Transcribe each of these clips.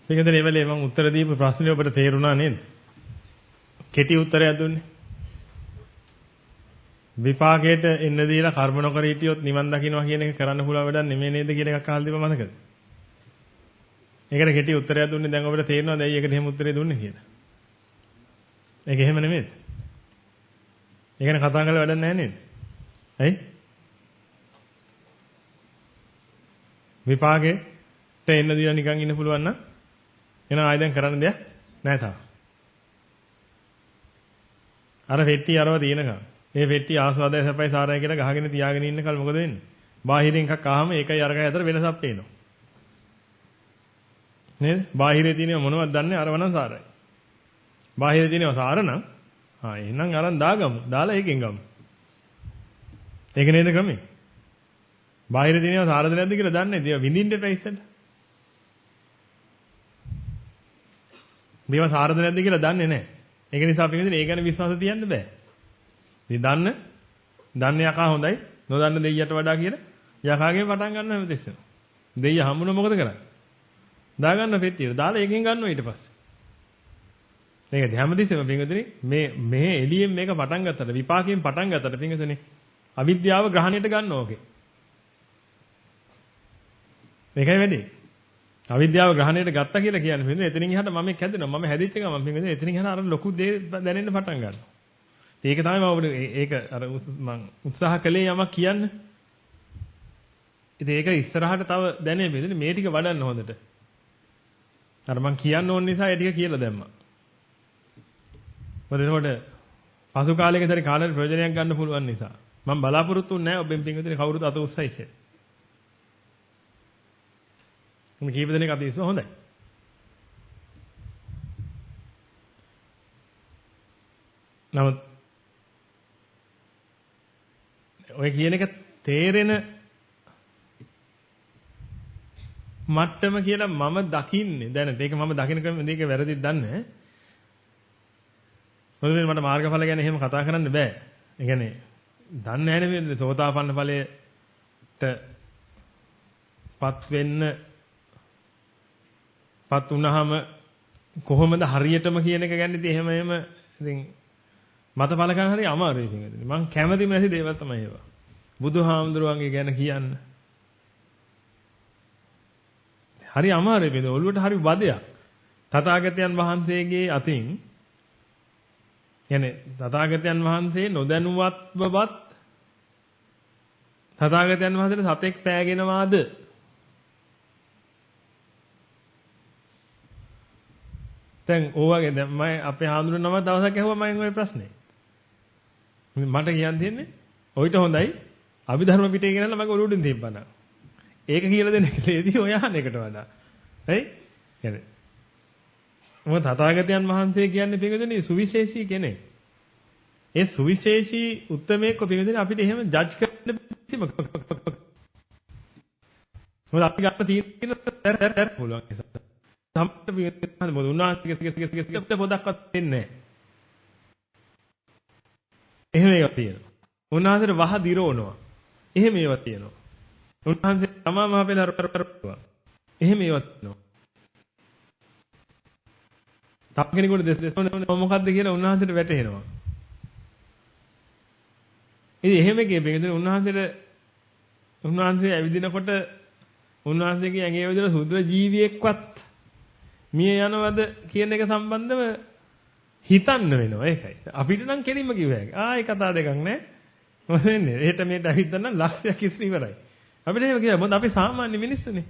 පින්වතුනි මේ වෙලේ මම උත්තර දීපු ප්‍රශ්නේ ඔබට තේරුණා නේද? කෙටි උත්තරයක් දුන්නේ. විපාකයට එන්න දීලා කර්ම නොකර හිටියොත් නිවන් දකින්නවා කියන එක කරන්න පුළුවන් වැඩක් නෙමෙයි නේද කියලා එකක් අහලා දීපම මතකද? ඒකට කෙටි උත්තරයක් දුන්නේ දැන් ඔබට තේරෙනවද ඇයි ඒකට එහෙම උත්තරේ දුන්නේ කියලා? ඒක එහෙම නෙමෙයිද? ඒ ගැන කතා කරලා වැඩක් නැහැ නේද? ඇයි? විපාකයට එන්න දීලා නිකන් ඉන්න පුළුවන් නම් එන ආයෙ දැන් කරන්න දෙයක් නැහැ තාම. අර පෙට්ටි අරව තියෙනකම් මේ පෙට්ටි ආස්වාදය සැපයි සාරයි කියලා ගහගෙන තියාගෙන ඉන්නකල් මොකද වෙන්නේ? බාහිරින් එකක් ආවම ඒකයි අරකයි අතර වෙනසක් පේනවා. නේද? බාහිරේ තියෙනව මොනවද දන්නේ අරවනම් සාරයි. බාහිරේ තියෙනව සාර නම් එහෙනම් අරන් දාගමු. දාලා ඒකෙන් ගමු. ඒක නේද ක්‍රමේ? බාහිරේ තියෙනව සාරද නැද්ද කියලා දන්නේ නැහැ. විඳින්න එපා ඉස්සෙල්ලා. මේවා සාරද නැද්ද කියලා දන්නේ නැහැ. ඒක නිසා අපි කියන්නේ ඒ ගැන විශ්වාස තියන්න බෑ. ඉතින් දන්න යකා හොඳයි නොදන්න දෙයියට වඩා කියලා යකාගෙන් පටන් ගන්න හැමතිස්සෙම. දෙයිය හම්බුන මොකද කරන්නේ? දාගන්න පෙට්ටියට. දාලා ඒකෙන් ගන්නවා ඊට පස්සේ. මේක හැමතිස්සෙම පින්වතුනි මේ එළියෙන් මේක පටන් ගත්තට විපාකයෙන් පටන් ගත්තට පින්වතුනි අවිද්‍යාව ග්‍රහණයට ගන්න ඕකේ. මේකයි වැඩි. අවිද්‍යාව ග්‍රහණයට ගත්තා කියලා කියන්නේ පින්වතුනි එතනින් එහාට මම හැදෙනවා. මම හැදිච්ච ගමන් පින්වතුනි එතනින් එහාට අර ලොකු දේ දැනෙන්න පටන් ගන්නවා. ඒක තමයි මම ඔබට ඒක අර මම උත්සාහ කළේ යමක් කියන්න. ඉතින් ඒක ඉස්සරහට තව දැනෙන්නේ පින්වතුනි මේ ටික වඩන්න හොඳට. අර මම කියන්න ඕන නිසා ඒ ටික කියලා දැම්මා. මොකද එතකොට පසු කාලයකදී කාලේ ප්‍රයෝජනයක් ගන්න පුළුවන් නිසා. මම බලාපොරොත්තු වෙන්නේ නැහැ ඔබෙන් පින්වතුනි කවුරුත් අත උස්සයි කියලා. මම කීප දෙනෙක් අත ඉස්සුවා හොඳයි. නමුත් ඔය කියන එක තේරෙන මට්ටම කියලා මම දකින්නේ දැනට. ඒක මම දකින ක්‍රම මේක වැරදිද දන්නේ. මොකද මට මාර්ගඵල ගැන එහෙම කතා කරන්න බෑ. ඒ කියන්නේ දන්නේ නැහැ නේද සෝතාපන්න ඵලයට පත් වුණාම කොහොමද හරියටම කියන එක ගැන ඉතින් එහෙම ඉතින් මතපල ගන්න හරි අමාරුයි ඉතින්. මම කැමැතිම නැති දේවල් තමයි ඒවා. බුදුහාමුදුරුවන්ගේ ගැන කියන්න. හරි අමාරුයි මේ ඔළුවට හරි වදයක්. තථාගතයන් වහන්සේගේ අතින් කියන්නේ තථාගතයන් වහන්සේ නොදැනුවත්වවත් තථාගතයන් වහන්සේට සතෙක් පෑගෙනවාද? දැන් ඕවගේ දැන් මම අපේ හාමුදුරනම දවසක් ඇහුවා මම ওই ප්‍රශ්නේ. මට කියන්න තියෙන්නේ ඔయిత හොඳයි අභිධර්ම පිටේ ගෙනල්ලා මගේ ඔළුවෙන් තියපන්න. ඒක කියලා දෙන එක ලේදී ඔය අහන එකට වඩා. හරි? يعني මොකද තථාගතයන් වහන්සේ කියන්නේ පිටුදෙනේ සුවිශේෂී කෙනෙක්. ඒ සුවිශේෂී උත්මේක පිටුදෙනේ අපිට එහෙම ජජ් කරන්න බැහැ. මොකද අපි ගන්න තියෙන පුළුවන් නිසා. සම්පත පිටුදෙනේ මොකද උන්වහන්සේගේ පොදක්වත් දෙන්නේ නැහැ. එහෙම එකක් තියෙනවා. උන්වහන්සේට වහ දිරවනවා. එහෙම ඒවා තියෙනවා. උන්වහන්සේ තමා මහ පෙළ කරපුවා. එහෙම ඒවා තියෙනවා. තව කෙනෙකුට දෙස් මොකක්ද කියලා උන්වහන්සේට වැටහෙනවා. ඉතින් එහෙම එකේ බෙහෙදෙන උන්වහන්සේ ඇවිදිනකොට උන්වහන්සේගේ ඇඟේ ඇවිදලා සුදුර ජීවියෙක්වත් මිය යනවද කියන එක සම්බන්ධව හිතන්න වෙනවා. ඒකයි. අපිට නම් කෙලින්ම කිව්ව හැකියි. ආයේ කතා දෙකක් නැහැ. මොකද වෙන්නේ? එහෙට මේට ඇවිත් නම් ලක්ෂයක් ඉස්සර ඉවරයි. අපිට එහෙම කියන්න මොකද අපි සාමාන්‍ය මිනිස්සුනේ.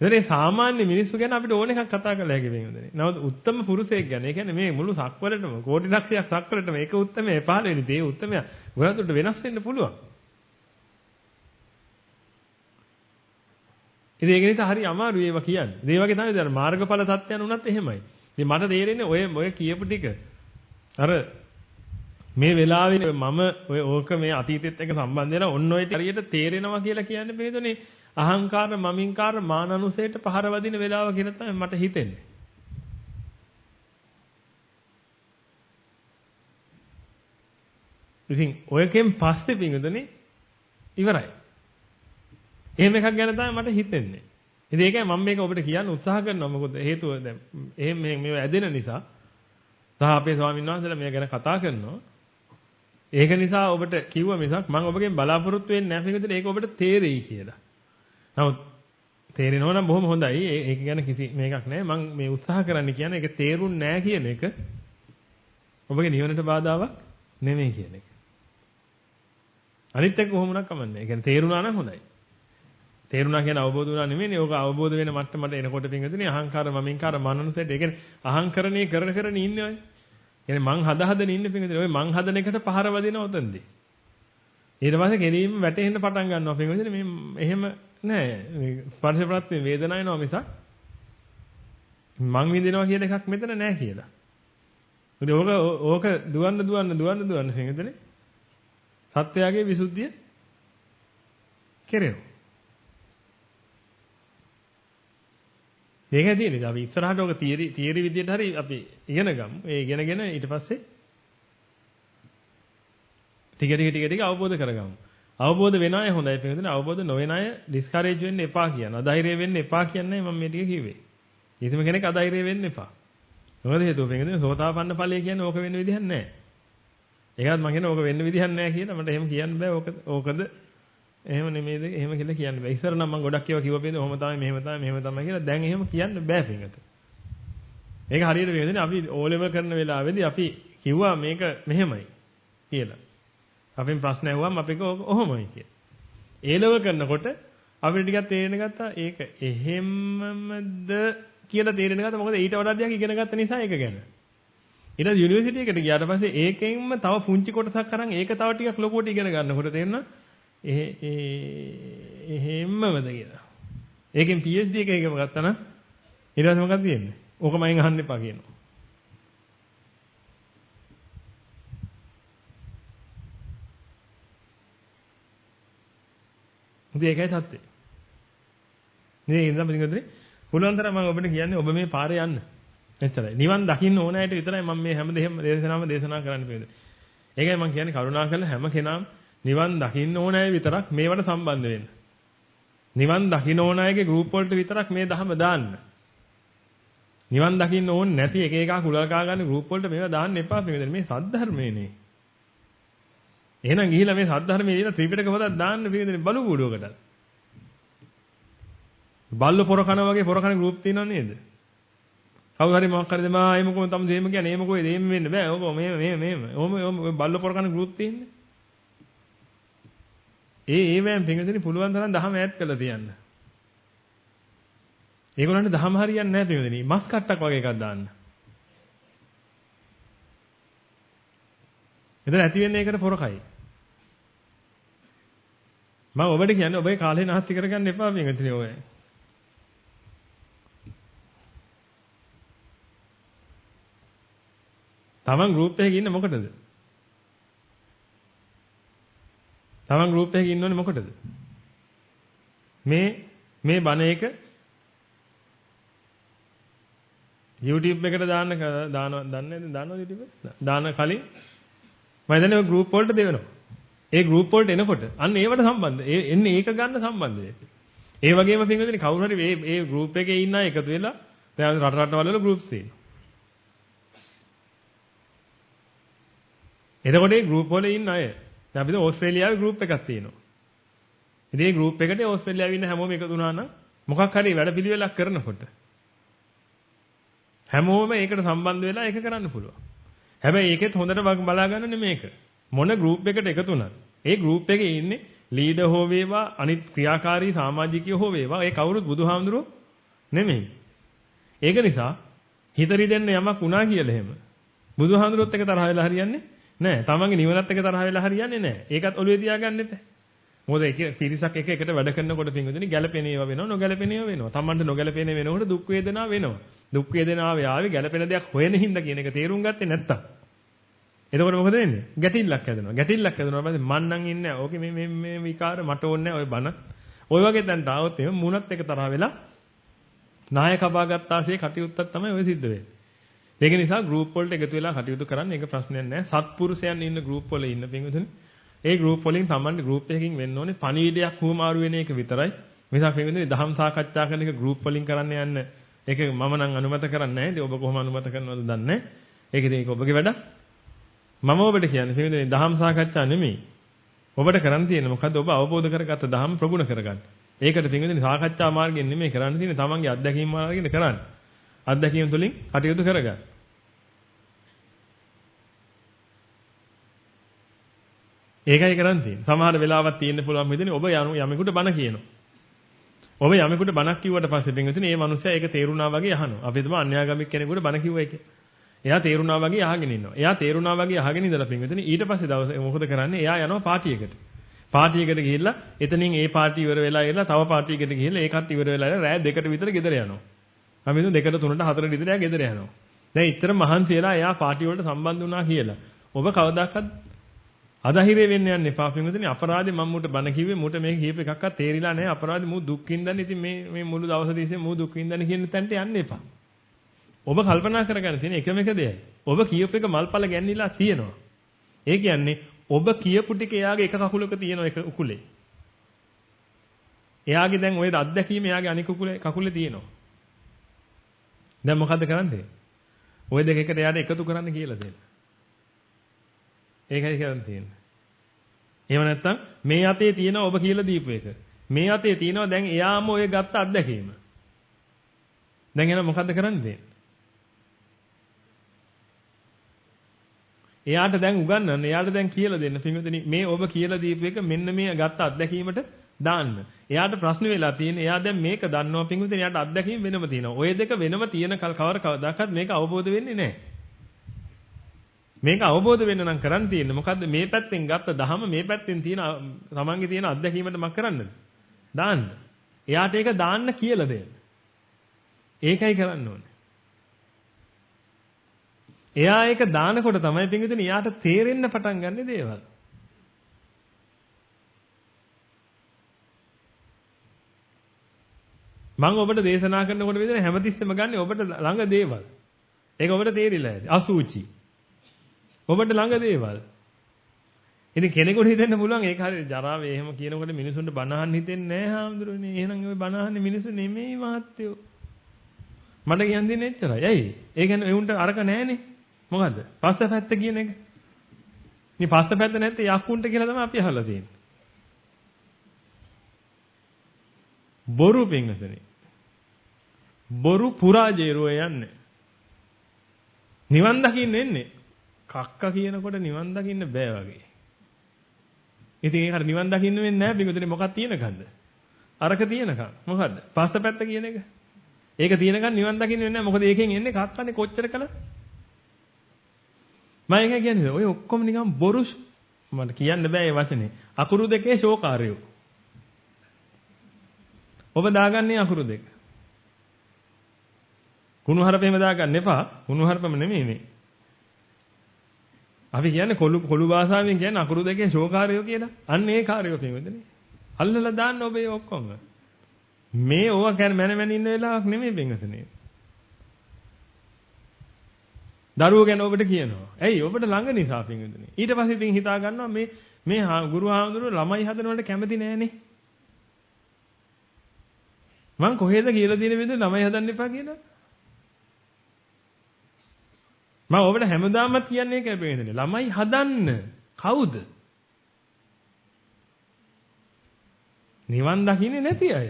ඉතින් සාමාන්‍ය මිනිස්සු ගැන අපිට ඕන එකක් කතා කරලා හැකි වෙන්නේ. නමුත් උත්තම පුරුෂයෙක් ගැන. ඒ කියන්නේ මේ මුළු සක්වලටම කෝටි ලක්ෂයක් සක්වලටම ඒක උත්තමයේ පහළ වෙන්නේ. ඒ උත්තමයා ගොඩක් වෙනස් වෙන්න පුළුවන්. ඉතින් ඒක නිසා හරි අමාරුයි ඒවා කියන්නේ. ඒ වගේ තමයි දැන් මාර්ගඵල සත්‍යයන් උනත් එහෙමයි. ඉතින් මට තේරෙන්නේ ඔය කියපු ටික අර මේ වෙලාවේ මම ඕක මේ අතීතෙත් එක්ක සම්බන්ධ වෙලා ඔන්න ඔය හරියට තේරෙනවා කියලා කියන්නේ බේදුනේ අහංකාර මමින්කාර මානනුසයට පහර වදින වෙලාව කියලා තමයි මට හිතෙන්නේ. ඉතින් ඔයකෙන් පස්සේ බින්දුනේ ඉවරයි. එහෙම එකක් ගැන තමයි මට හිතෙන්නේ. ඉතින් ඒකයි මම මේක ඔබට කියන්න උත්සාහ කරනවා. මොකද හේතුව දැන් එහෙම මේව ඇදෙන නිසා සහ අපේ ස්වාමීන් වහන්සේලා මේ ගැන කතා කරනවා. ඒක නිසා ඔබට කිව්ව මිසක් මම ඔබගෙන් බලාපොරොත්තු වෙන්නේ නැහැ පිටුදේ ඒක ඔබට තේරෙයි කියලා. නමුත් තේරෙනවා නම් බොහොම හොඳයි. ඒක ගැන කිසි මේකක් නැහැ. මම මේ උත්සාහ කරන්න කියන්නේ ඒක තේරුන්නේ නැහැ කියන එක ඔබගේ නිවනට බාධාවක් නෙමෙයි කියන එක. අනිත් එක කොහොම වුණත් කමන්නේ. ඒ කියන්නේ තේරුණා නම් හොඳයි. තේරුණා කියන අවබෝධ වුණා නෙමෙයිනේ. ඕක අවබෝධ වෙන මට්ටමට එනකොට පින්වතුනි අහංකාර මමින්කාර මනනුසෙට ඒ කියන්නේ අහංකරණේ කරන ඉන්නේ ඔය. කියන්නේ මං හදන ඉන්නේ පින්වතුනි. ඔය මං හදන එකට පහර වදිනවා උතන්දී. ඊට පස්සේ කෙරීම වැටෙන්න පටන් ගන්නවා පින්වතුනි. මේ එහෙම නෑ. මේ ස්පර්ශ ප්‍රත්‍ය වේදනාව එනවා මිසක් මං විඳිනවා කියන එකක් මෙතන නෑ කියලා. මොකද ඕක දුවන්න පින්වතුනි. සත්‍යයේ විසුද්ධිය කෙරෙනවා. මේකයි තියෙන්නේ. අපි ඉස්සරහට ඔක තියරි විදියට හරි අපි ඉගෙන ගමු. ඒ ඉගෙනගෙන ඊට පස්සේ ටික අවබෝධ කරගමු. අවබෝධ වෙන අය හොඳයි පිළිතුරේ. අවබෝධ නොවන අය ඩිස්කරේජ් වෙන්න එපා කියන. අධෛර්ය වෙන්න එපා කියන්නේ මම මේ ටික කිව්වේ. කිසිම කෙනෙක් අධෛර්ය වෙන්න එපා. මොකද හේතුව පිළිතුරේ සෝතාපන්න ඵලය කියන්නේ ඕක වෙන්න විදිහක් නැහැ. ඒකත් මම කියන්නේ ඕක වෙන්න විදිහක් නැහැ කියලා මට එහෙම කියන්න බෑ. ඕකද එහෙම නෙමෙයිද? එහෙම කියලා කියන්න බෑ. ඉස්සර නම් මම ගොඩක් ඒවා කිව්වා පිළිතුරේ ඔහොම තමයි මෙහෙම තමයි කියලා. දැන් එහෙම කියන්න බෑ පිළිතුරේ. ඒක හරියට වෙන්නේ අපි ඕ ලෙවල් කරන වෙලාවේදී අපි කිව්වා මේක මෙහෙමයි කියලා. අපෙන් ප්‍රශ්න ඇහුවම අපි ඔහොමයි කියලා. ඒ ලෙවල් කරනකොට අපිට ටිකක් තේරෙන්න ගත්තා ඒක එහෙමමද කියලා තේරෙන්න ගත්තා. මොකද ඊට වඩා දෙයක් ඉගෙන ගත්ත නිසා ඒක ගැන. ඊට පස්සේ යුනිවර්සිටි එකට ගියාට පස්සේ ඒකෙන්ම තව පුංචි කොටසක් අරන් ඒක තව ටිකක් ලොකුවට ඉගෙන ගන්නකොට තේරෙනවා එහෙමමද කියලා. ඒකෙන් PhD එකම ගත්තා නම් ඊට පස්සේ මොකක්ද තියෙන්නේ? ඕක මයින් අහන්න එපා කියනවා. ඉතින් ඒකයි සත්‍යය. මේ ඉඳන් පිටින් පුළුවන් තරම් මම ඔබට කියන්නේ ඔබ මේ පාරේ යන්න. එච්චරයි. නිවන් දකින්න ඕන අයට විතරයි මම මේ හැම දෙයක්ම දේශනා කරන්න පිළිදෙන්නේ. ඒකයි මම කියන්නේ කරුණාකරලා හැම කෙනාම නිවන් දකින්න ඕන අය විතරක් මේවට සම්බන්ධ වෙන්න. නිවන් දකින්න ඕන අයගේ ගෲප් වලට විතරක් මේ ධර්ම දාන්න. නිවන් දකින්න ඕන නැති එක එක කුලල් කා ගන්න ගෲප් වලට මේවා දාන්න එපා පිළිදෙන්නේ. මේ සද්ධර්මයේනේ. එහෙනම් ගිහිලා මේ සද්ධර්මයේ ඉන්න ත්‍රිපිටක පොතක් දාන්න පිළිදෙන්නේ බලු කූඩුවකට. බල්ල පොර කන වගේ පොර කන ගෲප් තියෙනව නේද? කවුරු හරි මොකක් හරි දෙමා අය මොකෝ තම දෙම කියන්නේ ඒ මොකෝ දෙම වෙන්න බෑ. ඕක මෙහෙම. ඕම බල්ල පොර කන ගෲප් තියෙන්නේ. ඒවෙන් පිටින් පුළුවන් තරම් දහම ඈඩ් කරලා තියන්න. ඒගොල්ලන්ට දහම හරියන්නේ නැහැ පිටින්. මස් කට්ටක් වගේ එකක් දාන්න. එතන ඇති වෙන්නේ ඒකට පොරකයි. මම ඔබට කියන්නේ ඔබේ කාලේ නාස්ති කරගන්න එපා පිටින් ඔය. තමන් ගෲප් එකක ඉන්න මොකටද? තමන් ගෲප් එකක ඉන්නෝනේ මොකටද? මේ බණ එක YouTube එකට දානවද YouTube එක? දාන කලින් මම දන්නේ ඔය ගෲප් වලට දෙවෙනවා. ඒ ගෲප් වලට එනකොට අන්න ඒවට සම්බන්ධ. එන්නේ ඒක ගන්න සම්බන්ධය. ඒ වගේම පින්වතුනි කවුරු හරි මේ ගෲප් එකේ ඉන්න අය එකතු වෙලා දැන් රටවල් වල ගෲප්ස් තියෙනවා. එතකොට මේ ගෲප් වල ඉන්න අය දැන් අපිට ඕස්ට්‍රේලියාවේ ගෲප් එකක් තියෙනවා. ඉතින් මේ ගෲප් එකට ඕස්ට්‍රේලියාවේ ඉන්න හැමෝම එකතු වුණා නම් මොකක් හරි වැඩපිළිවෙලක් කරනකොට හැමෝම ඒකට සම්බන්ධ වෙලා ඒක කරන්න පුළුවන්. හැබැයි ඒකෙත් හොඳට බලා ගන්න මේක. මොන ගෲප් එකට එකතු වුණත් ඒ ගෲප් එකේ ඉන්නේ ලීඩර් හෝ වේවා අනිත් ක්‍රියාකාරී සමාජිකයෝ හෝ වේවා ඒ කවුරුත් බුදුහාමුදුරුවෝ නෙමෙයි. ඒක නිසා හිතරි දෙන්න යමක් වුණා කියලා එහෙම බුදුහාමුදුරුවොත් එක තරහ වෙලා හරියන්නේ නෑ. තමන්ගේ නිවනත් එක තරහ වෙලා හරියන්නේ නෑ. ඒකත් ඔළුවේ තියාගන්න එපා. මොකද ඒක පිරිසක් එක එකට වැඩ කරනකොට පින්වතුනි ගැළපෙන ඒවා වෙනවා නොගැළපෙන ඒවා වෙනවා. තමන්ට නොගැළපෙන වෙනකොට දුක් වේදනා වෙනවා. දුක් වේදනාව ආවේ ගැළපෙන දෙයක් හොයන හින්දා කියන එක තේරුම් ගත්තේ නැත්තම්. එතකොට මොකද වෙන්නේ? ගැටිල්ලක් හැදෙනවා. ගැටිල්ලක් හැදෙනවා පස්සේ මන් නම් ඉන්නේ නැහැ. ඕකේ මේ විකාර මට ඕනේ නැහැ. ඔය බන. ඔය වගේ දැන් ආවොත් එහෙම මුණත් එක තරහ වෙලා නායක කපා ගත්තාසේ කටයුත්තක් තමයි ඔය සිද්ධ වෙන්නේ. ඒක නිසා ගෲප් වලට එකතු වෙලා කටයුතු කරන්න ඒක ප්‍රශ්නයක් නැහැ. සත්පුරුෂයන් ඉන්න ගෲප් වල ඉන්න පින්වතුනි. ඒ ගෲප් වලින් Tamanne ගෲප් එකකින් වෙන්න ඕනේ පණිවිඩයක් හුවමාරු වෙන එක විතරයි. මිසක් පින්විතනි දහම් සාකච්ඡා කරන එක ගෲප් වලින් කරන්න යන්න ඒක මම නම් අනුමත කරන්නේ නැහැ. ඉතින් ඔබ කොහොම අනුමත කරනවද දන්නේ නැහැ. ඒක ඉතින් ඒක ඔබගේ වැඩ. මම ඔබට කියන්නේ පින්විතනි දහම් සාකච්ඡා නෙමෙයි. ඔබට කරන්න තියෙන්නේ මොකද්ද? ඔබ අවබෝධ කරගත්ත දහම් ප්‍රගුණ කරගන්න. ඒකට පින්විතනි සාකච්ඡා මාර්ගයෙන් නෙමෙයි කරන්න තියෙන්නේ. තමන්ගේ අත්දැකීම් මාර්ගයෙන් කරන්න. අත්දැකීම් තුළින් කටයුතු කරගන්න. ඒකයි කරන්න තියෙන්නේ. සමහර වෙලාවක් තියෙන්න පුළුවන් මෙතන ඔබ යමෙකුට බණ කියනවා. ඔබ යමෙකුට බණක් කිව්වට පස්සේ පින්විතනි මේ මිනිස්සයා ඒක තේරුණා වගේ අහනවා. අපි හිතමු අන්‍යාගමික කෙනෙකුට බණ කිව්වයි කියලා. එයා තේරුණා වගේ අහගෙන ඉන්නවා. එයා තේරුණා වගේ අහගෙන ඉඳලා පින්විතනි ඊට පස්සේ දවසේ මොකද කරන්නේ? එයා යනවා පාටියකට. පාටියකට ගිහිල්ලා එතනින් ඒ පාටි ඉවර වෙලා ඉරලා තව පාටියකට ගිහිල්ලා ඒකත් ඉවර වෙලා ඉරලා රෑ 2ට විතර ගෙදර යනවා. අපි හිතමු 2ට 3ට 4ට විතර එයා ගෙදර යනවා. දැන් ඉතර මහන්සි වෙලා එයා පාටි වලට සම්බන්ධ වුණා කියලා. ඔබ කවදාකවත් අදහිරේ වෙන්න යන්න එපා. පින්විතනි අපරාධේ මම මුට බන කිව්වේ මුට මේක කීප එකක්වත් තේරිලා නැහැ. අපරාධේ මූ දුක් විඳන්නේ. ඉතින් මේ මුළු දවස් තිස්සේ මූ දුක් විඳන්නේ කියන තැනට යන්න එපා. ඔබ කල්පනා කරගන්න තියෙන එකම එක දෙයයි. ඔබ කියපු එක මල්පල ගැන්නිලා තියෙනවා. ඒ කියන්නේ ඔබ කියපු ටික එයාගේ එක කකුලක තියෙනවා එක උකුලේ. එයාගේ දැන් ඔය අත්දැකීම එයාගේ අනික කකුලේ තියෙනවා. දැන් මොකද්ද කරන්නේ? ඔය දෙක එකට එයාට එකතු කරන්න කියලා දෙන්න. ඒකයි කරන්න තියෙන්නේ. එහෙම නැත්නම් මේ අතේ තියෙනවා ඔබ කියලා දීපු එක. මේ අතේ තියෙනවා දැන් එයාම ඔය ගත්ත අත්දැකීම. දැන් එහෙනම් මොකද්ද කරන්න දෙන්නේ? එයාට දැන් උගන්වන්න, එයාට දැන් කියලා දෙන්න. පින්විතනි මේ ඔබ කියලා දීපු එක මෙන්න මේ ගත්ත අත්දැකීමට දාන්න. එයාට ප්‍රශ්න වෙලා තියෙන්නේ එයා දැන් මේක දන්නවා පින්විතනි එයාට අත්දැකීම් වෙනම තියෙනවා. ඔය දෙක වෙනම තියෙන කවදාකවත් මේක අවබෝධ වෙන්නේ නැහැ. මේක අවබෝධ වෙන්න නම් කරන්න තියෙන්නේ මොකද්ද? මේ පැත්තෙන් ගත්ත දහම මේ පැත්තෙන් තියෙන තමන්ගේ තියෙන අත්දැකීමට මක් කරන්නද? දාන්න. එයාට ඒක දාන්න කියලා දෙන්න. ඒකයි කරන්න ඕනේ. එයා ඒක දානකොට තමයි පින්විතනි එයාට තේරෙන්න පටන් ගන්න දේවල්. මම ඔබට දේශනා කරනකොට විතර හැමතිස්සෙම ගන්නේ ඔබට ළඟ දේවල්. ඒක ඔබට තේරිලා ඇති. අසුචි. ඔබට ළඟ දේවල්. ඉතින් කෙනෙකුට හිතෙන්න පුළුවන් ඒක හරිය ජරාවේ එහෙම කියනකොට මිනිසුන්ට බණ අහන්න හිතෙන්නේ නැහැ හාමුදුරනේ. එහෙනම් ඔය බණ අහන්නේ මිනිස්සු නෙමෙයි මහත්තයෝ. මට කියන්න දෙන්නේ එච්චරයි. ඇයි? ඒ කියන්නේ උන්ට අරක නැහනේ. මොකද්ද? පස්සපැත්ත කියන එක. මේ පස්සපැත්ත නැත්te යක්කුන්ට කියලා තමයි අපි අහලා තියෙන්නේ. බොරු පින්වතුනි. බොරු පුරාජේරුව යන්නේ. නිවන් දකින්න එන්නේ. කක්ක කියනකොට නිවන් දකින්න බෑ වගේ. ඉතින් ඒකට නිවන් දකින්න වෙන්නේ නැහැ පින්වතුනි මොකක් තියෙනකන්ද? අරක තියෙනකන්. මොකද්ද? පස්සපැත්ත කියන එක. ඒක තියෙනකන් නිවන් දකින්න වෙන්නේ නැහැ. මොකද ඒකෙන් එන්නේ කක්කනේ කොච්චර කළා? මම ඒක කියන්නේ ඔය ඔක්කොම නිකන් බොරු මට කියන්න බෑ මේ වචනේ. අකුරු දෙකේ ශෝකාරයෝ. ඔබ දාගන්නේ අකුරු දෙක. කුණු හරපෙම දාගන්න එපා. කුණු හරපෙම නෙමෙයි මේ. අපි කියන්නේ කොළු භාෂාවෙන් කියන්නේ අකුරු දෙකේ ශෝකාරයෝ කියලා. අන්න ඒ කාර්යෝ පින්වදනේ. අල්ලලා දාන්න ඔබ ඒ ඔක්කොම. මේ ඕවා කියන්නේ මැන ඉන්න වෙලාවක් නෙමෙයි පින්වදනේ. දරුවෝ ගැන ඔබට කියනවා. ඇයි ඔබට ළඟ නිසා පින්වදනේ. ඊට පස්සේ ඉතින් හිතා ගන්නවා මේ ගුරු හාමුදුරුවෝ ළමයි හදනවට කැමති නෑනේ. මං කොහෙද කියලා දින විදිහ ළමයි හදන්න එපා කියලා. මම ඔබට හැමදාමත් කියන්නේ ඒකයි පින්වදනේ. ළමයි හදන්න. කවුද? නිවන් දකින්නේ නැති අය.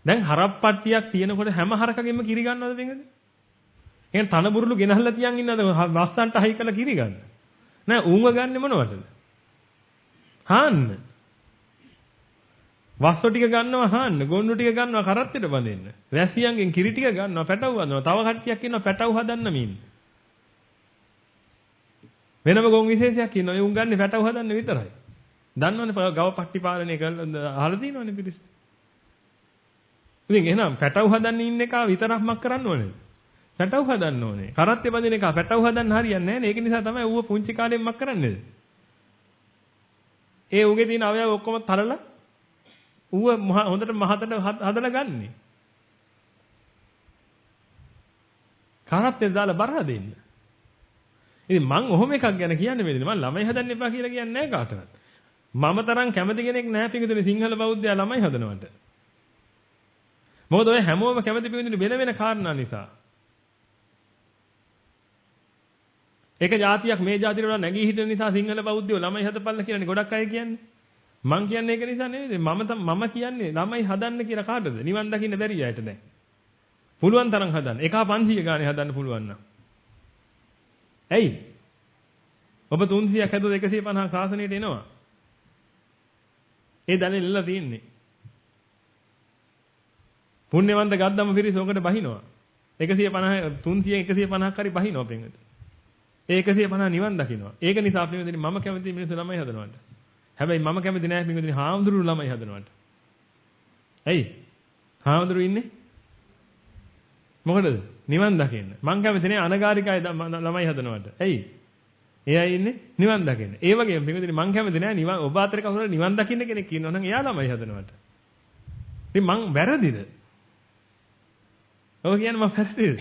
දැන් හරප්පට්ටියක් තියෙනකොට හැම හරකගෙම කිරි ගන්නවද පින්වදනේ? එහෙනම් තන බුරුළු ගෙනල්ලා තියන් ඉන්නවද වස්සන්ට හයි කරලා කිරි ගන්න? නෑ ඌංග ගන්නෙ මොනවටද? හාන්න. වස්සෝ ටික ගන්නවා හාන්න, ගොන්නු ටික ගන්නවා කරත්තෙට බඳින්න. වැසියන්ගෙන් කිරි ටික ගන්නවා පැටව හදනවා. තව කට්ටියක් ඉන්නවා පැටව හදන්න මින්. වෙනම ගොන් විශේෂයක් ඉන්නවා. ඒ උන් ගන්නේ පැටව හදන්න විතරයි. දන්නවනේ ගව පට්ටි පාලනය කරලා අහලා තියෙනවනේ පිටිස්. ඉතින් එහෙනම් පැටව හදන්න ඉන්න එක විතරක් මක් කරන්න ඕනේ. පැටව හදන්න ඕනේ. කරත්තේ බඳින එක පැටව හදන්න හරියන්නේ නැහැ නේ. ඒක නිසා තමයි ඌව පුංචි කාලෙන් මක් කරන්නේද? ඒ ඌගේ තියෙන අවයව ඔක්කොම තරලා ඌව හොඳට මහතට හදලා ගන්නෙ. කරත්තේ දාලා බරහ දෙන්න. ඉතින් මං ඔහොම එකක් ගැන කියන්නේ මෙතන. මං ළමයි හදන්න එපා කියලා කියන්නේ නැහැ කාටවත්. මම තරම් කැමති කෙනෙක් නැහැ පිටුනේ සිංහල බෞද්ධයා ළමයි හදනවට. මොකද ඔය හැමෝම කැමති පිටුනේ වෙන වෙන කාරණා නිසා. එක જાතියක් මේ જાතියට වඩා නැගී හිටින නිසා සිංහල බෞද්ධයෝ ළමයි හදපල්ලා කියලානේ ගොඩක් අය කියන්නේ. මං කියන්නේ ඒක නිසා නෙවෙයි. මම කියන්නේ ළමයි හදන්න කියලා කාටද? නිවන් දකින්න බැරි අයට දැන්. පුළුවන් තරම් හදන්න. 1500 ගානේ හදන්න පුළුවන් නම්. ඇයි? ඔබ 300ක් හැදුවොත් 150 ශාසනයට එනවා. ඒ දැනෙ ඉල්ලලා තියෙන්නේ. පුණ්‍යවන්ත ගද්දම පිරිස ඔකට බහිනවා. 150 300 150ක් හරි බහිනවා පෙන්වත. ඒ 150 නිවන් දකින්නවා. ඒක නිසා අපි මෙතන මම කැමති මිනිස්සු ළමයි හදනවට. හැබැයි මම කැමති නැහැ පින්වතුනි හාමුදුරුවෝ ළමයි හදනවට. ඇයි? හාමුදුරුවෝ ඉන්නේ මොකටද? නිවන් දකින්න. මං කැමති නැහැ අනගාരികයි ළමයි හදනවට. ඇයි? එයා ඉන්නේ නිවන් දකින්න. ඒ වගේම පින්වතුනි මං කැමති නැහැ නිවන් ඔබ අතරේ කවුරු හරි නිවන් දකින්න කෙනෙක් ඉන්නවා නම් එයා ළමයි හදනවට. ඉතින් මං වැරදිද? ඔබ කියන්නේ මං වැරදිද?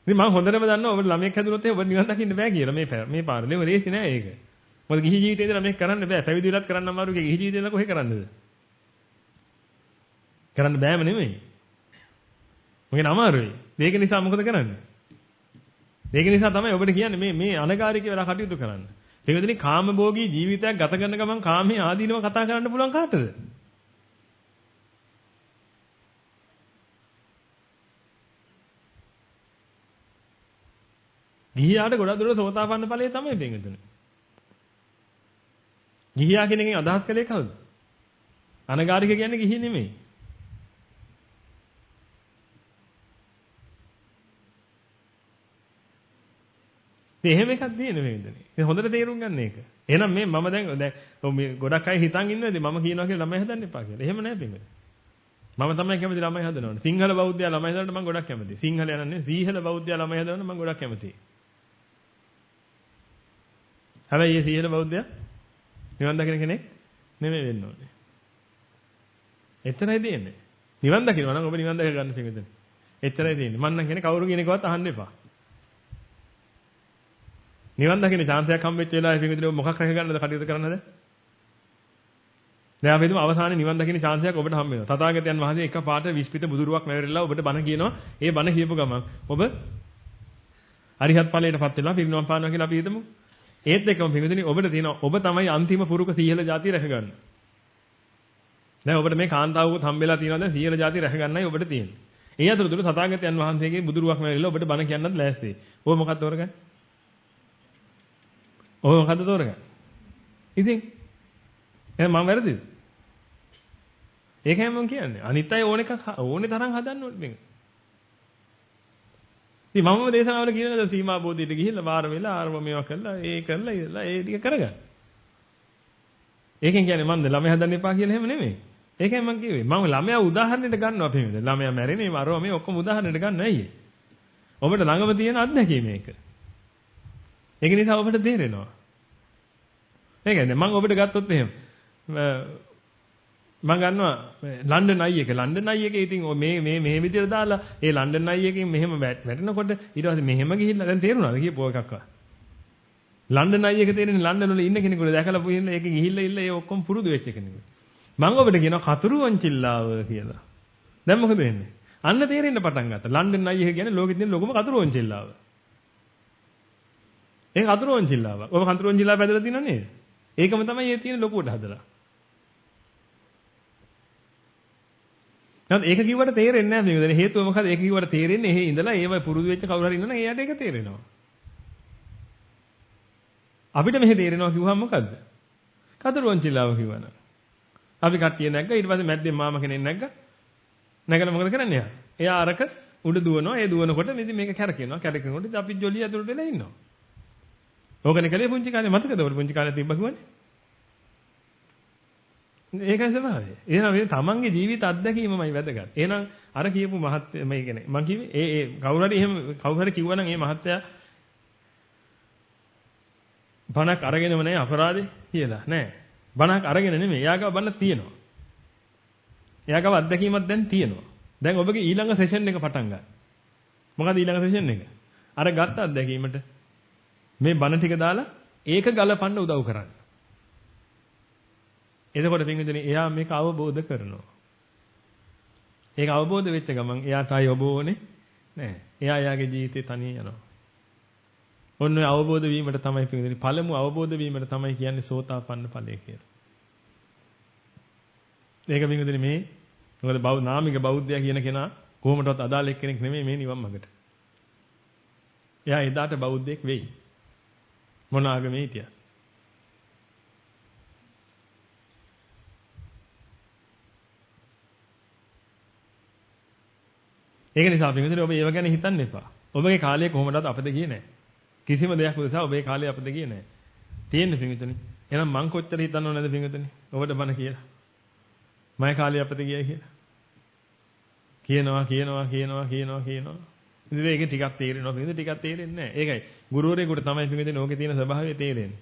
ඉතින් මං හොඳටම දන්නවා ඔබ ළමයෙක් හැදුනොත් ඔබ නිවන් දකින්න බෑ කියලා මේ පාරේ. ඒක ලේසි නෑ ඒක. මොකද ගිහි ජීවිතේ ඉඳලා මේක කරන්න බෑ. පැවිදි වෙලත් කරන්න අමාරුයි. ගිහි ජීවිතේ ඉඳලා කොහේ කරන්නද? කරන්න බෑම නෙමෙයි. මොකද අමාරුයි. ඒක නිසා මොකද කරන්නේ? ඒක නිසා තමයි ඔබට කියන්නේ මේ අනගාരിക වෙලා කටයුතු කරන්න. ඒකෙදෙනි කාමභෝගී ජීවිතයක් ගත කරන ගමන් කාමයේ ආදීනව කතා කරන්න පුළුවන් කාටද? ගිහියාට ගොඩක් දුරට සෝතාපන්න ඵලයේ තමයි පෙන්වන්නේ. ගිහියා කියන එකෙන් අදහස් කළේ කවුද? අනගාരിക කියන්නේ ගිහි නෙමෙයි. ඉතින් එහෙම එකක් තියෙන මේ විදිහේ. ඉතින් හොඳට තේරුම් ගන්න ඒක. එහෙනම් මම දැන් මේ ගොඩක් අය හිතන් ඉන්නවද මම කියනවා කියලා ළමයි හදන්න එපා කියලා. එහෙම නෑ පින්වල. මම තමයි කැමති ළමයි හදනවට. සිංහල බෞද්ධයා ළමයි හදනවට මම ගොඩක් කැමතියි. සිංහල යනන්නේ සීහල බෞද්ධයා ළමයි හදනවට මම ගොඩක් කැමතියි. හැබැයි මේ සීහල බෞද්ධයා නිවන් දකින කෙනෙක් නෙමෙයි වෙන්න ඕනේ. එතරයි දෙන්නේ. නිවන් දකිනවා නම් ඔබ නිවන් දක ගන්න පින්වල. එතරයි දෙන්නේ. මම නම් කියන්නේ කවුරු කියන එකවත් අහන්න එපා. නිවන් දකින්න chance එකක් හම්බෙච්ච වෙලාවේ පින්විතනේ ඔබ මොකක් රැක ගන්නද කටයුතු කරන්නද? දැන් අපි හිතමු අවසානයේ නිවන් දකින්න chance එකක් ඔබට හම්බ වෙනවා. තථාගතයන් වහන්සේ එකපාරට විස්පිත බුදුරුවක් මැවරිලා ඔබට බණ කියනවා. ඒ බණ කියපු ගමන් ඔබ අරිහත් ඵලයටපත් වෙලා පිරිනවම් පානවා කියලා අපි හිතමු. ඒත් එක්කම පින්විතනේ ඔබට තියෙනවා ඔබ තමයි අන්තිම පුරුක සීහල જાතිය රැක ගන්න. දැන් ඔබට මේ කාන්තාවකුත් හම්බෙලා තියෙනවා දැන් සීහල જાතිය රැක ගන්නයි ඔබට තියෙන්නේ. ඒ අතරතුර තථාගතයන් වහන්සේගේ බුදුරුවක් මැවරිලා ඔබට බණ කියන්නත් ලෑස්තියි. ඔබ මොකක්ද තෝරගන්නේ? ඔය මොකද්ද තෝරගන්නේ? ඉතින් එහෙනම් මම වැරදිද? ඒකයි මම කියන්නේ. අනිත් අය ඕනේ තරම් හදන්න ඕනේ මේක. ඉතින් මමම දේශනාවල කියනද සීමා බෝධියට ගිහිල්ලා වාර වෙලා ආරම මේවා කරලා ඒ කරලා ඉඳලා ඒ ටික කරගන්න. ඒකෙන් කියන්නේ මන්ද ළමයා හදන්න එපා කියලා එහෙම නෙමෙයි. ඒකයි මම කිව්වේ. මම ළමයා උදාහරණයට ගන්නවා අපි මේ. ළමයා මැරෙන්නේ වරව මේ ඔක්කොම උදාහරණයට ගන්නවා ඇයි? ඔබට ළඟම තියෙන අත්දැකීම මේක. ඒක නිසා ඔබට තේරෙනවා. ඒ කියන්නේ මම ඔබට ගත්තොත් එහෙම මම ගන්නවා ලන්ඩන් අයි එක. ලන්ඩන් අයි එකේ ඉතින් මේ විදිහට දාලා ඒ ලන්ඩන් අයි එකෙන් මෙහෙම වැටෙනකොට ඊට පස්සේ මෙහෙම ගිහිල්ලා දැන් තේරුණාද කියපුව එකක්වත්. ලන්ඩන් අයි එක තේරෙන්නේ ලන්ඩන් වල ඉන්න කෙනෙකුට දැකලා පුහින්න ඒක ගිහිල්ලා ඉල්ල ඒ ඔක්කොම පුරුදු වෙච්ච කෙනෙකුට. මම ඔබට කියනවා කතුරු වංචිල්ලාව කියලා. දැන් මොකද වෙන්නේ? අන්න තේරෙන්න පටන් ගත්තා. ලන්ඩන් අයි එක කියන්නේ ලෝකෙ තියෙන ලොකුම කතුරු වංචිල්ලාව. ඒක කතුරු වංචිල්ලාව. ඔබ කතුරු වංචිල්ලාව පැදලා තියෙනව නේද? ඒකම තමයි ඒ තියෙන ලොකුවට හදලා. නැත්නම් ඒක කිව්වට තේරෙන්නේ නැහැ මේක. හේතුව මොකද? ඒක කිව්වට තේරෙන්නේ එහෙ ඉඳලා ඒව පුරුදු වෙච්ච කවුරු හරි ඉන්නවනම් එයාට ඒක තේරෙනවා. අපිට මෙහෙ තේරෙනවා කිව්වම මොකද්ද? කතුරු වංචිල්ලාව කිව්වනම්. අපි කට්ටිය නැග්ගා ඊට පස්සේ මැද්දෙන් මාම කෙනෙක් නැග්ගා. නැගලා මොකද කරන්නේ එයා? එයා අරක උඩ දුවනවා. ඒ දුවනකොට ඉතින් මේක කැරකෙනවා. කැරකෙනකොට අපි ජොලිය ඇතුළට වෙලා ඉන්නවා. ඕකනේ කලේ පුංචි කාලේ මතකද ඔබට පුංචි කාලේ තිබ්බ කිව්වනේ? ඒකයි ස්වභාවය. එහෙනම් මේ තමන්ගේ ජීවිත අත්දැකීමමයි වැදගත්. එහෙනම් අර කියපු මහත්ය මේ කියන්නේ මම කිව්වේ ඒ කවුරු හරි එහෙම කවුරු හරි කිව්වනම් ඒ මහත්ය බණක් අරගෙනම නැහැ අපරාධේ කියලා නෑ. බණක් අරගෙන නෙමෙයි. එයාගව බණ තියෙනවා. එයාගව අත්දැකීමක් දැන් තියෙනවා. දැන් ඔබගේ ඊළඟ සෙෂන් එක පටන් ගන්න. මොකද ඊළඟ සෙෂන් එක? අර ගත්ත අත්දැකීමට මේ බණ ටික දාලා ඒක ගලපන්න උදව් කරන්න. එතකොට පින්විතනි එයා මේක අවබෝධ කරනවා. ඒක අවබෝධ වෙච්ච ගමන් එයාට ආයි ඔබ ඕනේ නැහැ. එයා එයාගේ ජීවිතේ තනියෙන් යනවා. ඔන්න ඔය අවබෝධ වීමට තමයි පින්විතනි පළමු අවබෝධ වීමට තමයි කියන්නේ සෝතාපන්න ඵලය කියලා. ඒක පින්විතනි මේ මොකද නාමික බෞද්ධයා කියන කෙනා කොහොමදවත් අදාළ එක්කෙනෙක් නෙමෙයි මේ නිවන් මාර්ගට. එයා එදාට බෞද්ධයෙක් වෙයි. මොන ආගමේ හිටියා. ඒක නිසා පින්විතනි ඔබ ඒව ගැන හිතන්න එපා. ඔබගේ කාලය කොහොමදවත් අපද ගියේ නැහැ. කිසිම දෙයක් උදෙසා ඔබේ කාලය අපද ගියේ නැහැ. තියෙන්නේ පින්විතනි. එහෙනම් මං කොච්චර හිතන්නව නැද පින්විතනි? ඔබට බන කියලා. මගේ කාලය අපද ගියයි කියලා. කියනවා. ඉතින් ඒක ටිකක් තේරෙනවා පින්විතනි ටිකක් තේරෙන්නේ නැහැ. ඒකයි. ගුරුවරයෙකුට තමයි පින්විතනි ඕකේ තියෙන ස්වභාවය තේරෙන්නේ.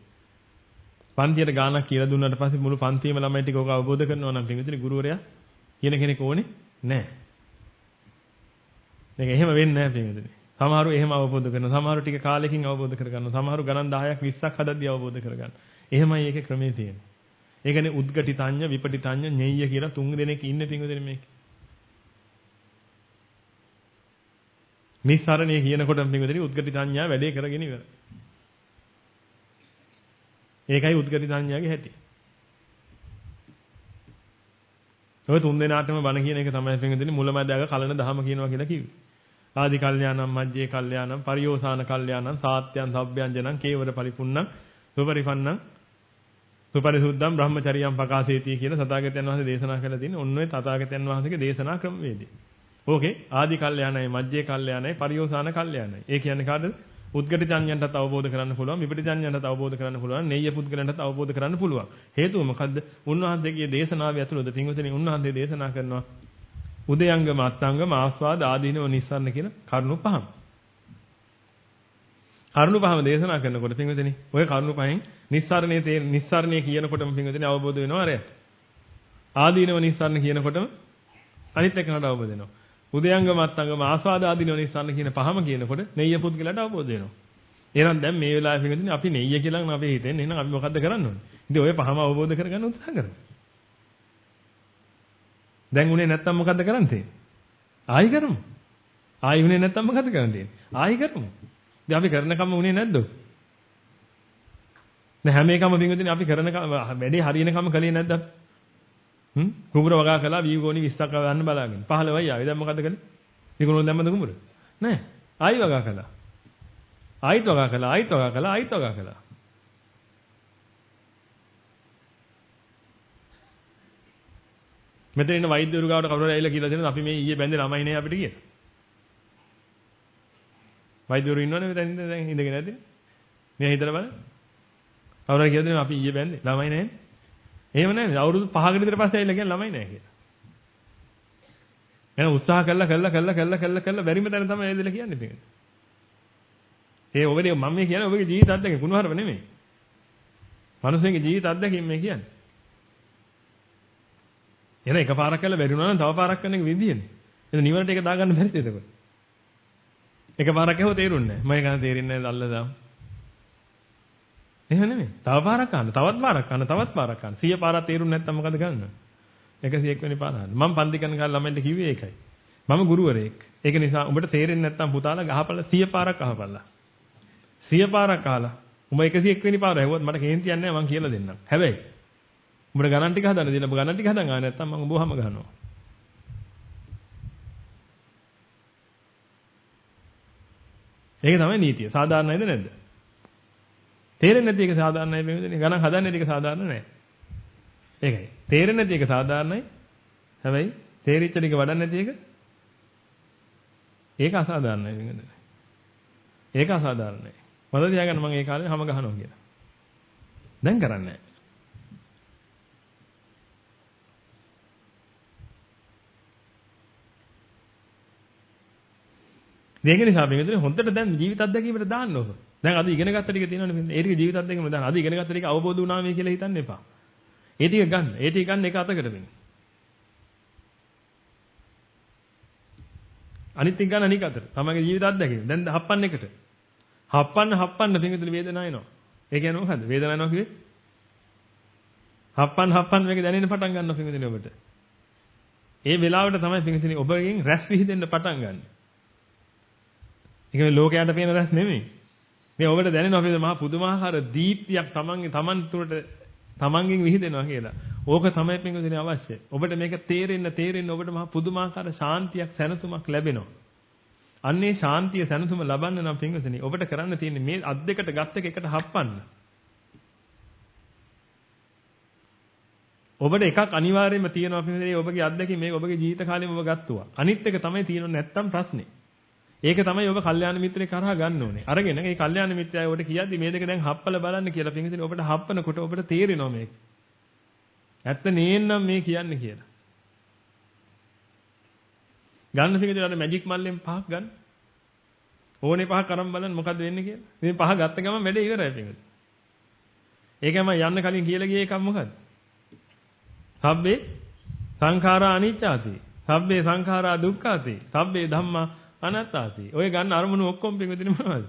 පන්තියට ගානක් කියලා දුන්නාට පස්සේ මුළු පන්තියම ළමයි ටික ඕක අවබෝධ කරනවා නම් පින්විතනි ගුරුවරයා කියන කෙනෙක් ඕනේ නැහැ. මේක එහෙම වෙන්නේ නැහැ පින්විතනි. සමහරව එහෙම අවබෝධ කරනවා. සමහරව ටික කාලෙකින් අවබෝධ කරගන්නවා. සමහරව ගණන් 10ක් 20ක් හදද්දී අවබෝධ කරගන්න. එහෙමයි ඒකේ ක්‍රමේ තියෙන්නේ. ඒකනේ උද්ගටිතඤ්ඤ විපටිතඤ්ඤ ඤෙය්‍ය කියලා තුන් දෙනෙක් ඉන්නේ පින්විතනි මේක. නිස්සරණේ කියනකොටම පින්විතනි උද්ගටිතඤ්ඤා වැඩේ කරගෙන ඉවරයි. ඒකයි උද්ගටිතඤ්ඤාගේ හැටි. ඔය තුන් දෙනාටම බණ කියන එක තමයි පින්විතනි මුලමැදක කලන දහම කියනවා කියලා කිව්වේ. ආදි කල්යාණම් මජ්ජේ කල්යාණම් පරියෝසాన කල්යාණම් සාත්‍යං සබ්බ්‍යංජනං කේවර පරිපුන්නං සුපරිපන්නං සුපරිසුද්ධං බ්‍රහ්මචරියං පකාසේති කියලා තථාගතයන් වහන්සේ දේශනා කළා තියෙන්නේ ඔන්න ඔය තථාගතයන් වහන්සේගේ දේශනා ක්‍රමවේදය. ඕකේ ආදි කල්යාණයි මජ්ජේ කල්යාණයි පරියෝසాన කල්යාණයි. ඒ කියන්නේ කාටද? උද්ගටිතඤ්ඤයන්ටත් අවබෝධ කරන්න පුළුවන්, විපටිතඤ්ඤයන්ටත් අවබෝධ කරන්න පුළුවන්, නෙය්‍ය පුද්ගලයන්ටත් අවබෝධ කරන්න පුළුවන්. හේතුව මොකද්ද? උන්වහන්සේගේ දේශනාවේ ඇතුළත පින්වතුනි උන්වහන්සේ දේශනා කරනවා උදයංගම අත්ංගම ආස්වාද ආදීනව නිස්සාරණ කියන කරුණු පහම. කරුණු පහම දේශනා කරනකොට පින්වතුනි ඔය කරුණු පහෙන් නිස්සාරණේ කියනකොටම පින්වතුනි අවබෝධ වෙනවා අරයට. ආදීනව නිස්සාරණ කියනකොටම අනිත් එකකට අවබෝධ වෙනවා. උදයංගම අත්ංගම ආස්වාද ආදීනව නිස්සාරණ කියන පහම කියනකොට නෙය්‍ය පුද්ගලයාට අවබෝධ වෙනවා. එහෙනම් දැන් මේ වෙලාවේ පින්වතුනි අපි නෙය්‍ය කියලා නම් අපි හිතන්නේ එහෙනම් අපි මොකද්ද කරන්න ඕනේ? ඉතින් ඔය පහම අවබෝධ කරගන්න උත්සාහ කරමු. දැන් උනේ නැත්තම් මොකද්ද කරන්න තියෙන්නේ? ආයි කරමු. ආයි උනේ නැත්තම් මොකද්ද කරන්න තියෙන්නේ? ආයි කරමු. දැන් අපි කරන කම උනේ නැද්ද? දැන් හැම එකම පින්වතුනි අපි කරන වැඩේ හරියන කම කලේ නැද්ද අපි? කුඹුර වගා කළා වීගෝනි 20ක් ගන්න බලාගෙන 15යි ආවේ. දැන් මොකද්ද කළේ? විකුණුන දැම්මද කුඹුර? නෑ. ආයි වගා කළා. ආයිත් වගා කළා. මෙතන ඉන්න වෛද්‍යවරු ගාවට කවුරු හරි ඇවිල්ලා කියලා දෙනවා අපි මේ ඊයේ බැඳේ ළමයි නේ අපිට කියලා. වෛද්‍යවරු ඉන්නවනේ මෙතන දැන් ඉඳගෙන නැද්ද? මේ හිතලා බලන්න. කවුරු හරි කියලා දෙනවා අපි ඊයේ බැඳේ ළමයි නේ. එහෙම නැහැ. අවුරුදු 5කට විතර පස්සේ ඇවිල්ලා කියන ළමයි නැහැ කියලා. එහෙනම් උත්සාහ කළා බැරිම තැන තමයි ඇවිල්ලා කියන්නේ මේක. ඒ ඔබේ මම මේ කියන්නේ ඔබගේ ජීවිත අත්දැකීම් කුණුහරුප නෙමෙයි. මිනිස්සුන්ගේ ජීවිත අත්දැකීම් මේ කියන්නේ. එන එකපාරක් කළා බැරි වුණා නම් තව පාරක් කරන එක විදියනේ. එතන නිවනට ඒක දාගන්න බැරිද එතකොට? එකපාරක් ඇහුව තේරුන්නේ නැහැ. මම ගන්න තේරෙන්නේ නැහැ අල්ලලා දාමු. එහෙම නෙමෙයි. තව පාරක් අහන්න, තවත් පාරක් අහන්න. 100 පාරක් තේරුන්නේ නැත්නම් මොකද ගන්න? 101 වෙනි පාර අහන්න. මම පන්ති කරන කාලේ ළමයින්ට කිව්වේ ඒකයි. මම ගුරුවරයෙක්. ඒක නිසා උඹට තේරෙන්නේ නැත්නම් පුතාලා ගහපල්ලා 100 පාරක් අහපල්ලා. 100 පාරක් අහලා උඹ 101 වෙනි පාර ඇහුවත් මට කේන්තියක් නැහැ මම කියලා දෙන්නම්. හැබැයි උඹට ගණන් ටික හදන්න දෙන්න. ඔබ ගණන් ටික හදන් ආවේ නැත්නම් මම ඔබවම ගහනවා. ඒක තමයි නීතිය. සාධාරණයිද නැද්ද? තේරෙන්නේ නැති එක සාධාරණයි වෙන්නේ. ගණන් හදන්නේ නැති එක සාධාරණ නැහැ. ඒකයි. තේරෙන්නේ නැති එක සාධාරණයි. හැබැයි තේරිච්ච ටික වඩන්නේ නැති එක ඒක අසාධාරණයි වෙන්නේ. ඒක අසාධාරණයි. මම තියාගන්න මම ඒ කාලේ හැම ගහනවා කියලා. දැන් කරන්නේ නැහැ. ඒක නිසා මේකෙන් හොඳට දැන් ජීවිත අත්දැකීමට දාන්න ඕක. දැන් අද ඉගෙන ගත්ත ටික තියෙනවනේ. ඒ ටික ජීවිත අත්දැකීමට දාන්න. අද ඉගෙන ගත්ත ටික අවබෝධ වුණා මේ කියලා හිතන්න එපා. ඒ ටික ගන්න. ඒ ටික ගන්න එක අතකට වෙන්න. අනිත් ටික ගන්න අනික අතට. තමයිගේ ජීවිත අත්දැකීම. දැන් හප්පන්න එකට. හප්පන්න පිංගුතුනි වේදනාව එනවා. ඒ කියන්නේ මොකද්ද? වේදනාව එනවා කිව්වේ? හප්පන් මේක දැනෙන්න පටන් ගන්නවා පින්විතනේ ඔබට. ඒ වෙලාවට තමයි පින්විතනේ ඔබගෙන් රැස් විහිදෙන්න පටන් ගන්න. ඒක මේ ලෝකයට පේන රැස් නෙමෙයි. මේ ඔබට දැනෙනවා අපේ මහා පුදුමාකාර දීප්තියක් තමන් තුළට තමන්ගෙන් විහිදෙනවා කියලා. ඕක තමයි පින්විතනේ අවශ්‍ය. ඔබට මේක තේරෙන්න ඔබට මහා පුදුමාකාර ශාන්තියක් සැනසුමක් ලැබෙනවා. අන්නේ ශාන්තිය සැනසුම ලබන්න නම් පින්විතනේ ඔබට කරන්න තියෙන්නේ මේ අත් දෙකට ගත් එකට හප්පන්න. ඔබට එකක් අනිවාර්යයෙන්ම තියෙනවා පින්විතනේ ඔබගේ අත්දැකීම මේක ඔබගේ ජීවිත කාලෙම ඔබ ගත්තුවා. අනිත් එක තමයි තියෙන්නේ නැත්තම් ප්‍රශ්නේ. ඒක තමයි ඔබ කල්යාණ මිත්‍රේ කරහා ගන්න ඕනේ. අරගෙන ඒ කල්යාණ මිත්‍රයයි ඔබට කියද්දි මේ දෙක දැන් හප්පල බලන්න කියලා පින්විතනේ ඔබට හප්පනකොට ඔබට තේරෙනවා මේක. ඇත්ත නේන්නම් මේ කියන්නේ කියලා. ගන්න පින්විතනේ අර මැජික් මල්ලෙන් පහක් ගන්න. ඕනේ පහක් අරන් බලන්න මොකද වෙන්නේ කියලා. මේ පහ ගත්ත ගමන් වැඩේ ඉවරයි පින්විතනේ. ඒකම යන්න කලින් කියලා ගියේ එකක් මොකද්ද? සබ්බේ සංඛාරා අනිච්චාති. සබ්බේ සංඛාරා දුක්ඛාති. සබ්බේ ධම්මා අනාත්තාති. ඔය ගන්න අරමුණු ඔක්කොම පින්විතනේ මොනවද?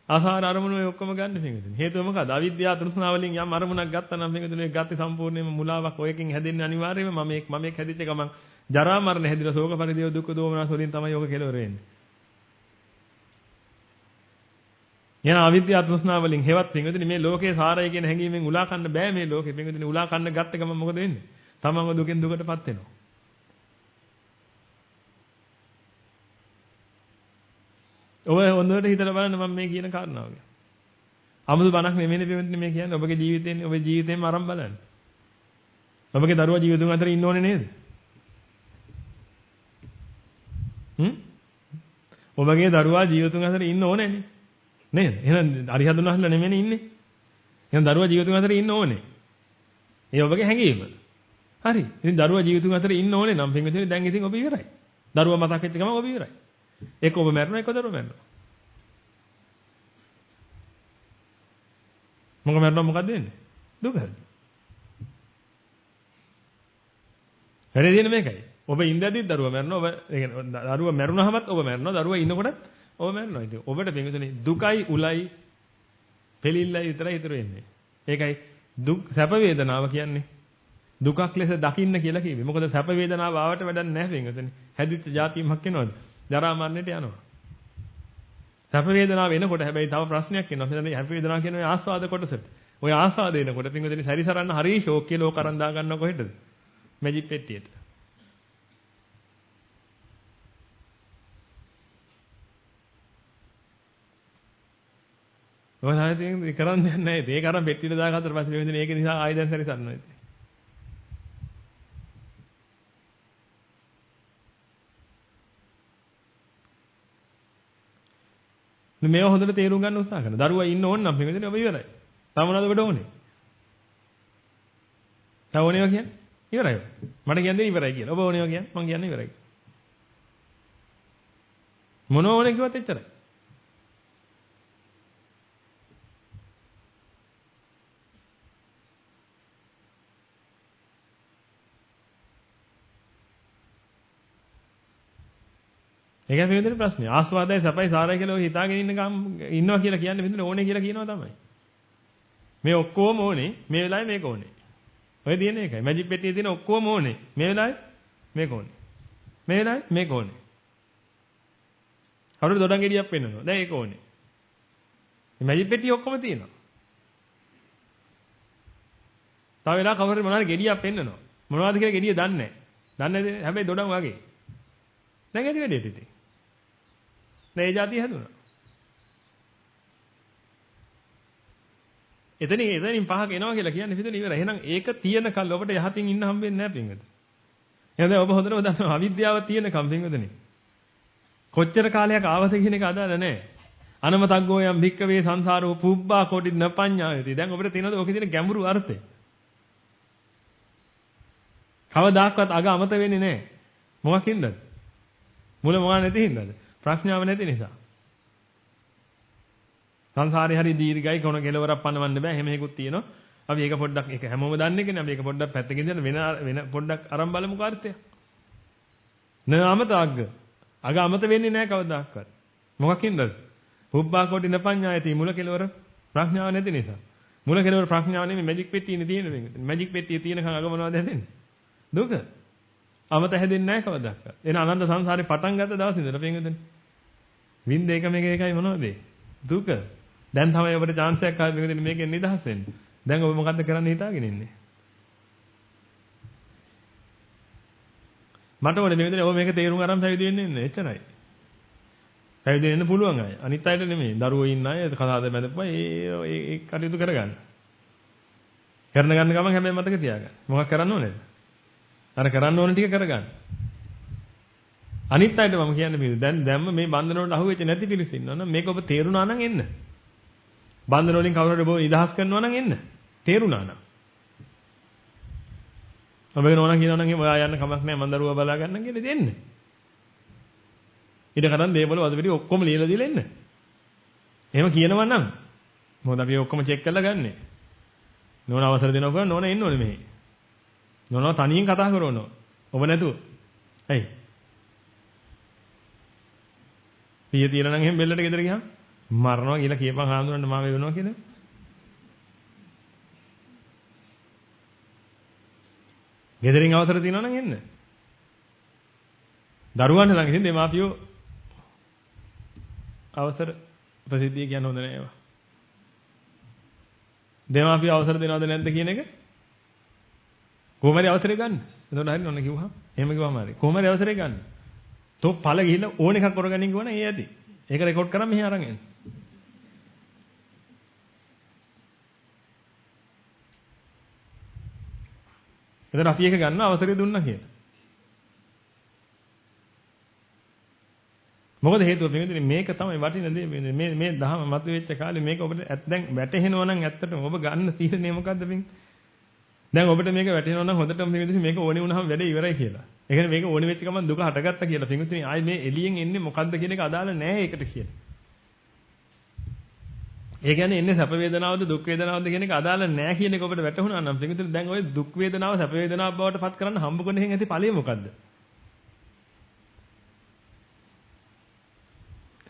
ආසාර අරමුණු ඔය ඔක්කොම ගන්න පින්විතනේ. හේතුව මොකද? අවිද්‍යාව තෘෂ්ණාව වලින් යම් අරමුණක් ගත්තා නම් පින්විතනේ ගත්තේ සම්පූර්ණයෙන්ම මුලාවක්. ඔයකින් හැදෙන්නේ අනිවාර්යයෙන්ම මම එක් හැදිච්ච ගමන් ජරා මරණ හැදිලා ශෝක පරිදේව දුක්ඛ දෝමනස් වලින් තමයි ඔක කෙලවර වෙන්නේ. යන අවිද්‍යාව තෘෂ්ණාව වලින් හේවත් පින්විතනේ මේ ලෝකේ සාරය කියන හැඟීමෙන් උලා කන්න බෑ මේ ලෝකේ. පින්විතනේ උලා කන්න ගත්ත ගමන් මොකද වෙන්නේ? තමන්ව දුකෙන් දුකටපත් වෙනවා. ඔබ හොඳට හිතලා බලන්න මම මේ කියන කාරණාව. 아무දු බණක් නෙමෙයිනේ පින්විතනේ මේ කියන්නේ. ඔබගේ ජීවිතයෙන් ඔබේ ජීවිතේම අරන් බලන්න. ඔබගේ දරුවා ජීවිතුන් අතර ඉන්න ඕනේ නේද? ඔබගේ දරුවා ජීවිතුන් අතර ඉන්න ඕනේ නේද? එහෙනම් අරිහතුන් වහන්සේලා නෙමෙයිනේ ඉන්නේ. එහෙනම් දරුවා ජීවිතුන් අතර ඉන්න ඕනේ. ඒ ඔබගේ හැඟීම. හරි. ඉතින් දරුවා ජීවිතුන් අතර ඉන්න ඕනේ නම් පින්විතනේ දැන් ඉතින් ඔබ ඉවරයි. දරුවා මතක් වෙච්ච ගමන් ඔබ ඉවරයි. ඒක ඔබ මැරෙනවා ඒක දරුවා මැරෙනවා. මොකද මැරෙනවා මොකද වෙන්නේ? දුකද? හැරෙ දෙන්නේ මේකයි. ඔබ ඉඳදී දරුවා මැරෙනවා. ඔබ ඒ කියන්නේ දරුවා මැරුණාමත් ඔබ මැරෙනවා. දරුවා ඉන්නකොටත් ඔබ මැරෙනවා. ඉතින් ඔබට පින්විතනේ දුකයි උලයි පෙලිල්ලයි විතරයි ඉතුරු වෙන්නේ. ඒකයි දුක් සැප වේදනාව කියන්නේ දුකක් ලෙස දකින්න කියලා කිව්වේ. මොකද සැප වේදනාව ආවට වැඩක් නැහැ පින්විතනේ. හැදිච්ච જાතියමක් වෙනවද? ජරා මරණයට යනවා. සැප වේදනාව එනකොට හැබැයි තව ප්‍රශ්නයක් එනවා. මෙතන සැප වේදනාව කියන ඔය ආස්වාද කොටසට. ඔය ආස්වාද එනකොට පින්විතනේ සැරිසරන්න හරි ෂෝක් කියලා ඕක අරන් දා ගන්නව කොහෙටද? මැජික් පෙට්ටියට. ඔය තමයි කරන්නේ නැහැ. ඒක අරන් පෙට්ටියට දාගත්තට පස්සේ පින්විතනේ ඒක නිසා ආයෙ දැන් සැරිසරනවා ඉතින්. මේව හොඳට තේරුම් ගන්න උත්සාහ කරනවා. දරුවා ඉන්න ඕන නම් පින්විතනේ ඔබ ඉවරයි. තව මොනවද ඔබට ඕනේ? තව ඕනේවා කියන්නේ? ඉවරයි. මට කියන්නේ ඉවරයි කියලා. ඔබ ඕනේවා කියන්නේ මං කියන්නේ ඉවරයි. මොන ඕනේ කිව්වත් එච්චරයි. ඒකයි පින්විතනේ ප්‍රශ්නේ. ආස්වාදයි සපයි සාරයි කියලා ඔය හිතාගෙන ඉන්නවා කියලා කියන්නේ පින්විතනේ ඕනේ කියලා කියනවා තමයි. මේ ඔක්කොම ඕනේ. මේ වෙලාවේ මේක ඕනේ. ඔය තියෙන එකයි. මැජික් පෙට්ටියේ තියෙන ඔක්කොම ඕනේ. මේ වෙලාවේ මේක ඕනේ. මේ වෙලාවේ මේක ඕනේ. කවුරුද දොඩම් ගෙඩියක් පෙන්නනවා. දැන් ඒක ඕනේ. මේ මැජික් පෙට්ටිය ඔක්කොම තියෙනවා. තව වෙලාවක කවුරුහරි මොනවාරි ගෙඩියක් පෙන්නනවා. මොනවද කියලා ගෙඩිය දන්නේ නැහැ. දන්නේ නැහැ හැබැයි දොඩම් වගේ. දැන් ඇති වෙඩේට ඉතින්. මේ જાතිය හැදුනා. එතනින් පහක එනවා කියලා කියන්නේ පිටුන ඉවරයි. එහෙනම් ඒක තියෙන කල් ඔබට යහතින් ඉන්න හම්බෙන්නේ නැහැ පින්වද. එහෙනම් ඔබ හොඳටම දන්නවා අවිද්‍යාව තියෙනකම් පින්වදනේ. කොච්චර කාලයක් ආවද කියන එක අදාළ නැහැ. අනමතග්ගෝ යම් භික්කවේ සංසාරෝ පුබ්බා කොටි නපඤ්ඤායති. දැන් ඔබට තියෙනවද ඔකේ තියෙන ගැඹුරු අර්ථය? කවදාක්වත් අග අමත වෙන්නේ නැහැ. මොකකින්ද? මුල මොකක් නැති හින්දාද? ප්‍රඥාව නැති නිසා. සංසාරේ හරි දීර්ඝයි කොන කෙලවරක් පන්නවන්න බෑ. එහෙම එකකුත් තියෙනවා. අපි ඒක පොඩ්ඩක් ඒක හැමෝම දන්නේ නැහැ. අපි ඒක පොඩ්ඩක් පැත්තකින් දාලා වෙන පොඩ්ඩක් අරන් බලමුකෝ අර්ථය. නාමතාග්ග. අග අමත වෙන්නේ නැහැ කවදාක්වත්. මොකකින්ද? පුබ්බා කොටි නපඤ්ඤායති මුල කෙලවර ප්‍රඥාව නැති නිසා. මුල කෙලවර ප්‍රඥාව නෙමෙයි මැජික් පෙට්ටියනේ තියෙන්නේ මේක. මැජික් පෙට්ටියේ තියෙනකන් අග මොනවද හැදෙන්නේ? දුක. අමත හැදෙන්නේ නැහැ කවදාවත්. එන අනන්ත සංසාරේ පටන් ගත්ත දවස් ඉඳලා පින්විතනේ. වින්ද එක මේක එකයි මොනවද? දුක. දැන් තමයි ඔබට chance එකක් ආවේ පින්විතනේ මේකෙන් නිදහස් වෙන්න. දැන් ඔබ මොකද්ද කරන්න හිතාගෙන ඉන්නේ? මට ඕනේ පින්විතනේ ඔබ මේක තේරුම් අරන් පැවිදි වෙන්න ඉන්නේ. එච්චරයි. පැවිදි වෙන්න පුළුවන් අය. අනිත් අයට නෙමෙයි. දරුවෝ ඉන්න අය කතාවද බැඳපුවා ඒ කටයුතු කරගන්න. කරන ගන්න ගමන් හැබැයි මතක තියාගන්න. මොකක් කරන්න ඕනේද? අර කරන්න ඕන ටික කරගන්න. අනිත් අයට මම කියන්නේ මේ දැන්ම මේ බන්ධන වලට අහුවෙච්ච නැති පිරිස ඉන්නවනම් මේක ඔබ තේරුණා නම් එන්න. බන්ධන වලින් කවුරු හරි ඔබ නිදහස් කරනවා නම් එන්න. තේරුණා නම්. ඔබ නෝනා කියනවා නම් ඔයා යන්න කමක් නැහැ මම දරුවා බලා ගන්න කියලා දෙන්න. ඊට කරන් දේවල් වද පිටි ඔක්කොම ලියලා දීලා එන්න. එහෙම කියනවා නම් මොකද අපි ඔක්කොම චෙක් කරලා ගන්නෙ. නෝනා අවසර දෙනවා කියලා නෝනා එන්න ඕනේ මෙහි. නෝනා තනියෙන් කතා කරනවා. ඔබ නැතුව. ඇයි? පිය තියලා නම් එහෙම බෙල්ලට ගෙදර ගියාම මරනවා කියලා කියපන් හාමුදුරන්ට මාව වෙනවා කියලා. ගෙදරින් අවසර තියනවා නම් එන්න. දරුවන්ට ළඟ ඉතින් දෙමාපියෝ අවසර ප්‍රසිද්ධිය කියන්න හොඳ නෑ ඒවා. දෙමාපියෝ අවසර දෙනවද නැද්ද කියන එක කොහොම හරි අවසරය ගන්න. එතකොට හරියට ඔන්න කිව්වහම එහෙම කිව්වම හරි. කොහොම හරි අවසරය ගන්න. තෝ පළ ගිහිල්ලා ඕන එකක් කරගනින් කිව්වනම් ඒ ඇති. ඒක රෙකෝඩ් කරන් මෙහි අරන් එන්න. එතන අපි එක ගන්න අවසරය දුන්නා කියලා. මොකද හේතුව පින්විතනේ මේක තමයි වටින දේ මේ දහම මත වෙච්ච කාලේ මේක ඔබට දැන් වැටහෙනවා නම් ඇත්තටම ඔබ ගන්න තීරණය මොකද්ද පින්? දැන් ඔබට මේක වැටහෙනවා නම් හොඳටම පින්විතනේ මේක ඕනේ වුණාම වැඩේ ඉවරයි කියලා. ඒ කියන්නේ මේක ඕනේ වෙච්ච ගමන් දුක හටගත්තා කියලා පින්විතනේ ආයි මේ එළියෙන් එන්නේ මොකද්ද කියන එක අදාළ නැහැ ඒකට කියලා. ඒ කියන්නේ එන්නේ සැප වේදනාවද දුක් වේදනාවද කියන එක අදාළ නැහැ කියන එක ඔබට වැටහුණා නම් පින්විතනේ දැන් ඔය දුක් වේදනාව සැප වේදනාව බවට පත් කරන්න හම්බ කරන හේන් ඇති ඵලය මොකද්ද?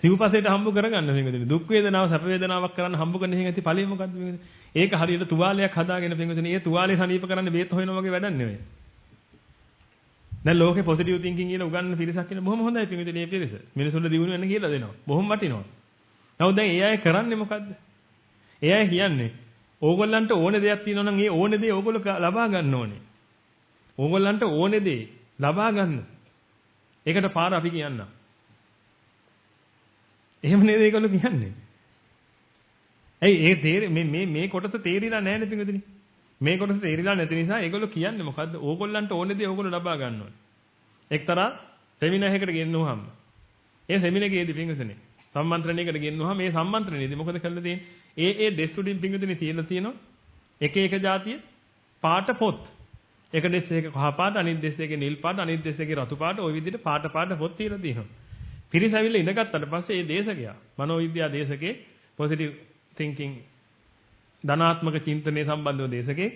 සිව්පසේට හම්බ කරගන්න පින්විතනේ දුක් වේදනාව සැප වේදනාවක් කරන්න හම්බ කරන හේන් ඇති ඵලය මොකද්ද පින්විතනේ? ඒක හරියට තුවාලයක් හදාගෙන පින්විතනේ ඒ තුවාලේ සනීප කරන්න බේත් හොයනවා වගේ වැඩක් නෙවෙයි. දැන් ලෝකේ පොසිටිව් තින්කින් කියන උගන්වන පිරිසක් කියන බොහොම හොඳයි පින්විතනේ මේ පිරිස. මිනිසුන්ට දියුණු වෙන්න කියලා දෙනවා. බොහොම වටිනවා. නමුත් දැන් ඒ අය කරන්නේ මොකද්ද? ඒ අය කියන්නේ ඕගොල්ලන්ට ඕනේ දෙයක් තියෙනවා නම් ඒ ඕනේ දේ ඕගොල්ලෝ ලබා ගන්න ඕනේ. ඕගොල්ලන්ට ඕනේ දේ ලබා ගන්න. ඒකට පාර අපි කියන්නම්. එහෙම නේද ඒගොල්ලෝ කියන්නේ? ඇයි මේ කොටස තේරිලා නැහැ නේ පින්විතනේ. මේ කොටස තේරිලා නැති නිසා ඒගොල්ලෝ කියන්නේ මොකද්ද? ඕගොල්ලන්ට ඕනේ දේ ඕගොල්ලෝ ලබා ගන්න ඕනේ. එක්තරා සෙමිනාර් එකකට ගෙන්නුවාම ඒ සෙමිනාර් එකේදී පින්විතනේ සම්මන්ත්‍රණයකට ගෙන්නුවාම මේ සම්මන්ත්‍රණයේදී මොකද කරලා තියෙන්නේ? ඒ ඩෙස් උඩින් පින්විතනේ තියලා තියෙනවා එක එක જાතිය පාට පොත්. එක ඩෙස් එකක කහ පාට, අනිත් ඩෙස් එකේ නිල් පාට, අනිත් ඩෙස් එකේ රතු පාට, ওই විදිහට පාට පොත් තියලා තියෙනවා. පිරිස ඇවිල්ලා ඉඳගත්තට පස්සේ මේ දේශකයා මනෝවිද්‍යා දේශකේ පොසිටිව් තින්කින් ධනාත්මක චින්තනයේ සම්බන්ධව දේශකේ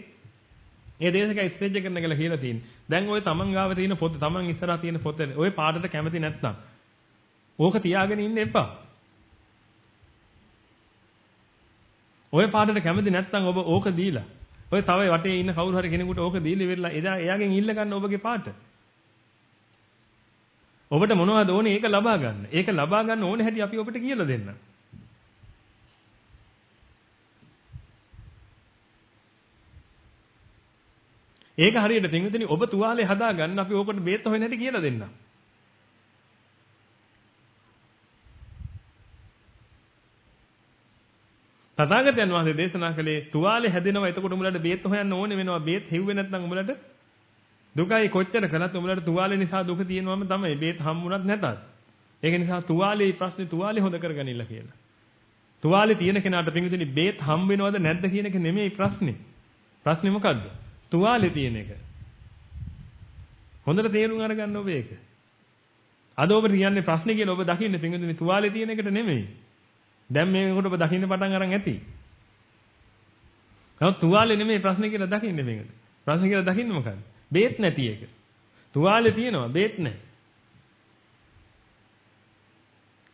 ඒ දේශකයා ස්ටේජ් එකට නැගලා කියලා තියෙනවා. දැන් ওই තමන් ගාව තියෙන පොත තමන් ඉස්සරහා තියෙන පොත ওই පාටට කැමති නැත්නම් ඕක තියාගෙන ඉන්න එපා. ওই පාටට කැමති නැත්නම් ඔබ ඕක දීලා ඔය තව වටේ ඉන්න කවුරු හරි කෙනෙකුට ඕක දීලා ඉවරලා එයාගෙන් ඉල්ල ගන්න ඔබගේ පාට. ඔබට මොනවද ඕනේ ඒක ලබා ගන්න. ඒක ලබා ගන්න ඕනේ හැටි අපි ඔබට කියලා දෙන්න. ඒක හරියට පින්විතනි ඔබ තුවාලේ හදා ගන්න අපි ඕකට බේත් හොයන හැටි කියලා දෙන්න. තථාගතයන් වහන්සේ දේශනා කළේ තුවාලේ හැදෙනවා එතකොට උඹලට බේත් හොයන්න ඕනේ වෙනවා. බේත් හෙව්වේ නැත්නම් උඹලට දුකයි කොච්චර කළත් උඹලට තුවාලේ නිසා දුක තියෙනවම තමයි. බේත් හම්බුණත් නැතත්. ඒක නිසා තුවාලේ ප්‍රශ්නේ තුවාලේ හොද කරගනින්න කියලා. තුවාලේ තියෙන කෙනාට පින්විතනි බේත් හම්බ වෙනවද නැද්ද කියන එක නෙමෙයි ප්‍රශ්නේ. ප්‍රශ්නේ මොකද්ද? තුවාලේ තියෙන එක. හොඳට තේරුම් අරගන්න ඔබ ඒක. අද ඔබට කියන්නේ ප්‍රශ්නේ කියලා ඔබ දකින්නේ පින්විතනි තුවාලේ තියෙන එකට නෙමෙයි. දැන් මේකට ඔබ දකින්න පටන් අරන් ඇති. නමුත් තුවාලේ නෙමෙයි ප්‍රශ්නේ කියලා දකින්නේ මේකට. ප්‍රශ්නේ කියලා දකින්නේ මොකද්ද? බේත් නැති එක. තුවාලේ තියෙනවා බේත් නැහැ.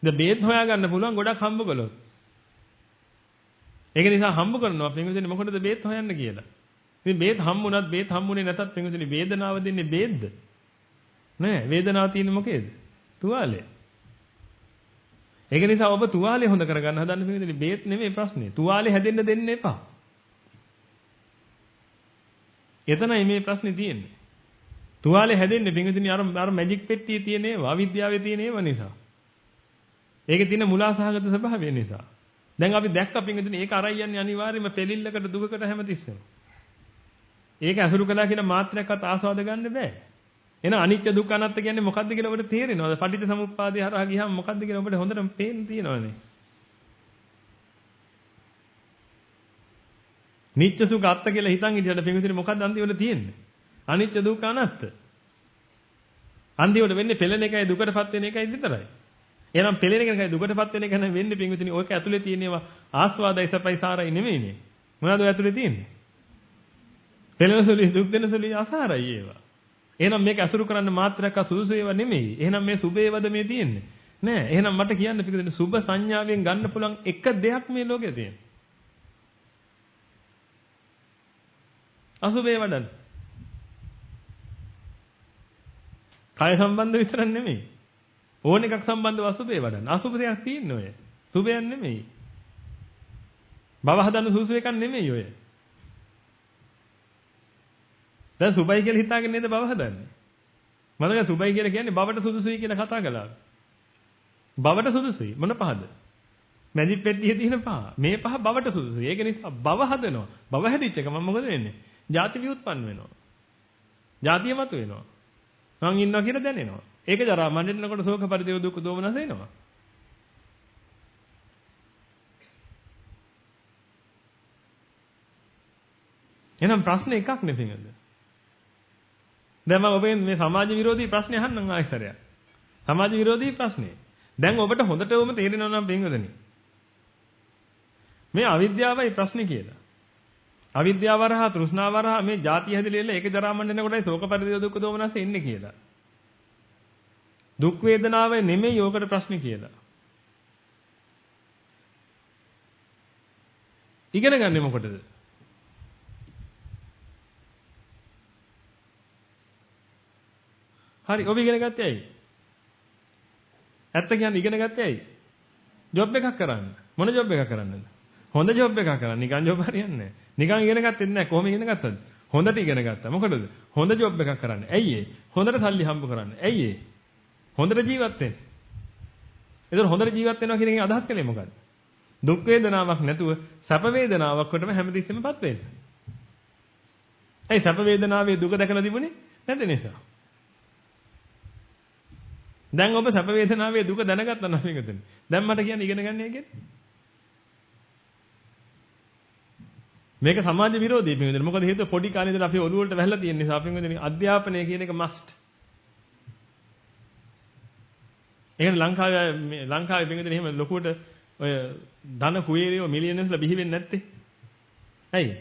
දැන් බේත් හොයාගන්න පුළුවන් ගොඩක් හම්බ කළොත්. ඒක නිසා හම්බ කරනවා පින්විතනි මොකටද බේත් හොයන්න කියලා. ඉතින් බේත් හම්බුණත් බේත් හම්බුනේ නැතත් පින්විතනි වේදනාව දෙන්නේ බේත්ද? නෑ වේදනාව තියෙන්නේ මොකේද? තුවාලේ. ඒක නිසා ඔබ තුවාලේ හොඳ කරගන්න හදන්න පින්විතනි බේත් නෙමෙයි ප්‍රශ්නේ. තුවාලේ හැදෙන්න දෙන්න එපා. එතනයි මේ ප්‍රශ්නේ තියෙන්නේ. තුවාලේ හැදෙන්නේ පින්විතනි අර මැජික් පෙට්ටියේ තියෙන ඒවා අවිද්‍යාවේ තියෙන ඒවා නිසා. ඒකේ තියෙන මුලාසහගත ස්වභාවය නිසා. දැන් අපි දැක්ක පින්විතනි ඒක අරයි යන්නේ අනිවාර්යයෙන්ම පෙලිල්ලකට දුකකට හැමතිස්සෙම. ඒක අසුරු කළා කියන මාත්‍රයක්වත් ආස්වාද ගන්න බෑ. එහෙනම් අනිත්‍ය දුක්ඛ අනාත්ම කියන්නේ මොකද්ද කියලා ඔබට තේරෙනවද? පටිච්ච සමුප්පාදේ හරහා ගියාම මොකද්ද කියලා ඔබට හොඳටම පේන්න තියෙනවනේ. නිත්‍ය සුඛ අත්ත කියලා හිතන් ඉඳලා පින්විතනි මොකද්ද අන්තිමට තියෙන්නේ? අනිත්‍ය දුක්ඛ අනාත්ම. අන්තිමට වෙන්නේ පෙළෙන එකයි දුකටපත් වෙන එකයි විතරයි. එහෙනම් පෙළෙන එකයි දුකටපත් වෙන එක නෙවෙයි වෙන්නේ පින්විතනි. ඔයක ඇතුලේ තියෙනවා ආස්වාදයි සපයි සාරයි නෙමෙයිනේ. මොනවද ඔය ඇතුලේ තියෙන්නේ? පෙළෙන සුළි දුක් දෙන සුළි අසාරයි ඒවා. එහෙනම් මේක අසුරු කරන්න මාත්‍රයක් සුදුසු ඒවා නෙමෙයි. එහෙනම් මේ සුබේවද මේ තියෙන්නේ? නෑ. එහෙනම් මට කියන්න පිටුදෙන සුබ සංඥාවෙන් ගන්න පුළුවන් එක දෙයක් මේ ලෝකේ තියෙනවා. අසුබේ වඩන්න. කාය සම්බන්ධ විතරක් නෙමෙයි. ඕන එකක් සම්බන්ධව අසුබේ වඩන්න. අසුබ දෙයක් තියෙන්නේ ඔය. සුබයක් නෙමෙයි. භව හදන්න සුසු එකක් නෙමෙයි ඔය. දැන් සුබයි කියලා හිතාගෙන නේද භව හදන්නේ? මතක සුබයි කියලා කියන්නේ භවට සුදුසුයි කියලා කතා කළා. භවට සුදුසුයි මොන පහද? මැජික් පෙට්ටියේ තියෙන පහ. මේ පහ භවට සුදුසුයි. ඒක නිසා භව හදනවා. භව හැදිච්ච එක මම මොකද වෙන්නේ? ಜಾති විඋත්පන්න වෙනවා. ಜಾතිය මත වෙනවා. මං ඉන්නවා කියලා දැනෙනවා. ඒක ජරා මරණයකට ශෝක පරිදේව දුක් දෝමනස එනවා. එහෙනම් ප්‍රශ්නේ එකක් නෙපින්ද? දැන් මම ඔබෙන් මේ සමාජ විරෝධී ප්‍රශ්නේ අහන්නම් ආයෙසරයක්. සමාජ විරෝධී ප්‍රශ්නේ. දැන් ඔබට හොඳටම තේරෙනවා නම් පින්වදනි. මේ අවිද්‍යාවයි ප්‍රශ්නේ කියලා. අවිද්‍යාව වරහා තෘෂ්ණාව වරහා මේ ಜಾති හැදෙලෙල ඒක ජරා මරණ කොටයි ශෝක පරිදේව දුක් දෝමනස එන්නේ කියලා. දුක් වේදනාව නෙමෙයි ඕකට ප්‍රශ්නේ කියලා. ඉගෙන ගන්නේ මොකටද? හරි ඔබ ඉගෙන ගත්තේ ඇයි? ඇත්ත කියන්නේ ඉගෙන ගත්තේ ඇයි? ජොබ් එකක් කරන්න. මොන ජොබ් එකක් කරන්නද? හොඳ ජොබ් එකක් කරන්න. නිකන් ජොබ් හරියන්නේ නැහැ. නිකන් ඉගෙන ගත්තේ නැහැ. කොහොම ඉගෙන ගත්තද? හොඳට ඉගෙන ගත්තා. මොකටද? හොඳ ජොබ් එකක් කරන්න. ඇයි ඒ? හොඳට සල්ලි හම්බ කරන්න. ඇයි ඒ? හොඳට ජීවත් වෙන්න. ඒතර හොඳට ජීවත් වෙනවා කියන එකෙන් අදහස් කළේ මොකද්ද? දුක් වේදනාවක් නැතුව සැප වේදනාවක් කොටම හැමතිස්සෙමපත් වෙන්න. ඇයි සැප වේදනාවේ දුක දැකලා තිබුණේ? නැද නිසා. දැන් ඔබ සැප වේදනාවේ දුක දැනගත්තා නම් මේකෙන්. දැන් මට කියන්නේ ඉගෙන ගන්න එක කියන්නේ. මේක සමාජ විරෝධී පින්වදින. මොකද හේතුව පොඩි කාලේ ඉඳලා අපි ඔළුව වලට වැහලා තියෙන නිසා පින්වදින අධ්‍යාපනය කියන එක must. ඒක ලංකාවේ පින්වදින එහෙම ලොකුවට ඔය ධන කුවේරියෝ මිලියනර්ස්ලා බිහි වෙන්නේ නැත්තේ. ඇයි?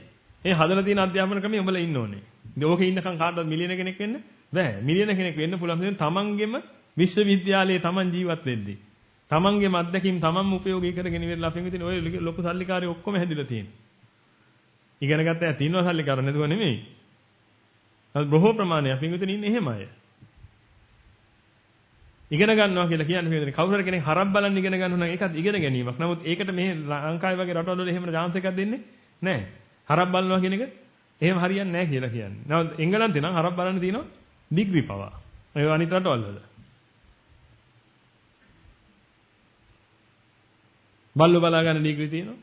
මේ හදලා තියෙන අධ්‍යාපන ක්‍රමයේ උඹලා ඉන්න ඕනේ. ඉතින් ඕකේ ඉන්නකම් කාටවත් මිලියන කෙනෙක් වෙන්න බෑ. මිලියන කෙනෙක් වෙන්න පුළුවන් තමන්ගෙම විශ්වවිද්‍යාලයේ තමන් ජීවත් වෙද්දී. තමන්ගේම අත්දැකීම් තමන්ම උපයෝගී කරගෙන ඉවරලා පින්විතින් ඔය ලොකු සල්ලිකාරයෝ ඔක්කොම හැදිලා තියෙනවා. ඉගෙන ගත්ත අය තියනවා සල්ලිකාර නේද නෙමෙයි. අද බොහෝ ප්‍රමාණයක් පින්විතින් ඉන්නේ එහෙම අය. ඉගෙන ගන්නවා කියලා කියන්නේ පින්විතින් කවුරු හරි කෙනෙක් හරක් බලන්න ඉගෙන ගන්නවා නම් ඒකත් ඉගෙන ගැනීමක්. නමුත් ඒකට මේ ලංකාවේ වගේ රටවල් වල එහෙම chance එකක් දෙන්නේ නැහැ. හරක් බලනවා කියන එක එහෙම හරියන්නේ නැහැ කියලා කියන්නේ. නමුත් එංගලන්තේ නම් හරක් බලන්න තියෙනවා ඩිග්‍රී පවා. ඒ අනිත් රටවල් වල. බල්ලෝ බලා ගන්න ඩිග්‍රී තියෙනවා.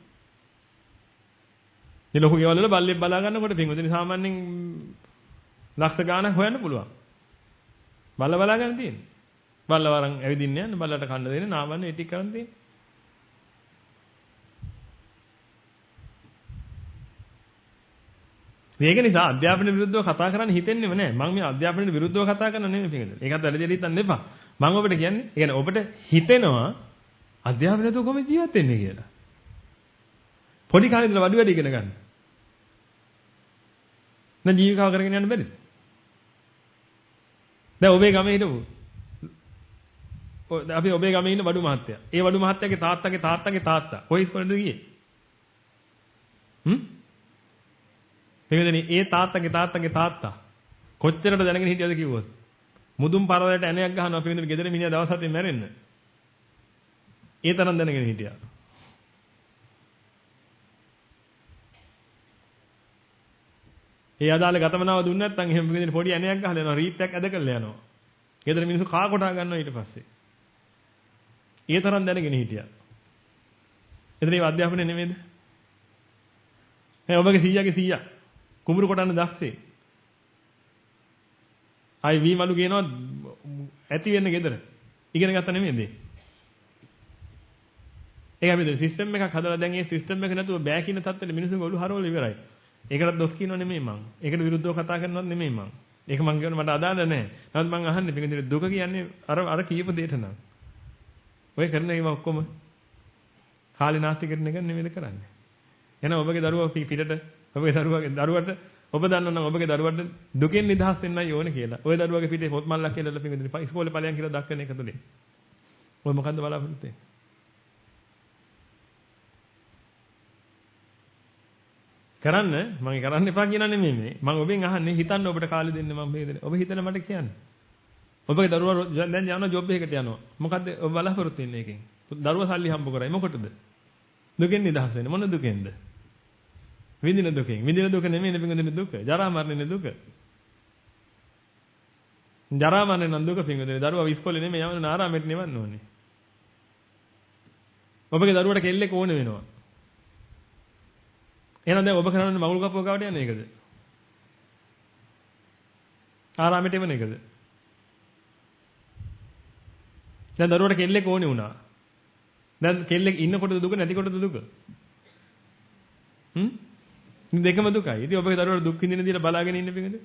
මේ ලොකු ගෙවල් වල බල්ලෙක් බලා ගන්නකොට පින්වදින සාමාන්‍යයෙන් ලක්ෂ ගාණක් හොයන්න පුළුවන්. බල්ලා බලා ගන්න තියෙන්නේ. බල්ලා වරන් ඇවිදින්න යන්න බල්ලට කන්න දෙන්න නාවන්න ඒ ටික කරන් තියෙන්නේ. මේක නිසා අධ්‍යාපන විරුද්ධව කතා කරන්න හිතෙන්නේම නැහැ. මම මේ අධ්‍යාපනයට විරුද්ධව කතා කරන නෙමෙයි පින්වදින. ඒකත් වැරදියට හිතන්න එපා. මම ඔබට කියන්නේ, ඒ කියන්නේ ඔබට හිතෙනවා අධ්‍යාපනයට කොහොමද ජීවත් වෙන්නේ කියලා. පොඩි කාලේ ඉඳලා වඩු වැඩ ඉගෙන ගන්න. දැන් ජීවිකාව කරගෙන යන්න බැරිද? දැන් ඔබේ ගමේ හිටපු අපි ඔබේ ගමේ ඉන්න වඩු මහත්තයා. ඒ වඩු මහත්තයාගේ තාත්තාගේ තාත්තාගේ තාත්තා කොයි ඉස්කෝලේද ගියේ? පින්වතුනි ඒ තාත්තගේ තාත්තා කොච්චරට දැනගෙන හිටියද කිව්වොත් මුදුන් පරවලට ඇණයක් ගහනවා පින්වතුනි ගෙදර මිනිහා දවස් 7 මැරෙන්න. ඒ තරම් දැනගෙන හිටියා. ඒ අදාළ ගතමනාව දුන්නේ නැත්නම් එහෙම පින්වතුනි පොඩි ඇණයක් ගහලා යනවා රීප්යක් ඇද කරලා යනවා. ගෙදර මිනිස්සු කා කොටා ගන්නවා ඊට පස්සේ. ඒ තරම් දැනගෙන හිටියා. එතන ඒ අධ්‍යාපනය නෙමෙයිද? ඔබගේ සීයාගේ සීයා කුඹුරු කොටන්න දැක්සේ. ආයි වී මලු කියනවා ඇති වෙන්න ගෙදර. ඉගෙන ගත්ත නෙමෙයිද? ඒක අපි සිස්ටම් එකක් හදලා දැන් ඒ සිස්ටම් එක නැතුව බෑ කියන තත්ත්වෙට මිනිස්සුන්ගේ ඔළුව හරවල ඉවරයි. ඒකට දොස් කියනව නෙමෙයි මං. ඒකට විරුද්ධව කතා කරනවත් නෙමෙයි මං. ඒක මං කියනවා මට අදාළ නැහැ. නමුත් මං අහන්නේ පිටින් දුක කියන්නේ අර කීප දෙයට නම්. ඔය කරන ඒවා ඔක්කොම කාලේ නාස්ති කරන එක නෙමෙයිද කරන්නේ. එහෙනම් ඔබගේ දරුවා පිටට ඔබගේ දරුවට ඔබ දන්නවනම් ඔබගේ දරුවට දුකෙන් නිදහස් වෙන්නයි ඕනේ කියලා. ඔය දරුවගේ පිටේ පොත් මල්ලක් කියලා පිටින් ඉස්කෝලේ ඵලයන් කියලා දක්වන එක තුනේ. ඔය මොකද්ද බලාපොරොත්තු වෙන්නේ? කරන්න මම කරන්න එපා කියන නෙමෙයි මේ. මම ඔබෙන් අහන්නේ හිතන්න ඔබට කාලේ දෙන්න මම මේ දෙන්නේ. ඔබ හිතන මට කියන්න. ඔබගේ දරුවා දැන් යනවා ජොබ් එකකට යනවා. මොකද්ද ඔබ බලාපොරොත්තු වෙන්නේ එකෙන්? දරුවා සල්ලි හම්බ කරයි. මොකටද? දුකෙන් නිදහස් වෙන්න. මොන දුකෙන්ද? විඳින දුකෙන්. විඳින දුක නෙමෙයි පිංගුදින දුක. ජරා මරණේ දුක. ජරා මරණේ නම් දුක පිංගුදින. දරුවා ඉස්කෝලේ නෙමෙයි යවන්න ආරාමෙට නෙවන්න ඕනේ. ඔබගේ දරුවට කෙල්ලෙක් ඕනේ වෙනවා. එහෙනම් දැන් ඔබ කරන්නේ මගුල් කපුව ගාවට යන එකද? ආරාමෙට එවන එකද? දැන් දරුවට කෙල්ලෙක් ඕනේ වුණා. දැන් කෙල්ලෙක් ඉන්නකොටද දුක නැතිකොටද දුක? දෙකම දුකයි. ඉතින් ඔබගේ දරුවට දුක් විඳින දිහා බලාගෙන ඉන්න බින්ද?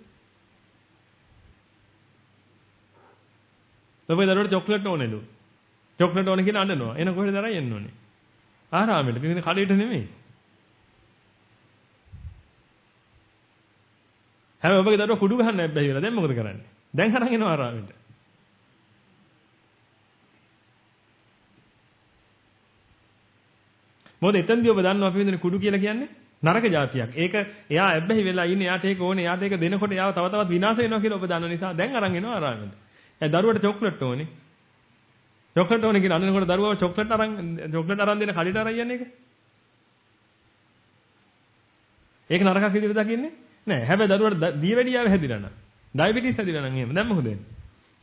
ඔබගේ දරුවට චොක්ලට් ඕනේලු. චොක්ලට් ඕනේ කියලා අඬනවා. එහෙනම් කොහෙද දරයි යන්න ඕනේ? ආරාමෙට. බින්ද කඩේට නෙමෙයි. හැබැයි ඔබගේ දරුවා කුඩු ගහන්න බැහැ වෙලා. දැන් මොකද කරන්නේ? දැන් අරන් එනවා ආරාමෙට. මොකද එතෙන්දී ඔබ දන්නවා අපි වෙන කුඩු කියලා කියන්නේ නරක જાතියක්. ඒක එයා ඇබ්බැහි වෙලා ඉන්නේ. එයාට ඒක ඕනේ. එයාට ඒක දෙනකොට එයාව තව තවත් විනාශ වෙනවා කියලා ඔබ දන්න නිසා දැන් අරන් එනවා ආරාමෙට. එයා දරුවට චොක්ලට් ඕනේ. චොක්ලට් ඕනේ කියලා අන්නේකොට දරුවව චොක්ලට් අරන් දෙන කඩේට අරන් යන්නේ ඒක. ඒක නරකක් විදිහට දකින්නේ නෑ. හැබැයි දරුවට දියවැඩියාව හැදිලා නම් ඩයබටිස් හැදිලා නම් එහෙම දැන් මොකද වෙන්නේ?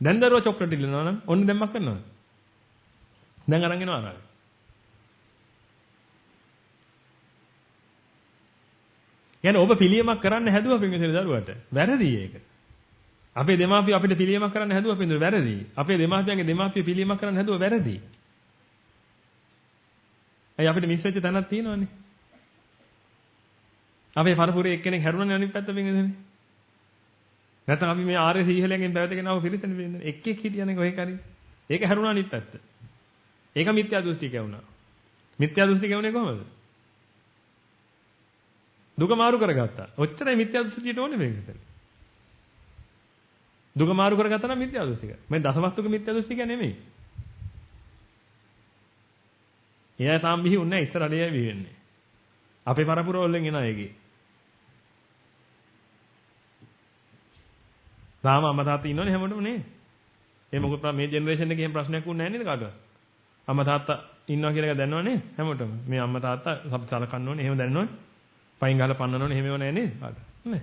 දැන් දරුවා චොක්ලට් ඉල්ලනවා නම් ඔන්න දැන් මක් කරනවද? දැන් අරන් එනවා ආරාමෙට. يعني ඔබ පිළියමක් කරන්න හැදුවා පින්විතේ දරුවට. වැරදි ඒක. අපේ දෙමාපියෝ අපිට පිළියමක් කරන්න හැදුවා පින්විතේ වැරදි. අපේ දෙමාපියන්ගේ දෙමාපියෝ පිළියමක් කරන්න හැදුවා වැරදි. අය අපිට මිස් වෙච්ච තැනක් තියෙනවනේ. අපේ පරපුරේ එක්කෙනෙක් හැරුණානේ අනිත් පැත්ත පින්විතේ. නැත්නම් අපි මේ ආර්ය සීහලයෙන් පැවතගෙන ආව පිළිසෙන්නේ පින්විතේ. එක්කෙක් හිටියනේ කොහේ කරි. ඒක හැරුණා අනිත් පැත්ත. ඒක මිත්‍යා දෘෂ්ටික වුණා. මිත්‍යා දෘෂ්ටික වුණේ කොහොමද? දුක මාරු කරගත්තා. ඔච්චරයි මිත්‍යා දෘෂ්ටියට ඕනේ මේකට. දුක මාරු කරගත්තා නම් මිත්‍යා දෘෂ්ටික. මේ දසවස්තුක මිත්‍යා දෘෂ්ටික නෙමෙයි. එයා තාම බිහි වුණේ නැහැ. ඉස්සරහට බිහි වෙන්නේ. අපේ පරපුර වලින් එන අයගේ. තාම අම්මා තාත්තා ඉන්නවනේ හැමෝටම නේ. ඒ මොකද මේ ජෙනරේෂන් එකේ එහෙම ප්‍රශ්නයක් වුණේ නැහැ නේද කාටවත්? අම්මා තාත්තා ඉන්නවා කියලා එක දන්නවනේ හැමෝටම. මේ අම්මා තාත්තා සලකන්න ඕනේ. එහෙම දන්නවනේ. පයින් ගහලා පන්නනවනේ එහෙම ඒව නැහැ නේද? කාට? නේ.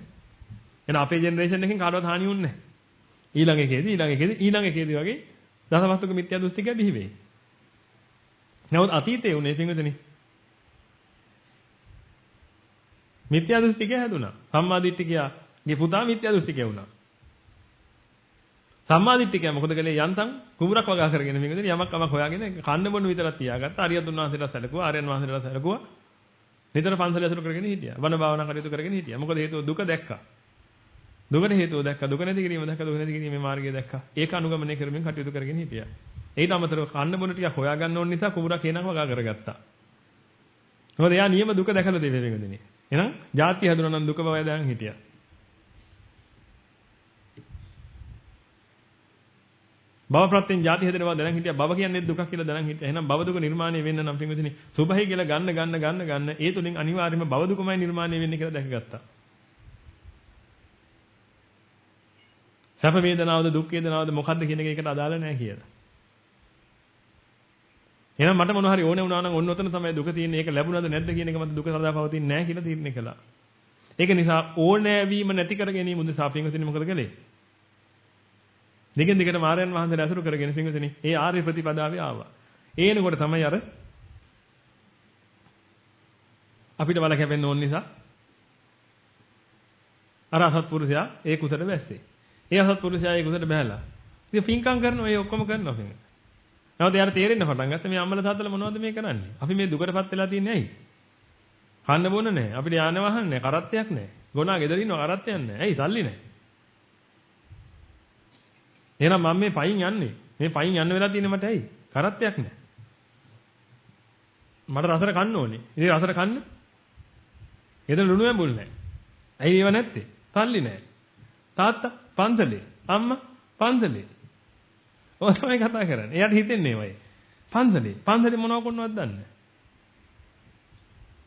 එහෙනම් අපේ ජෙනරේෂන් එකෙන් කාටවත් හානි වුන්නේ නැහැ. ඊළඟ එකේදී වගේ දසවස්තුක මිත්‍යා දෘෂ්ටිකය බිහි වෙයි. නමුත් අතීතයේ උනේ පින්වතුනි මිත්‍යා දෘෂ්ටිකය හැදුනා. සම්මාදිට්ඨිකයාගේ පුතා මිත්‍යා දෘෂ්ටිකය වුණා. සම්මාදිට්ඨිකයා මොකද කළේ? යන්තම් කුඹරක් වගා කරගෙන පින්වතුනි යමක් හොයාගෙන කන්න බොන්න විතරක් තියාගත්තා. අරියතුන් වහන්සේලා සැලකුවා, ආර්යයන් වහන්සේලා සැලකුවා. නිතර පන්සල ඇසුරු කරගෙන හිටියා. වන භාවනා කටයුතු කරගෙන හිටියා. මොකද හේතුව දුක දැක්කා. දුකට හේතුව දැක්කා. දුක නැති කිරීම දැක්කා. දුක නැති කිරීමේ මාර්ගය දැක්කා. ඒක අනුගමනය කරමින් කටයුතු කරගෙන හිටියා. ඊට අමතරව කන්න බොන ටික හොයාගන්න ඕන නිසා කුඹරක් හේනක් වගා කරගත්තා. මොකද එයා නියම දුක දැකලා දෙවෙන්නේ. එහෙනම් ಜಾති හැදුනා නම් දුක බව දැන් හිටියා. භව ප්‍රත්‍යයෙන් ජාති හැදෙනවා දැනන් හිටියා. භව කියන්නේ දුක කියලා දැනන් හිටියා. එහෙනම් භව දුක නිර්මාණය වෙන්න නම් පින්විතනි සුභයි කියලා ගන්න ඒ තුලින් අනිවාර්යයෙන්ම භව දුකමයි නිර්මාණය වෙන්නේ කියලා දැකගත්තා. සැප වේදනාවද දුක් වේදනාවද මොකද්ද කියන එක ඒකට අදාළ නැහැ කියලා. එහෙනම් මට මොනවා හරි ඕනේ වුණා නම් ඔන්න ඔතන තමයි දුක තියෙන්නේ. ඒක ලැබුණාද නැද්ද කියන එක මත දුක සදා පවතින්නේ නැහැ කියලා තීරණය කළා. ඒක නිසා ඕනෑවීම නැති කර ගැනීම උදෙසා පින්වතුනි මොකද කළේ? දිගින් දිගට මාරයන් වහන්සේලා අසුරු කරගෙන පින්වතුනි ඒ ආර්ය ප්‍රතිපදාවේ ආවා. ඒනකොට තමයි අර අපිට වල කැපෙන්න ඕන නිසා අර අසත්පුරුෂයා ඒ කුසට බැස්සේ. ඒ අසත්පුරුෂයා ඒ කුසට බැහැලා. ඉතින් පින්කම් කරනවා ඒ ඔක්කොම කරනවා පින්වතුනි. නැවත යාර තේරෙන්න පටන් ගත්තා මේ අම්මලා තාත්තලා මොනවද මේ කරන්නේ? අපි මේ දුකටපත් වෙලා තියන්නේ ඇයි? කන්න බොන්න නැහැ. අපිට යාන වාහන නැහැ. කරත්තයක් නැහැ. ගොනා ගෙදර ඉන්නවා කරත්තයක් නැහැ. ඇයි? සල්ලි නැහැ. එහෙනම් මම මේ පයින් යන්නේ. මේ පයින් යන්න වෙලා තියෙන්නේ මට ඇයි? කරත්තයක් නැහැ. මට රසට කන්න ඕනේ. ඉතින් රසට කන්න ගෙදර ලුණු ඇඹුල් නැහැ. ඇයි ඒව නැත්තේ? සල්ලි නැහැ. තාත්තා පන්සලේ. අම්මා පන්සලේ. ඔය තමයි කතා කරන්නේ. එයාට හිතෙන්නේ වයි. පන්සලේ මොනව කරනවද දන්නේ නැහැ.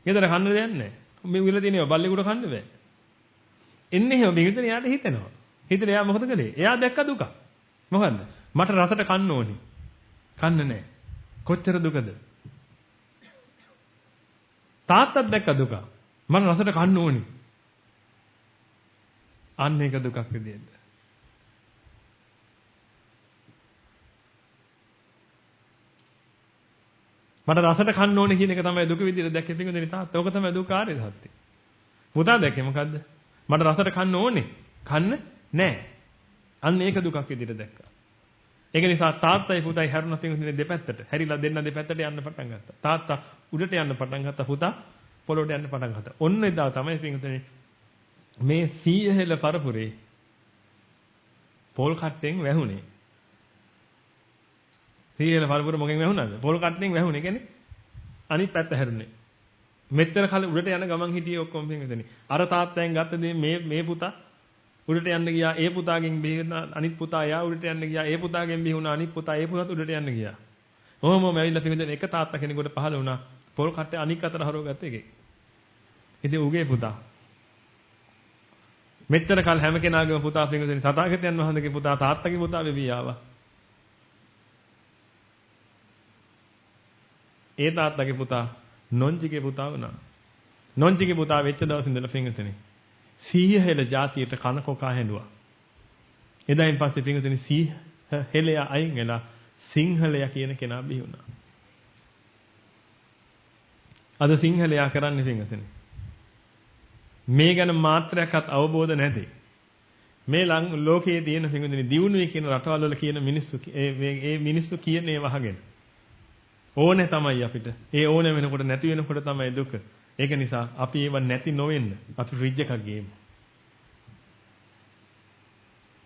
ගෙදර කන්න දෙයක් නැහැ. මේ විල තියෙනවා බල්ලෙකුට කන්න බෑ. එන්නේ එහෙම මෙහෙතන එයාට හිතෙනවා. හිතේ එයා මොකද කළේ? එයා දැක්ක දුක. මොකද්ද? මට රසට කන්න ඕනේ. කන්න නැහැ. කොච්චර දුකද? තාත්තත් දැක්ක දුක. මම රසට කන්න ඕනේ. අන්න ඒක දුකක් විදියට. මට රසට කන්න ඕනේ කියන එක තමයි දුක විදියට දැක්කේ පිටුදෙනි තාත්තා. ඕක තමයි දුක ආර්ය සත්‍ය. පුතා දැක්කේ මොකද්ද? මට රසට කන්න ඕනේ. කන්න නැහැ. අන්න ඒක දුකක් විදියට දැක්කා. ඒක නිසා තාත්තයි පුතයි හැරුණ පිටුදෙනි දෙපැත්තට. හැරිලා දෙන්න දෙපැත්තට යන්න පටන් ගත්තා. තාත්තා උඩට යන්න පටන් ගත්තා. පුතා පොළොවට යන්න පටන් ගත්තා. ඔන්න එදා තමයි පිටුදෙනි මේ 100 හෙළ පරපුරේ පොල් කට්ටෙන් වැහුනේ. සීල පරපුර මොකෙන් වැහුණාද? පොල් කට්ටෙන් වැහුනේ කියන්නේ අනිත් පැත්ත හැරුනේ. මෙච්චර කල උඩට යන ගමන් හිටියේ ඔක්කොම පින්විතනේ. අර තාත්තෙන් ගත්ත දේ මේ පුතා උඩට යන්න ගියා. ඒ පුතාගෙන් බිහිවුණා අනිත් පුතා එයා උඩට යන්න ගියා. ඒ පුතාගෙන් බිහිවුණා අනිත් පුතා ඒ පුතාත් උඩට යන්න ගියා. ඔහොමම ඇවිල්ලා පින්විතනේ එක තාත්තා කෙනෙකුට පහළ වුණා. පොල් කට්ටේ අනික් අතට හරවගත්ත එකේ. ඉතින් උගේ පුතා මෙච්චර කල හැම කෙනාගේම පුතා පින්විතනේ තථාගතයන් වහන්සේගේ පුතා තාත්තගේ පුතා වෙවි ආවා. ඒ තාත්තගේ පුතා නොන්ජිගේ පුතා වුණා. නොන්ජිගේ පුතා වෙච්ච දවස් ඉඳලා පින්විතනේ 100 හෙළ જાතියට කන කොකා හැඬුවා. එදායින් පස්සේ පින්විතනේ 100 හෙළය අයින් වෙලා සිංහලයා කියන කෙනා බිහි වුණා. අද සිංහලයා කරන්නේ පින්විතනේ මේ ගැන මාත්‍රයක්වත් අවබෝධ නැති මේ ලෝකයේ තියෙන පින්විතනේ දියුණුවේ කියන රටවල් වල කියන මිනිස්සු ඒ මිනිස්සු කියන්නේ වහගෙන ඕනේ තමයි අපිට. ඒ ඕනේ වෙනකොට නැති වෙනකොට තමයි දුක. ඒක නිසා අපි ඒව නැති නොවෙන්න අපි ෆ්‍රිජ් එකක් ගේමු.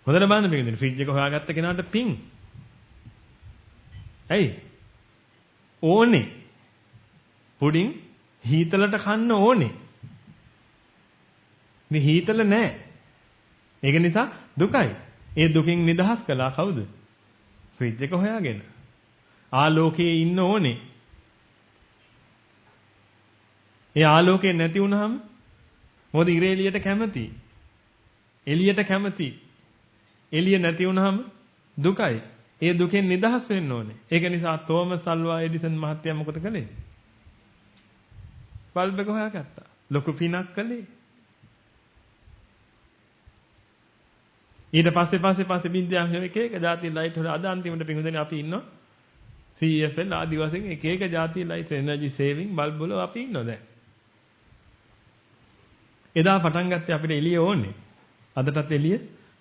හොඳට බලන්න මේකෙන් ෆ්‍රිජ් එක හොයාගත්ත කෙනාට පිං. ඇයි? ඕනේ. පුඩින් හීතලට කන්න ඕනේ. මේ හීතල නැහැ. ඒක නිසා දුකයි. ඒ දුකින් නිදහස් කළා කවුද? ෆ්‍රිජ් එක හොයාගෙන. ආලෝකයේ ඉන්න ඕනේ. ඒ ආලෝකේ නැති වුනහම මොකද ඉරේ එළියට කැමති. එළියට කැමති. එළිය නැති වුනහම දුකයි. ඒ දුකෙන් නිදහස් වෙන්න ඕනේ. ඒක නිසා තෝමස් අල්වා එඩිසන් මහත්තයා මොකද කළේ? බල්බ් එක හොයාගත්තා. ලොකු පිනක් කළේ. ඊට පස්සේ බින්දයන් එක එක જાති ලයිට් වල අද අන්තිමට පින්වදනේ අපි ඉන්නවා. CFL ආදි වශයෙන් එක එක જાති ලයිට් එනර්ජි සේවිං බල්බ් වල අපි ඉන්නවා දැන්. එදා පටන් ගත්තේ අපිට එළිය ඕනේ. අදටත් එළිය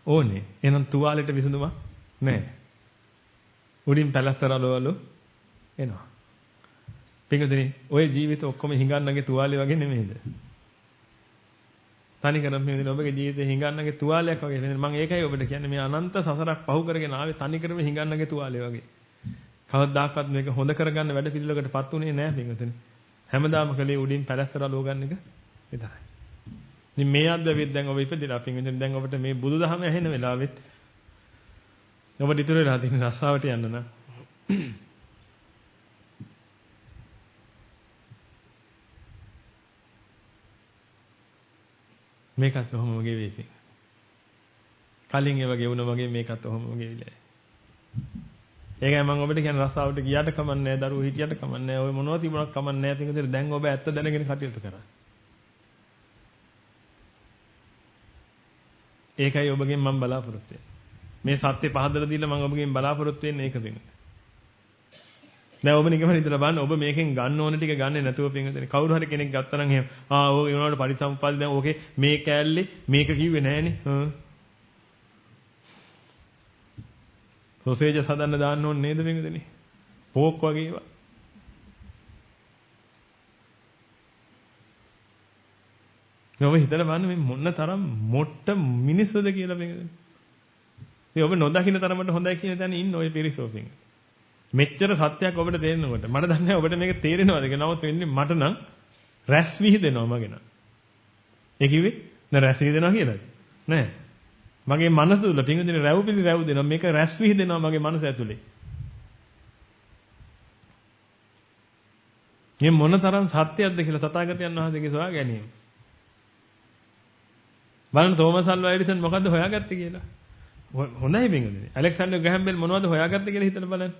ඕනේ. එහෙනම් තුවාලෙට විසඳුමක් නැහැ. උඩින් පැලස්තරවල එනවා. පින්වදනේ ඔය ජීවිත ඔක්කොම හිඟන්නගේ තුවාලේ වගේ නෙමෙයිද? තනි කරම පින්වදනේ ඔබගේ ජීවිතේ හිඟන්නගේ තුවාලයක් වගේ. මම ඒකයි ඔබට කියන්නේ මේ අනන්ත සසරක් පහු කරගෙන ආවේ තනි කරම හිඟන්නගේ තුවාලේ වගේ. කවදාකවත් මේක හොඳ කරගන්න වැඩ පිළිවෙලකටපත් උනේ නැහැ පින්වතුනි. හැමදාම කලේ උඩින් පැලස්තර ලෝගන්න එක විතරයි. ඉතින් මේ අද්දවෙත් දැන් ඔබ ඉපදිලා පින්වතුනි දැන් ඔබට මේ බුදුදහම ඇහෙන වෙලාවෙත් ඔබ ඉතුරු වෙලා තියෙන රස්සාවට යන්න නම් මේකත් ඔහොම වගේ වෙයි. කලින් ඒව ගෙවුණ වගේ මේකත් ඔහොම ගෙවිලා. ඒකයි මම ඔබට කියන්නේ රස්සාවට ගියාට කමන්නේ නැහැ, දරුවෝ හිටියට කමන්නේ නැහැ, ඔය මොනවද තිබුණත් කමන්නේ නැහැ. පිටින් දැන් ඔබ ඇත්ත දැනගෙන කටයුතු කරා. ඒකයි ඔබගෙන් මම බලාපොරොත්තු වෙන්නේ. මේ සත්‍ය පහදලා දීලා මම ඔබගෙන් බලාපොරොත්තු වෙන්නේ ඒක වෙන්නේ. දැන් ඔබ නිකම්ම හිතලා බලන්න ඔබ මේකෙන් ගන්න ඕන ටික ගන්නේ නැතුව පින්විතනේ. කවුරු හරි කෙනෙක් ගත්තා නම් එහෙම ඕක ඒ වුණාට පරිසම්පාද දැන් ඕකේ මේ කෑල්ලේ මේක කිව්වේ නෑනේ. සොසේජ් හදන්න දාන්න ඕනේ නේද පින්විතනේ? පෝක් වගේ ඒවා. ඔබ හිතලා බලන්න මේ මොන තරම් මොට්ට මිනිස්සුද කියලා පින්විතනේ. මේ ඔබ නොදකින්න තරමට හොඳයි කියන තැන ඉන්න ඔය පිරිසෝපින්. මෙච්චර සත්‍යයක් ඔබට තේරෙනකොට මට දන්නේ නැහැ ඔබට මේක තේරෙනවද කියලා. නමුත් වෙන්නේ මට නම් රැස් විහිදෙනවා මගේ නම්. ඒ කිව්වේ නෑ රැස් විහිදෙනවා කියලාද? නෑ. මගේ මනස තුල පින්විතනේ රැව්පිලි රැව් දෙනවා. මේක රැස් විහිදෙනවා මගේ මනස ඇතුලේ. මේ මොන තරම් සත්‍යයක්ද කියලා තථාගතයන් වහන්සේගේ සොයා ගැනීම. බලන්න තෝමස් අල්වා එඩිසන් මොකද්ද හොයාගත්තේ කියලා. හොඳයි පින්විතනේ. ඇලෙක්සැන්ඩර් ග්‍රැහම් බෙල් මොනවද හොයාගත්තේ කියලා හිතලා බලන්න.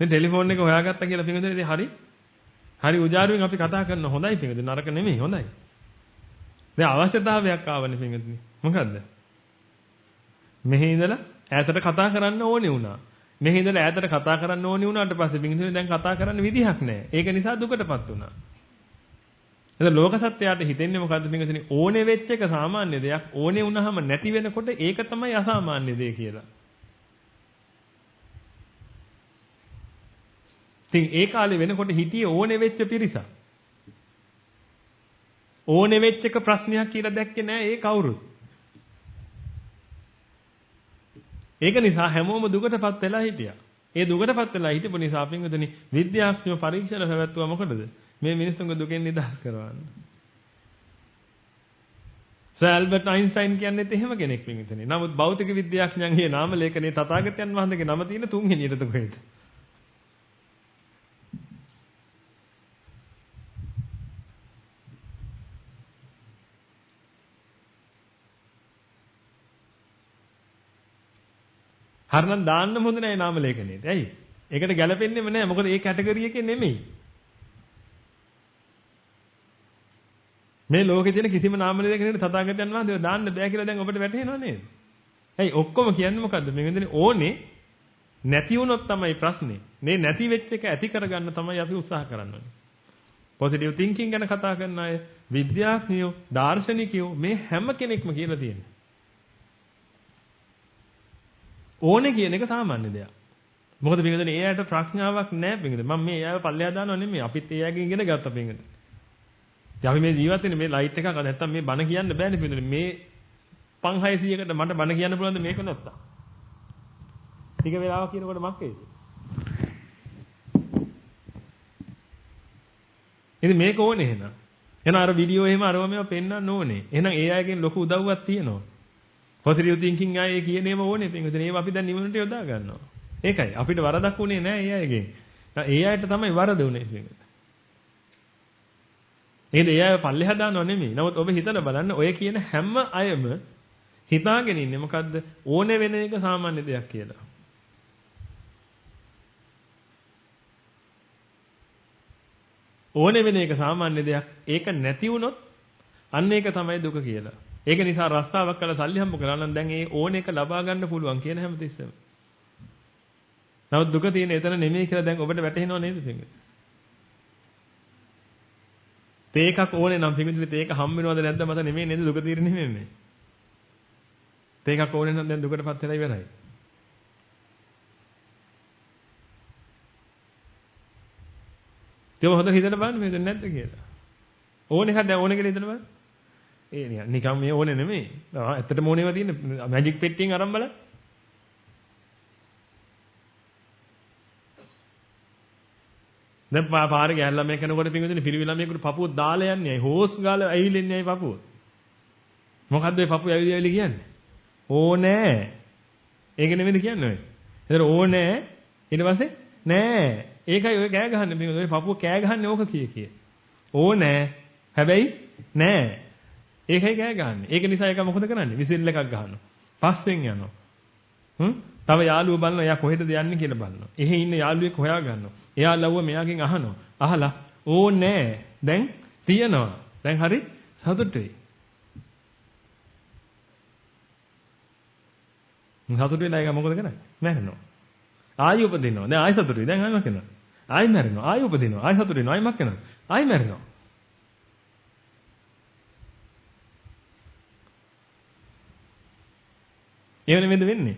මේ ටෙලිෆෝන් එක හොයාගත්තා කියලා පින්විතනේ ඉතින් හරි උජාරුවෙන් අපි කතා කරන හොඳයි පින්විතනේ නරක නෙමෙයි හොඳයි. දැන් අවශ්‍යතාවයක් ආවනේ පින්විතනේ. මොකද්ද? මෙහි ඉඳලා ඈතට කතා කරන්න ඕනේ වුණා. මෙහි ඉඳලා ඈතට කතා කරන්න ඕනේ වුණාට පස්සේ පින්විතනේ දැන් කතා කරන්න විදිහක් නැහැ. ඒක නිසා දුකටපත් වුණා. එතන ලෝක සත්‍යයට හිතෙන්නේ මොකද්ද පින්විතනේ? ඕනේ වෙච්ච එක සාමාන්‍ය දෙයක්. ඕනේ වුණාම නැති වෙනකොට ඒක තමයි අසාමාන්‍ය දෙය කියලා. ඉතින් ඒ කාලේ වෙනකොට හිටියේ ඕනේ වෙච්ච පිරිසක්. ඕනේ වෙච්ච එක ප්‍රශ්නයක් කියලා දැක්කේ නෑ ඒ කවුරුත්. ඒක නිසා හැමෝම දුකටපත් වෙලා හිටියා. ඒ දුකටපත් වෙලා හිටපු නිසා පින්වතුනි විද්‍යාඥයෝ පරීක්ෂණ පැවැත්වුවා මොකටද? මේ මිනිස්සුන්ගේ දුකෙන් නිදහස් කරවන්න. සර් ඇල්බර්ට් අයින්ස්ටයින් කියන්නේත් එහෙම කෙනෙක් පින්වතුනි. නමුත් භෞතික විද්‍යාඥයන්ගේ නාම ලේඛනයේ තථාගතයන් වහන්සේගේ නම තියෙන තුන්වෙනියට කොහෙද? හරිනම් දාන්න හොඳ නැහැ නාම ලේඛනයේට. ඇයි? ඒකට ගැලපෙන්නේම නැහැ. මොකද ඒ කැටගරි එකේ නෙමෙයි. මේ ලෝකේ තියෙන කිසිම නාම ලේඛනයකට තථාගතයන් වහන්සේ දාන්න බෑ කියලා දැන් ඔබට වැටහෙනව නේද? ඇයි ඔක්කොම කියන්නේ මොකද්ද? මේ වෙනදේ ඕනේ නැති වුණොත් තමයි ප්‍රශ්නේ. මේ නැති වෙච්ච එක ඇති කරගන්න තමයි අපි උත්සාහ කරන්නේ. පොසිටිව් තින්කින් ගැන කතා කරන අය, විද්‍යාඥයෝ, දාර්ශනිකයෝ මේ හැම කෙනෙක්ම කියලා තියෙනවා. ඕනේ කියන එක සාමාන්‍ය දෙයක්. මොකද පින්වතුනි ඒ අයට ප්‍රඥාවක් නැහැ පින්වතුනි. මම මේ එයාව පල්ලෙහා දානව නෙමෙයි. අපිත් ඒ අයගෙන් ඉගෙන ගත්තා පින්වතුනි. ඉතින් අපි මේ ජීවත් වෙන්නේ මේ ලයිට් එකක් නැත්තම් මේ බණ කියන්න බෑනේ පින්වතුනි. මේ 5600කට මට බණ කියන්න පුළුවන්ද මේක නැත්තම්? ටික වෙලාවක් කියනකොට මක් වෙයිද? ඉතින් මේක ඕනේ එහෙනම්. එහෙනම් අර වීඩියෝ එහෙම අරව මේවා පෙන්වන්න ඕනේ. එහෙනම් ඒ අයගෙන් ලොකු උදව්වක් තියෙනවා. පොසිටිව් තින්කින් ආයේ කියනේම ඕනේ පින්වතුනි. ඒව අපි දැන් නිවනට යොදා ගන්නවා. ඒකයි අපිට වරදක් උනේ නැහැ ඒ අයගෙන්. ඒ අයට තමයි වරද උනේ පින්වතුනි. ඒද ඒ අය පල්ලෙහා දානව නෙමෙයි. නමුත් ඔබ හිතලා බලන්න ඔය කියන හැම අයම හිතාගෙන ඉන්නේ මොකද්ද? ඕනේ වෙන එක සාමාන්‍ය දෙයක් කියලා. ඕනේ වෙන එක සාමාන්‍ය දෙයක්. ඒක නැති වුණොත් අන්න ඒක තමයි දුක කියලා. ඒක නිසා රස්සාවක් කළා සල්ලි හම්බ කරලා නම් දැන් ඒ ඕන එක ලබා ගන්න පුළුවන් කියන හැමතිස්සෙම. නමුත් දුක තියෙන එතන නෙමෙයි කියලා දැන් ඔබට වැටහෙනව නේද පින්වතුනි? තේකක් ඕනේ නම් පින්වතුනි තේක හම්බ වෙනවද නැද්ද මත නෙමෙයි නේද දුක తీරන්නේ නෙමෙයි. තේකක් ඕනේ නම් දැන් දුකටපත් වෙලා ඉවරයි. ඒක හොඳට හිතලා බලන්න මේක නැද්ද කියලා. ඕන එකක් දැන් ඕන කියලා හිතලා බලන්න. ඒ නිකන් මේ ඕනේ නෙමෙයි. ඇත්තටම ඕනේවා තියෙන මැජික් පෙට්ටියෙන් අරන් බලන්න. දැන් පාරේ ගෑල්ලා මේ කෙනෙකුට පින්විතනේ පිළිවිලා මේකට පපුව දාලා යන්නේ. හෝස් ගාලා ඇවිලෙන්නේ ඇයි පපුව? මොකද්ද මේ පපුව ඇවිලි කියන්නේ? ඕනේ. ඒක නෙමෙයිද කියන්නේ ඔය. එතන ඕනේ ඊට පස්සේ නෑ. ඒකයි ඔය කෑ ගහන්නේ. මේ ඔය පපුව කෑ ගහන්නේ ඕක කිය. ඕනේ. හැබැයි නෑ. ඒකයි කෑ ගහන්නේ. ඒක නිසා ඒක මොකද කරන්නේ? විසිල් එකක් ගහනවා. පස්සෙන් යනවා. තව යාළුවෝ බලනවා එයා කොහෙටද යන්නේ කියලා බලනවා. එහෙ ඉන්න යාළුවෙක් හොයා ගන්නවා. එයා ලව්ව මෙයාගෙන් අහනවා. අහලා ඕනේ. දැන් තියනවා. දැන් හරි සතුටුයි. සතුටු වෙලා ඒක මොකද කරන්නේ? මැරෙනවා. ආයි උපදිනවා. දැන් ආයි සතුටුයි. දැන් ආයි මැරෙනවා. ආයි මැරෙනවා. ආයි උපදිනවා. ආයි සතුටු වෙනවා. ආයි මක් වෙනවා. ආයි මැරෙනවා. ඒ වෙලෙමද වෙන්නේ?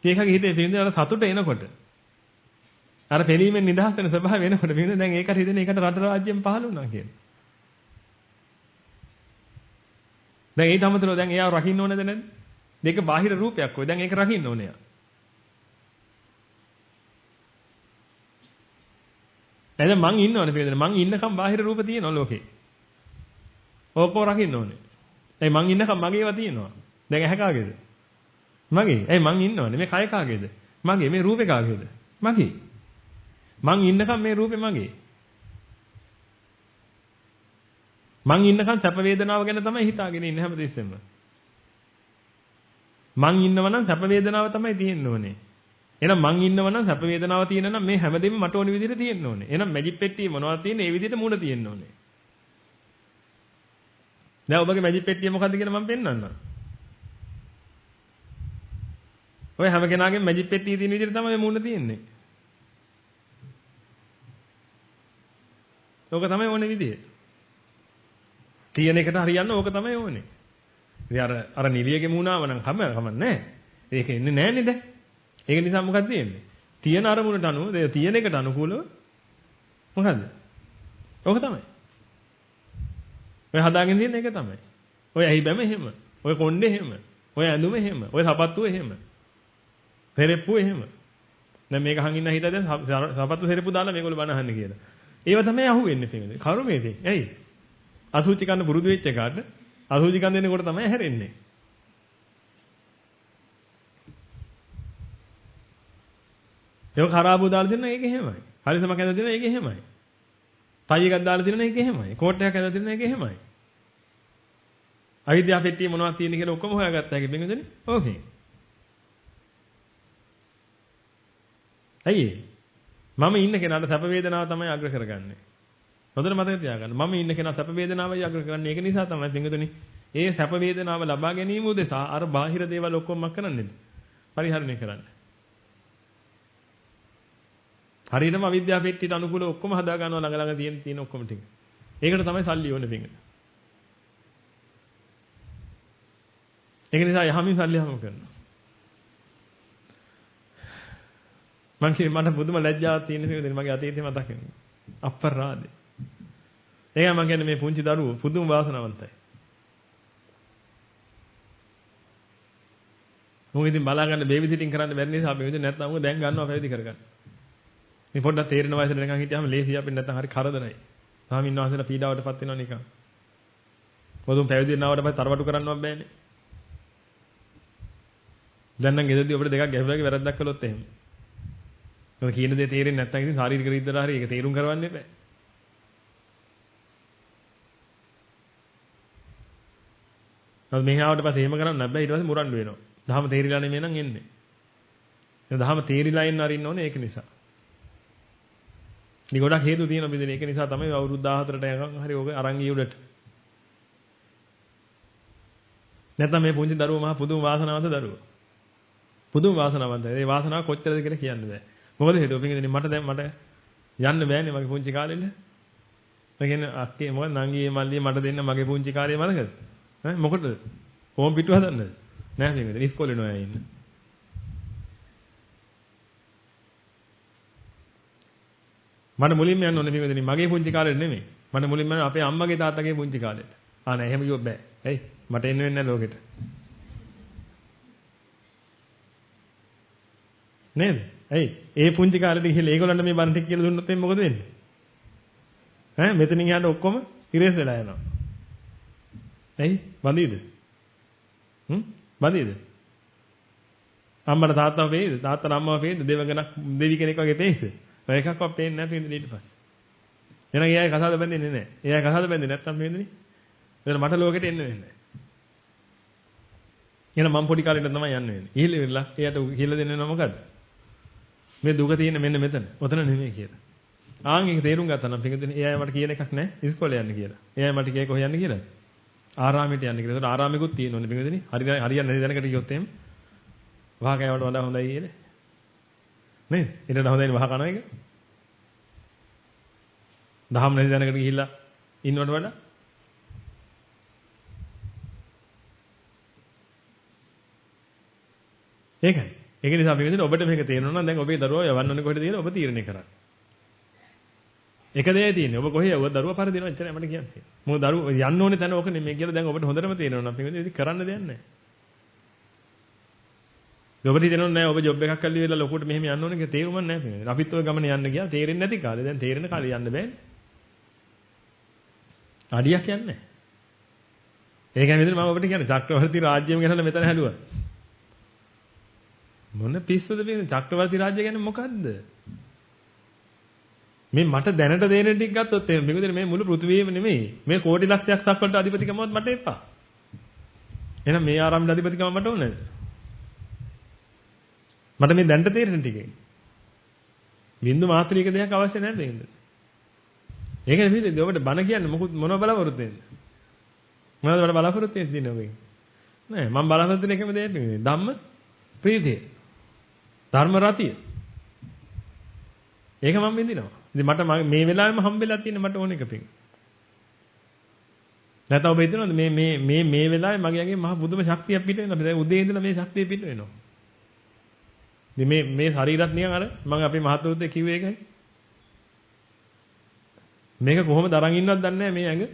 ඒකගේ හිතේ පින්ද අර සතුට එනකොට අර පෙළීමෙන් නිදහස් වෙන ස්වභාවය එනකොට පින්ද දැන් ඒකට හිතෙන එකට රට රාජ්‍යයෙන් පහළ වුණා කියලා. දැන් ඊට අමතරව දැන් එයාව රකින්න ඕනේද නැද්ද? මේක බාහිර රූපයක් ඔය. දැන් ඒක රකින්න ඕනේ යා. දැන් මං ඉන්නවනේ පින්ද මං ඉන්නකම් බාහිර රූප තියෙනවා ලෝකේ. ඕකෝ රකින්න ඕනේ. ඒ මං ඉන්නකම් මගේ ඒවා තියෙනවා. දැන් ඇහැ කාගේද? මගේ. ඒ මං ඉන්නවනේ මේ කය කාගේද? මගේ. මේ රූපේ කාගේද? මගේ. මං ඉන්නකම් මේ රූපේ මගේ. මං ඉන්නකම් සැප වේදනාව ගැන තමයි හිතාගෙන ඉන්නේ හැමතිස්සෙම. මං ඉන්නව නම් සැප වේදනාව තමයි තියෙන්න ඕනේ. එහෙනම් මං ඉන්නව නම් සැප වේදනාව තියෙන නම් මේ හැමදේම මට ඕන විදිහට තියෙන්න ඕනේ. එහෙනම් මැජික් පෙට්ටියේ මොනවද තියෙන්නේ? ඒ විදිහට මූණ තියෙන්න ඕනේ. දැන් ඔබගේ මැජික් පෙට්ටිය මොකද්ද කියලා මම පෙන්නන්නම්. ඔය හැම කෙනාගේම මැජික් පෙට්ටියේ තියෙන විදිහට තමයි මූණ තියෙන්නේ. ඕක තමයි ඕනේ විදිය. තියෙන එකට හරියන්න ඕක තමයි ඕනේ. ඉතින් අර නිලියගේ මූණාව නම් කමන්නේ. ඒක එන්නේ නැන්නේ දැන්. ඒක නිසා මොකක්ද තියෙන්නේ? තියෙන අරමුණට අනුව තියෙන එකට අනුකූලව මොකද්ද? ඕක තමයි. ඔය හදාගෙන තියෙන එක තමයි. ඔය ඇහි බැම එහෙම. ඔය කොණ්ඩේ එහෙම. ඔය ඇඳුම එහෙම. ඔය සපත්තුව එහෙම. සෙරෙප්පුව එහෙම. දැන් මේක අහන් ඉන්න හිතද සපත්තු සෙරෙප්පු දාලා මේගොල්ලෝ බණ අහන්නේ කියලා. ඒව තමයි අහුවෙන්නේ පිටින්. කරුමේදී. ඇයි? අසුචි කන්න පුරුදු වෙච්ච එකාට අසුචි කන්න දෙනකොට තමයි හැරෙන්නේ. ඒක kharabu දාලා දෙනවා ඒක එහෙමයි. හරිසමක් ඇඳලා දෙනවා ඒක එහෙමයි. ටයි එකක් දාලා දෙනවා ඒක එහෙමයි. කෝට් එකක් ඇඳලා දෙනවා ඒක එහෙමයි. අවිද්‍යාව පෙට්ටියේ මොනවද තියෙන්නේ කියලා ඔක්කොම හොයාගත්තා හැකි බෙන්ගදනේ. ඕකේ. ඇයි මම ඉන්න කෙනාට සැප වේදනාව තමයි අග්‍ර කරගන්නේ. හොඳට මතක තියාගන්න. මම ඉන්න කෙනා සැප වේදනාවයි අග්‍ර කරන්නේ. ඒක නිසා තමයි බෙන්ගදනේ. ඒ සැප වේදනාව ලබා ගැනීම උදෙසා අර බාහිර දේවල් ඔක්කොම මක් කරන්නේද? පරිහරණය කරන්නේ. හරියටම අවිද්‍යාව පෙට්ටියට අනුකූලව ඔක්කොම හදා ගන්නවා ළඟ ළඟ තියෙන ඔක්කොම ටික. ඒකට තමයි සල්ලි ඕනේ බෙන්ගද. ඒක නිසා යහමින් සල්ලි හමු කරනවා. මට පුදුම ලැජ්ජාවක් තියෙන බෙන්ගද මගේ අතීතේ මතක් වෙනවා. අප්පරාදේ. ඒකයි මම කියන්නේ මේ පුංචි දරුවෝ පුදුම වාසනාවන්තයි. මොකද ඉතින් බලා ගන්න බේබි සිටින් කරන්න බැරි නිසා අපි මෙතන නැත්නම් මොකද දැන් ගන්නවා පැවිදි කරගන්න. මේ පොඩ්ඩක් තේරෙන වයසට නිකන් හිටියාම ලේසි අපිට නැත්නම් හරි කරදරයි. ස්වාමීන් වහන්සේලා පීඩාවටපත් වෙනවා නිකන්. මොදුම් පැවිදි වෙනවට පස්සේ තරවටු කරන්නවත් බෑනේ. දැන් නම් ගෙදරදී අපිට දෙකක් ගැහුවාගේ වැරද්දක් කළොත් එහෙම. මොකද කියන දේ තේරෙන්නේ නැත්නම් ඉතින් ශාරීරික රිද්දලා හරි ඒක තේරුම් කරවන්න එපා. නමුත් මෙහි ආවට පස්සේ එහෙම කරන්න බෑ ඊට පස්සේ මුරණ්ඩු වෙනවා. දහම තේරිලා නෙමෙයි නම් එන්නේ. ඒ දහම තේරිලා එන්න අරින්න ඕනේ ඒක නිසා. ඉතින් ගොඩක් හේතු තියෙනවා බෙදෙන. ඒක නිසා තමයි අවුරුදු 14ට යනකම් හරි ඕක අරන් ගිය උඩට. නැත්නම් මේ පුංචි දරුවෝ මහා පුදුම වාසනාවන්ත දරුවෝ. පුදුම වාසනාවන්තයි. ඒ වාසනාව කොච්චරද කියලා කියන්න බෑ. මොකද හේතුව පිටින් මට යන්න බෑනේ මගේ පුංචි කාලෙට. මම කියන්නේ අක්කේ මොකද නංගියේ මල්ලියේ මට දෙන්න මගේ පුංචි කාලේ මතකද? ඈ මොකටද? කොම් පිටු හදන්නද? නෑ පිටින් ඉස්කෝලේ නෝ යන්නේ. මට මුලින්ම යන්න ඕනේ පිටින් මගේ පුංචි කාලෙට නෙමෙයි. මට මුලින්ම යන්න අපේ අම්මගේ තාත්තගේ පුංචි කාලෙට. නෑ එහෙම කිව්වොත් බෑ. ඇයි? මට එන්න වෙන්නේ නැහැ ලෝකෙට. නේද? ඇයි? ඒ පුංචි කාලේදී ගිහලා ඒගොල්ලන්ට මේ බණ ටික කියලා දුන්නොත් එන්නේ මොකද වෙන්නේ? ඈ මෙතනින් යන්න ඔක්කොම ඉරේස් වෙලා යනවා. ඇයි? බඳීද? බඳීද? අම්මට තාත්තව පෙයිද? තාත්තට අම්මව පෙයිද? දෙවි කෙනෙක් වගේ පෙයිද? ඔය එකක්වත් පේන්නේ නැති ඉඳලා ඊට පස්සේ. එහෙනම් එයාගේ කසාද බැඳෙන්නේ නැහැ. එයාගේ කසාද බැඳෙන්නේ නැත්තම් පේන්නේ. එතන මට ලෝකෙට එන්න වෙන්නේ නැහැ. එහෙනම් මම පොඩි කාලේ ඉඳන් තමයි යන්න වෙන්නේ. ඉහිල වෙලා එයාට කියලා දෙන්න වෙනව මොකද්ද? මේ දුක තියෙන මෙන්න මෙතන. ඔතන නෙමෙයි කියලා. ආන් ඒක තේරුම් ගත්තා නම් පිටින් එයා මට කියන එකක් නැහැ ඉස්කෝලේ යන්න කියලා. එයා මට කියේ කොහෙ යන්න කියලා? ආරාමයට යන්න කියලා. ඒකට ආරාමෙකුත් තියෙනවනේ පිටින්. හරියන්නේ නැති දැනකට ගියොත් එහෙම වහකෑවට වඩා හොඳයි කියන්නේ. නේද? ඊට හොඳයි වහ කන එක. දහම් නැති දැනකට ගිහිල්ලා ඉන්නවට වඩා ඒකයි. ඒක නිසා අපි කියන්නේ ඔබට මේක තේරෙනවා නම් දැන් ඔබේ දරුවා යවන්න ඕනේ කොහෙද කියලා ඔබ තීරණය කරන්න. එක දෙයයි තියෙන්නේ. ඔබ කොහේ යවුවත් දරුවා පරදිනවා එච්චරයි මට කියන්නේ. මොකද දරුවා යන්න ඕනේ තැන ඕක නෙමෙයි කියලා දැන් ඔබට හොඳටම තේරෙනවා නම් අපි කියන්නේ ඉතින් කරන්න දෙයක් නැහැ. ඔබට හිතෙනව නෑ ඔබ ජොබ් එකක් කරලා ඉවරලා ලොකුට මෙහෙම යන්න ඕනේ කියලා තේරුමක් නැහැ පිටින්. අපිත් ඔය ගමන යන්න ගියා තේරෙන්නේ නැති කාලේ. දැන් තේරෙන කාලේ යන්න බෑනේ. අඩියක් යන්නේ නැහැ. ඒකයි මෙතන මම ඔබට කියන්නේ චක්‍රවර්ති රාජ්‍යම ගැනලා මෙතන හැදුවා. මොන පිස්සුද මේ චක්‍රවර්ති රාජ්‍ය කියන්නේ මොකද්ද? මේ මට දැනට දෙන ටික ගත්තොත් එහෙනම් මේකද මේ මුළු පෘථිවියම නෙමෙයි. මේ කෝටි ලක්ෂයක් සක්වලට අධිපතිකමවත් මට එපා. එහෙනම් මේ ආරාමයේ අධිපතිකම මට ඕනද? මට මේ දැනට තේරෙන ටිකේ. බින්දු මාත්‍රික දෙයක් අවශ්‍ය නැහැ මේකද? ඒක නෙමෙයිද ඔබට බන කියන්නේ මොනව බලාපොරොත්තු වෙන්නේ? මොනවද ඔබට බලාපොරොත්තු වෙන්නේ ඔබේ? නෑ මම බලාපොරොත්තු වෙන එකම දෙයක් නෙමෙයි. ධම්ම ප්‍රීතිය. ධර්ම රතිය. ඒක මම විඳිනවා. ඉතින් මට මේ වෙලාවෙම හම්බෙලා තියෙන මට ඕන එක පිං. නැත්නම් ඔබ හිතනවද මේ වෙලාවේ මගේ මහ පුදුම ශක්තියක් පිට වෙනවා. දැන් උදේ ඉඳලා මේ ශක්තිය පිට වෙනවා. ඉතින් මේ ශරීරත් නිකන් අර මම අපේ මහතුරුත් කිව්වේ ඒකයි. මේක කොහොමද අරන් ඉන්නවද දන්නේ නැහැ මේ ඇඟ.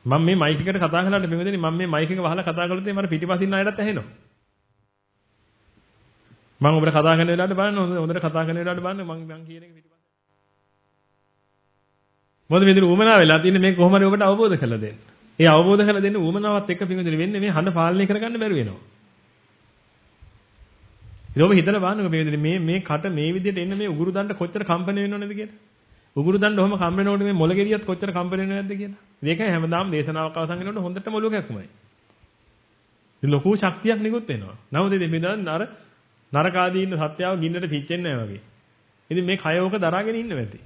මම මේ මයික් එකට කතා කරලාට මෙතනදී මම මේ මයික් එක වහලා කතා කළොත් මට පිටිපසින් ආයෙත් ඇහෙනවා. මම ඔබට කතා කරන වෙලාවට බලන්න හොඳට කතා කරන වෙලාවට බලන්න මම කියන එක පිටිපස්ස. මොකද මේ දින ඌමනාව වෙලා තියෙන්නේ මේ කොහොමද ඔබට අවබෝධ කරලා දෙන්න. ඒ අවබෝධ කරලා දෙන්න ඌමනාවත් එක්ක පිටින් වෙන්නේ මේ හඬ පාලනය කරගන්න බැරි වෙනවා. ඉතින් ඔබ හිතලා බලන්නකෝ මේ කට මේ විදිහට එන්න මේ උගුරු දණ්ඩ කොච්චර කම්පන වෙනවද කියලා. උගුරු දණ්ඩ ඔහම කම්පන වෙනකොට මේ මොළ ගෙඩියත් කොච්චර කම්පන වෙනවද නැද්ද කියලා. ඒකයි හැමදාම දේශනාවක් අවසන් වෙනකොට හොඳට මොළුව කැක්කුමයි. ඉතින් ලොකු ශක්තියක් නිකුත් වෙනවා. නමුත් ඉතින් මේ අර නරකාදී ඉන්න සත්‍යාව ගින්නට පිච්චෙන්නේ නැහැ වගේ. ඉතින් මේ කය ඕක දරාගෙන ඉන්න වෙති.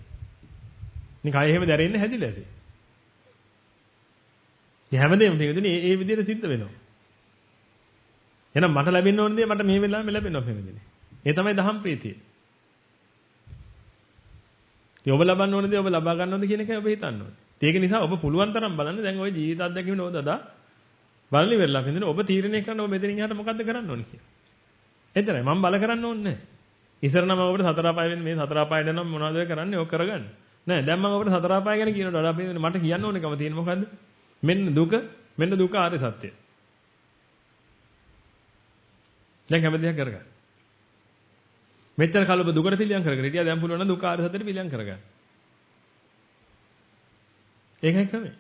මේ කය එහෙම දැරෙන්න හැදිලා ඇති. මේ හැමදේම තියෙන්නේ ඒ විදිහට සිද්ධ වෙනවා. එහෙනම් මට ලැබෙන්න ඕන දේ මට මේ වෙලාවෙම ලැබෙනවා හැමදේම. ඒ තමයි දහම් ප්‍රීතිය. ඉතින් ඔබ ලබන්න ඕන දේ ඔබ ලබා ගන්නවද කියන එකයි ඔබ හිතන්න ඕනේ. ඒක නිසා ඔබ පුළුවන් තරම් බලන්න දැන් ওই ජීවිත අත්දැකීම නෝද දා බලලි වෙරලා හින්දා ඔබ තීරණය කරන්න ඔබ මෙතනින් එහාට මොකද්ද කරන්න ඕනේ කියලා. එතරම් මම බල කරන්න ඕනේ නැහැ. ඉස්සර නම් ඔබට සතර අපාය වෙන්නේ මේ සතර අපායට නම් මොනවද කරන්නේ ඔක කරගන්න. නෑ දැන් මම ඔබට සතර අපාය ගැන කියනකොට වඩා මට කියන්න ඕනකම තියෙන මොකද්ද? මෙන්න දුක ආර්ය සත්‍යය. දැන් හැම දෙයක් කරගන්න. මෙච්චර කාල ඔබ දුකට පිළියම් කරගෙන හිටියා දැන් පුළුවන් නම් දුක ආර්ය සත්‍යයට පිළියම් කරගන්න. ඒකයි ක්‍රමය.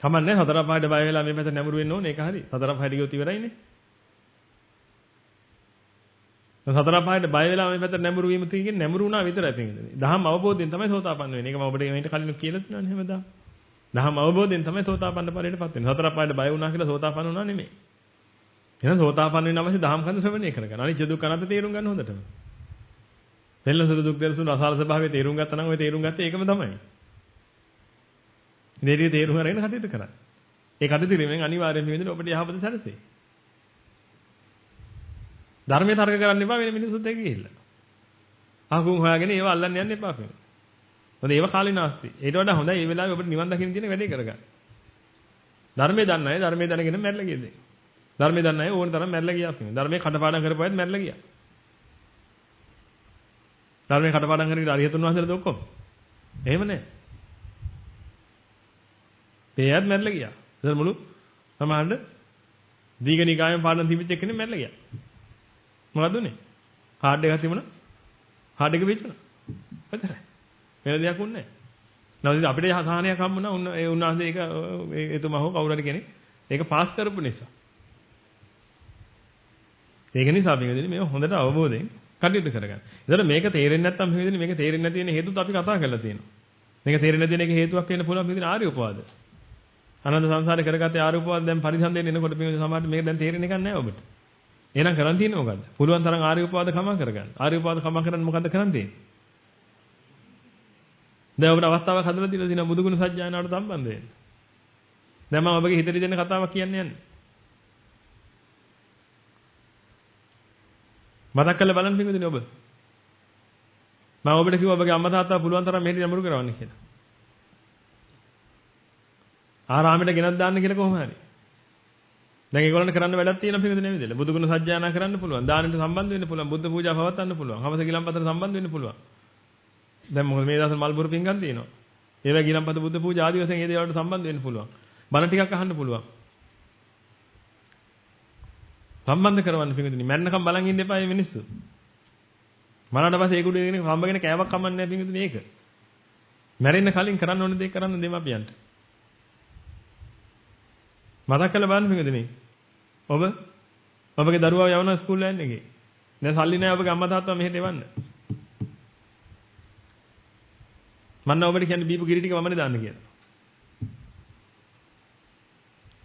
කමන්නේ සතර අපායට බය වෙලා මේ පැත්ත නැඹුරු වෙන්න ඕනේ ඒක හරි. සතර අපායට ගියොත් ඉවරයිනේ. සතර අපායට බය වෙලා මේ පැත්ත නැඹුරු වීම තියෙන්නේ නැඹුරු වුණා විතරයි තියෙන්නේ. දහම් අවබෝධයෙන් තමයි සෝතාපන්න වෙන්නේ. ඒක මම ඔබට මේකට කලින් කියලා තියෙනවානේ හැමදාම. දහම් අවබෝධයෙන් තමයි සෝතාපන්න ඵලයටපත් වෙන්නේ. සතර අපායට බය වුණා කියලා සෝතාපන්න වුණා නෙමෙයි. එහෙනම් සෝතාපන්න වෙන්න අවශ්‍ය දහම් කඳ ශ්‍රවණය කරගන්න. අනිත්‍ය දුක්ඛ අනාත්ම තේරුම් ගන්න හොඳටම. දෙල්ලසුදු දුක් දෙල්සුදු අසාර ස්වභාවය තේරුම් ගත්තා නම් ඔය තේරුම් ගත්තේ ඒකම තමයි. ඉදිරියේ තේරුම් අරගෙන කටයුතු කරන්න. ඒ කටයුතු කිරීමෙන් අනිවාර්යයෙන්ම වෙන්නේ ඔබට යහපත සැලසෙයි. ධර්මයේ තර්ක කරන්න එපා වෙන මිනිස්සුත් එක්ක ගිහිල්ලා. අහකුන් හොයාගෙන ඒව අල්ලන්න යන්න එපා කියලා. මොකද ඒව කාලිනාස්ති. ඊට වඩා හොඳයි මේ වෙලාවේ ඔබට නිවන් දකින්න තියෙන වැඩේ කරගන්න. ධර්මයේ දන්න අය ධර්මයේ දැනගෙන මැරලා ගියද? ධර්මයේ දන්න අය ඕන තරම් මැරලා ගියා කියලා. ධර්මයේ කටපාඩම් කරපුවාත් මැරලා ගියා. ධර්මයේ කටපාඩම් කරගෙන අරියතුන් වහන්සේලාද ඔක්කොම? එහෙම නැහැ. ඒයත් මැරලා ගියා. ඒතර මුළු සමහරන්න දීඝනිකායෙන් පාඩම් තිබිච්ච කෙනෙක් මැරලා ගියා. මොකද උනේ? හાર્ඩ් එකක් තිබුණා. හાર્ඩ් එක පිච්චුණා. එතරම්. වෙන දෙයක් උන්නේ නැහැ. නමුත් අපිට සාහනයක් හම්බුණා ඒ උන්වහන්සේ ඒක එතුමා හෝ කවුරු හරි කෙනෙක් ඒක පාස් කරපු නිසා. ඒක නිසා පින්වදින මේ හොඳට අවබෝධයෙන් කටයුතු කරගන්න. ඒතර මේක තේරෙන්නේ නැත්නම් පින්වදින මේක තේරෙන්නේ නැති වෙන හේතුත් අපි කතා කරලා තියෙනවා. මේක තේරෙන්නේ නැති වෙන එක හේතුවක් වෙන්න පුළුවන් පින්වදින ආර්ය උපවාද. අනන්ත සංසාරේ කරගත්තේ ආර්ය උපවාද දැන් පරිසම් දෙන්න එනකොට පින්වදින සමහරට මේක දැන් තේරෙන්නේ නැකන් නැහැ ඔබට. එහෙනම් කරන් තියෙන්නේ මොකද්ද? පුළුවන් තරම් ආර්ය උපවාද කමා කරගන්න. ආර්ය උපවාද කමා කරන්න මොකද්ද කරන් තියෙන්නේ? දැන් ඔබට අවස්ථාවක් හදලා දීලා තියෙනවා බුදුගුණ සජ්ජායනාවට සම්බන්ධ වෙන්න. දැන් මම ඔබගේ හිතේ දෙන්න කතාවක් කියන්න යන්නේ. මතක් කරලා බලන්න පින්වදිනේ ඔබ. මම ඔබට කිව්වා ඔබගේ අම්මා තාත්තා පුළුවන් තරම් මෙහෙට යමුරු කරවන්න කියලා. ආරාමයට ගෙනත් දාන්න කියලා කොහොම හරි. දැන් ඒගොල්ලන්ට කරන්න වැඩක් තියෙනවා පින්වදිනේ නේද? බුදුගුණ සජ්ජායනා කරන්න පුළුවන්. දානෙට සම්බන්ධ වෙන්න පුළුවන්. බුද්ධ පූජා පවත්වන්න පුළුවන්. හවස ගිලම්පතට සම්බන්ධ වෙන්න පුළුවන්. දැන් මොකද මේ දවස්වල මල්බුරු පින්කම් තියෙනවා. ඒවා ගිලම්පත බුද්ධ පූජා ආදී වශයෙන් ඒ දේවල්ට සම්බන්ධ වෙන්න පුළුවන්. බණ ටිකක් අහන්න පුළුවන්. සම්බන්ධ කරවන්න පින්වදිනේ. මැරෙනකම් බලන් ඉන්න එපා මේ මිනිස්සු. මරණට පස්සේ ඒගොල්ලෝ දෙන්නේ හම්බගෙන කෑවක් කමන්නේ නැහැ පින්වදිනේ ඒක. මැරෙන්න කලින් කරන්න ඕන දේ කරන්න දෙමාපියන්ට. මතක් කරලා බලන්න පින්වදිනේ. ඔබගේ දරුවා යවන ස්කූල් යන්නේ එකේ. දැන් සල්ලි නැහැ ඔබගේ අම්මා තාත්තා මෙහෙට එවන්න. මන්න ඔබට කියන්නේ බීපු කිරි ටික මමනේ දාන්න කියලා.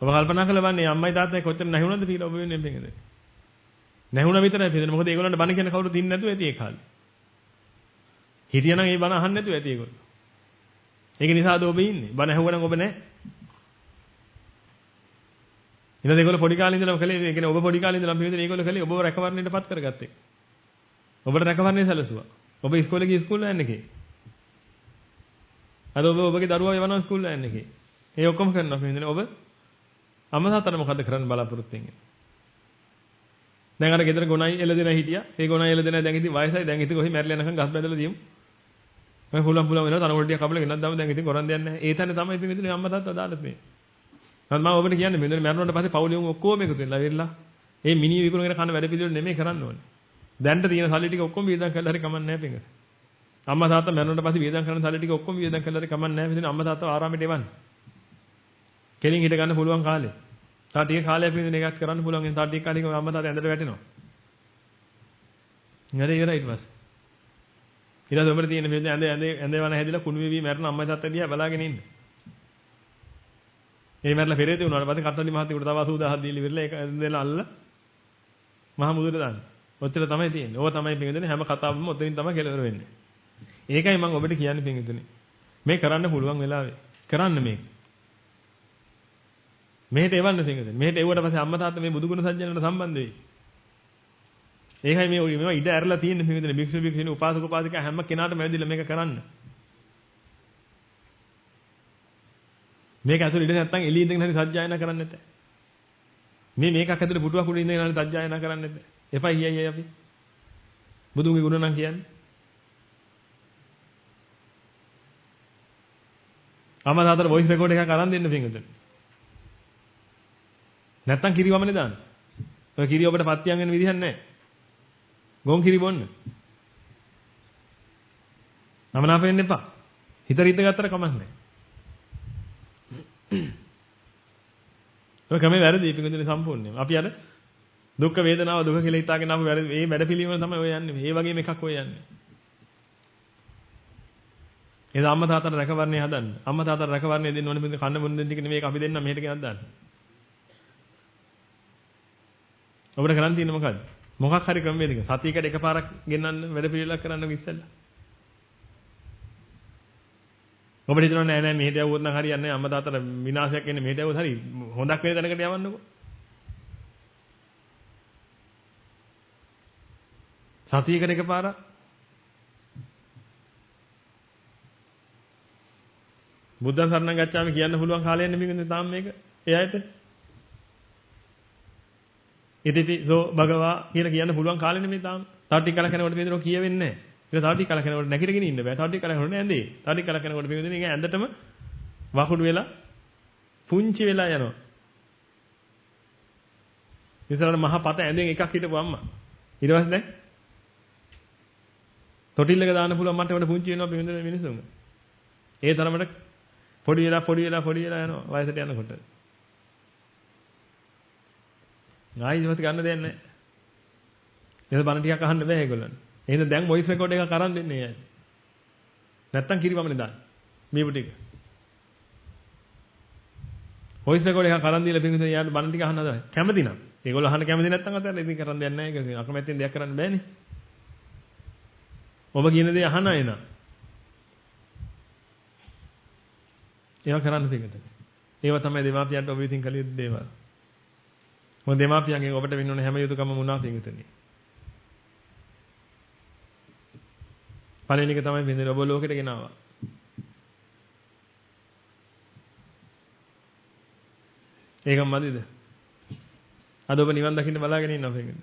ඔබ කල්පනා කරලා බලන්න අම්මයි තාත්තයි කොච්චර නැහුණාද කියලා ඔබ වෙන්නේ පින්වදිනේ. නැහුණා විතරයි පින්වදිනේ. මොකද ඒගොල්ලන්ට බණ කියන කවුරුත් ඉන්නේ නැතුව ඇති ඒ කාලේ. හිටියනම් ඒ බණ අහන්න නැතුව ඇති ඒගොල්ලෝ. ඒක නිසාද ඔබ ඉන්නේ. බණ ඇහුවනම් ඔබ නැහැ. ඊළඟ ඒගොල්ලෝ පොඩි කාලේ ඉඳලා කලේ ඒ කියන්නේ ඔබ පොඩි කාලේ ඉඳලා පින්වදිනේ ඒගොල්ලෝ කලේ ඔබව රැකවරණයටපත් කරගත්තේ. ඔබට රැකවරණය සැලසුවා. ඔබ ඉස්කෝලේ ගිහ ඉස්කෝලේ යන්නේ කේ. අද ඔබගේ දරුවා යවනවා ඉස්කෝලේ යන්නේ කේ. ඒ ඔක්කොම කරනවා පින්වදිනේ ඔබ අම්මා තාත්තට මොකද්ද කරන්න බලාපොරොත්තු වෙන්නේ? දැන් අර ගෙදර ගොනයි එළදෙන හිටියා. ඒ ගොනයි එළදෙන දැන් ඉතින් වයසයි. දැන් ඉතින් කොහේ මැරිලා යනකම් ගස් බැඳලා දියමු. මම පුළුවන් වෙනවා තනකොළ ටික කපලා ගෙනත් දාමු. දැන් ඉතින් කරන් දෙයක් නැහැ. ඒ තැන තමයි ඉතින් ඉතින් අම්මා තාත්තා දාලා තියෙන්නේ. මම ඔබට කියන්නේ මෙන්න මැරුණාට පස්සේ පවුලේ උන් ඔක්කොම එකතු වෙලා වෙරලා ඒ මිනිහ විකුණගෙන කන වැඩ පිළිවෙල නෙමෙයි කරන්න ඕනේ. දැන්ට තියෙන සල්ලි ටික ඔක්කොම වියදම් කරලා හරි කමන්නේ නැහැ පින්ග. අම්මා තාත්තා මැරුණාට පස්සේ වියදම් කරන සල්ලි ටික ඔක්කොම වියදම් කරලා හරි කමන්නේ නැහැ. ඉතින් අම්මා තාත්තා ආරාමයට එවන්න. කෙලින් හිට ගන්න පුළුවන් කාලේ. තා ටික කාලයක් විතර එකක් කරන්න පුළුවන්. තා ටික කාලෙක අම්මා තාත්තා ඇඳට වැටෙනවා. ඉතින් ඉවරයි ඊට පස්සේ. ඊට පස්සේ ඔබට තියෙන මේ ඇඳේ වන හැදිලා කුණු වෙවි මැරෙන අම්මා තාත්තා දිහා බලාගෙන ඉන්න. ඒ මැරලා පෙරේත වුණාට පස්සේ කට්ටලි මහත්තයෙකුට තව 80000ක් දීලා ඉවරලා ඒක ඇඳලා අල්ලලා මහ මුදුරට දාන්න. ඔච්චර තමයි තියෙන්නේ. ඕවා තමයි පින්විතනේ හැම කතාවම ඔතනින් තමයි කෙලවර වෙන්නේ. ඒකයි මම ඔබට කියන්නේ පින්විතනේ. මේ කරන්න පුළුවන් වෙලාවේ කරන්න මේක. මෙහෙට එවන්න පින්විතනේ. මෙහෙට එවුවට පස්සේ අම්මා තාත්තා මේ බුදුගුණ සජ්ජනකට සම්බන්ධ වෙයි. ඒකයි මේවා ඉඩ ඇරලා තියෙන්නේ පින්විතනේ. භික්ෂු භික්ෂුණී උපාසක උපාසිකා හැම කෙනාටම ඇවිදලා මේක කරන්න. මේක ඇතුළේ ඉඳන් නැත්තම් එළිය ඉඳන් හරි සජ්ජායනා කරන්න නැත. මේකක් ඇතුළේ පුටුවක් උඩ ඉඳන් හරි සජ්ජායනා කරන්න නැත. එපයි කියයි අපි. බුදුන්ගේ ගුණ නම් කියන්නේ. අම්මා තාත්තට වොයිස් රෙකෝඩ් එකක් අරන් දෙන්න පින්විතනේ. නැත්තම් කිරි වමනේ දාන්න. ඔය කිරි ඔබට පත්‍යම් වෙන විදිහක් නැහැ. ගොන් කිරි බොන්න. නමනාප වෙන්න එපා. හිත රිද්ද ගත්තට කමක් නැහැ. ඔය කමේ වැරදි පිටින් සම්පූර්ණයෙන්ම. අපි අර දුක් වේදනාව දුක කියලා හිතාගෙන ආපු වැරදි මේ වැඩ පිළිවෙල තමයි ඔය යන්නේ. මේ වගේම එකක් ඔය යන්නේ. එදා අම්මා තාත්තට රැකවරණය හදන්න. අම්මා තාත්තට රැකවරණය දෙන්න ඕනේ පිටින් කන්න බොන්න දෙන්න ටික නෙමෙයි අපි දෙන්න මෙහෙට ගෙනත් දාන්න. ඔබට කරන්න තියෙන්නේ මොකද්ද? මොකක් හරි ක්‍රමවේදයක සතියකට එකපාරක් ගෙන්නන්න වැඩ පිළිවෙලක් කරන්න ඉස්සෙල්ලා. ඔබට හිතනවා නෑ නෑ මෙහෙට යවුවොත් නම් හරියන්නේ නෑ අම්මා තාත්තට විනාශයක් එන්නේ මෙහෙට යවුවොත් හරි හොඳක් වෙන තැනකට යවන්නකෝ. සතියකට එකපාරක් බුද්ධං සරණං ගච්ඡාමි කියන්න පුළුවන් කාලයක් නෙමෙයි තාම මේක. ඒ ඇයිද? ඉතිපිසෝ භගවා කියලා කියන්න පුළුවන් කාලෙ නෙමෙයි තාම. තව ටික කලක් යනකොට මේක කියවෙන්නේ නැහැ. ඒක තව ටික කලක් යනකොට නැගිටගෙන ඉන්න බෑ. තව ටික කලක් යනකොට ඇඳේ. තව ටික කලක් යනකොට මේක දෙන එක ඇඳටම වකුඩු වෙලා පුංචි වෙලා යනවා. ඉතින් මහා පත ඇඳෙන් එකක් හිටපු අම්මා. ඊට පස්සේ දැන් තොටිල්ලක දාන්න පුළුවන් මට්ටමට පුංචි වෙනවා බින්දන මිනිස්සුන්ගේ. ඒ තරමට පොඩි වෙලා යනවා වයසට යනකොට. ආයිවත් ගන්න දෙයක් නැහැ. ඒක බණ ටිකක් අහන්න බෑ ඒගොල්ලන්ට. එහෙනම් දැන් වොයිස් රෙකෝඩ් එකක් අරන් දෙන්නේ අය. නැත්තම් කිරිවමනේ දාන්න. මේපු ටික. වොයිස් රෙකෝඩ් එකක් අරන් දීලා පිටින් යාට බණ ටික අහන්න හදලා. කැමති නම්. ඒගොල්ලෝ අහන්න කැමති නැත්තම් අතහැරලා ඉතින් කරන් දෙයක් නැහැ. ඒක අකමැත්තෙන් දෙයක් කරන්න බෑනේ. ඔබ කියන දේ අහන අය නා. ඒවා කරන්න පිටින්. ඒවා තමයි දෙමාපියන්ට ඔබ විසින් කළ යුතු දේවල්. මොකද දෙමාපියන්ගෙන් ඔබට වෙන්න ඕන හැම යුතුයකම මොනවා පිටින්. පළවෙනි එක තමයි බින්දේ ඔබ ලෝකෙට ගෙනාවා. ඒකම මදිද? අද ඔබ නිවන් දකින්න බලාගෙන ඉන්නවා පිටින්.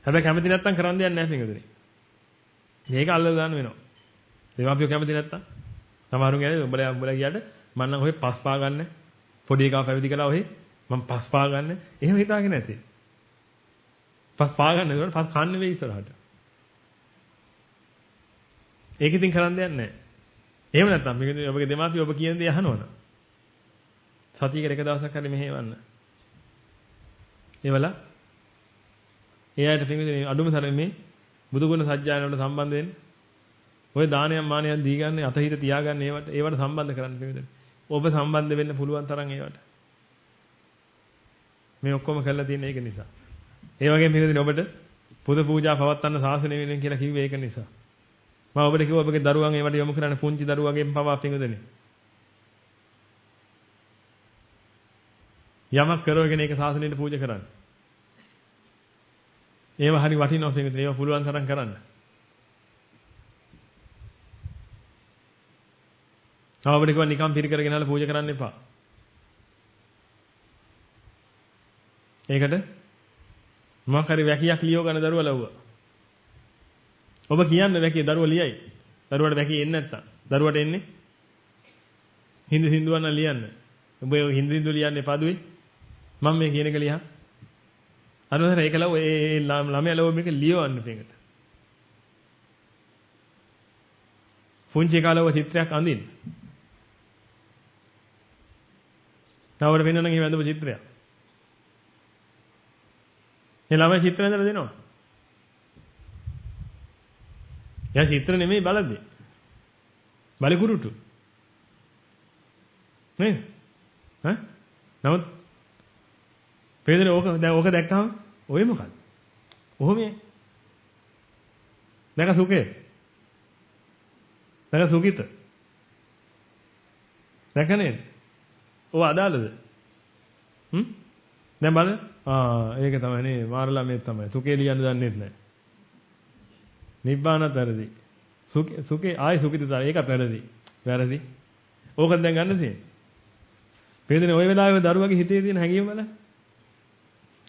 හැබැයි කැමති නැත්තම් කරන්න දෙයක් නැහැ පිටින්. මේක අල්ලලා දාන්න වෙනවා. දෙමාපියෝ කැමති නැත්තම් සමහරුන් කියන්නේ උඹලා ගියාට මම නම් ඔය පස් පා ගන්න පොඩි එකා පැවිදි කළා ඔය මම පස් පා ගන්න එහෙම හිතාගෙන නැති. පස් පා ගන්න ඒකට පස් කන්න වෙයි ඉස්සරහට. ඒක ඉතින් කරන්න දෙයක් නැහැ. එහෙම නැත්තම් මේක ඔබගේ දෙමාපියෝ ඔබ කියන දේ අහනවනම් සතියකට එක දවසක් හරි මෙහෙවන්න. ඒවල ඒ අයට පිටින් අඩුම තරමේ මේ බුදුගුණ සජ්ජායනවලට සම්බන්ධ වෙන්න ඔය දානයන් මානයන් දී ගන්න අතහිත තියාගන්න ඒවට සම්බන්ධ කරන්න පිටින්. ඔබ සම්බන්ධ වෙන්න පුළුවන් තරම් ඒවට. මේ ඔක්කොම කරලා තියෙන ඒක නිසා. ඒ වගේම පිටින් ඔබට පුද පූජා පවත්වන්න ශාසනය වෙනෙන් කියලා කිව්වේ ඒක නිසා. මම ඔබට කිව්වා ඔබගේ දරුවන් ඒවට යොමු කරන්න පුංචි දරුවගෙන් පවා පිටින්දනේ. යමක් කරවගෙන ඒක ශාසනයට පූජා කරන්න. ඒව හරි වටිනවා පිටින්. ඒව පුළුවන් තරම් කරන්න. තවබඩ කිව්වා නිකම් පිරිකර ගෙනල්ලා පූජා කරන්න එපා. ඒකට මොකක් හරි වැකියක් ලියව ගන්න දරුවා ලව්වා. ඔබ කියන්නේ වැකිය දරුවා ලියයි. දරුවාට වැකිය එන්නේ නැත්තම්. දරුවාට එන්නේ හින්දු සින්දුවක් නම් ලියන්න. ඔබ හින්දු සින්දු ලියන්න එපා දුවේ. මම මේ කියන එක ලියහන්. අරවතර ඒක ලව් ඒ ළමයා ලව් මේක ලියවන්න පිටට. පුංචි කාලේ චිත්‍රයක් අඳින්න. තවකට වෙන්න නම් ඒ වැඳපු චිත්‍රයක්. ඒ ළමයි චිත්‍ර ඇඳලා දෙනවා. එයා චිත්‍ර නෙමෙයි බලද්දී. බලකුරුටු. නේද? ඈ? නමුත් පේදෙන ඕක දැක්කම ඔය මොකක්ද? ඔහොමයි. දැක සුඛේ. දැක සුඛිත. දැක නේද? ඔය අදාළද? දැන් බලන්න. ඒක තමයි නේ මාරලා මේ තමයි. සුඛේ ලියන්න දන්නේ නැහැ. නිබ්බානත් වැරදි. සුඛේ ආයි සුඛිතතර ඒකත් වැරදි. වැරදි. ඕකෙන් දැන් ගන්න තියෙන්නේ. පේදෙන ඔය වෙලාවේ දරුවගේ හිතේ තියෙන හැඟීම බලන්න.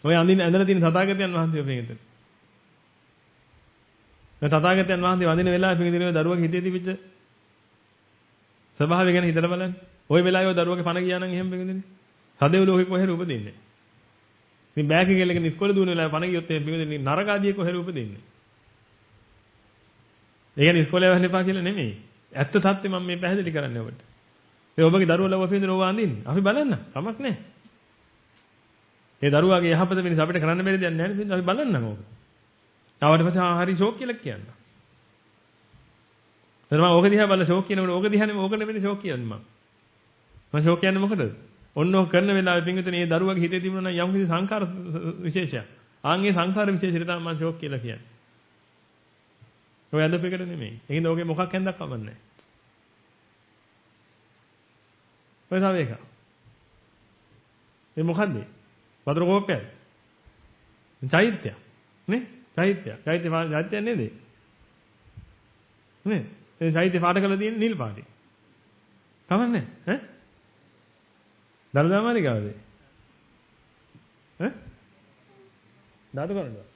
ඔය අඳින්න ඇඳලා තියෙන තථාගතයන් වහන්සේ පේකට. මේ තථාගතයන් වහන්සේ වඳින වෙලාවේ පිටින් දරුවගේ හිතේ තිබිච්ච ස්වභාවය ගැන හිතලා බලන්න. ওই වෙලාවේ දරුවගේ පණ ගියා නම් එහෙම පිටින්. සදෙව් ලෝකෙ කොහෙද උපදින්නේ? ඉතින් බෑග් එක ගෙලගෙන ඉස්කෝලේ දුවන වෙලාවේ පණ ගියොත් එහෙම පිටින් නරක ආදියේ කොහෙද උපදින්නේ? ඒ කියන්නේ ඉස්කෝලේ යවන්න එපා කියලා නෙමෙයි. ඇත්ත තත්ත්වය මම මේ පැහැදිලි කරන්නේ ඔබට. ඒ ඔබගේ දරුවෝ ලව පිටින් ඕවා අඳින්නේ. අපි බලන්න. කමක් නැහැ. ඒ දරුවාගේ යහපත වෙනස අපිට කරන්න බැරි දෙයක් නැහැ නේද? අපි බලන්නම් ඕක. තාවට පස්සේ හරි ෂෝක් කියලා කියන්න. එතන මම ඕක දිහා බලලා ෂෝක් කියනකොට ඕක දිහා නෙමෙයි ඕක නෙමෙයි ෂෝක් කියන්නේ මම. මම ෂෝක් කියන්නේ මොකටද? ඔන්න ඔක කරන වෙලාවේ පින්විතනේ මේ දරුවාගේ හිතේ තිබුණා නම් යම් කිසි සංඛාර විශේෂයක්. ආන්ගේ සංඛාර විශේෂයට තමයි මම ෂෝක් කියලා කියන්නේ. ඔය අදපෙකට නෙමෙයි. ඒකින්ද ඕකේ මොකක් හැන්දක් කමන්නේ නැහැ. ඔය තව එකක්. ඒ මොකද්ද? වතුර කෝප්පයද? චෛත්‍ය. නේ? චෛත්‍ය නේද? නේ? ඒ චෛත්‍ය පාට කරලා තියෙන්නේ නිල් පාටේ. කමන්නේ ඈ? දරදා මාලිගාවද? ඈ? දාතු කරනවා.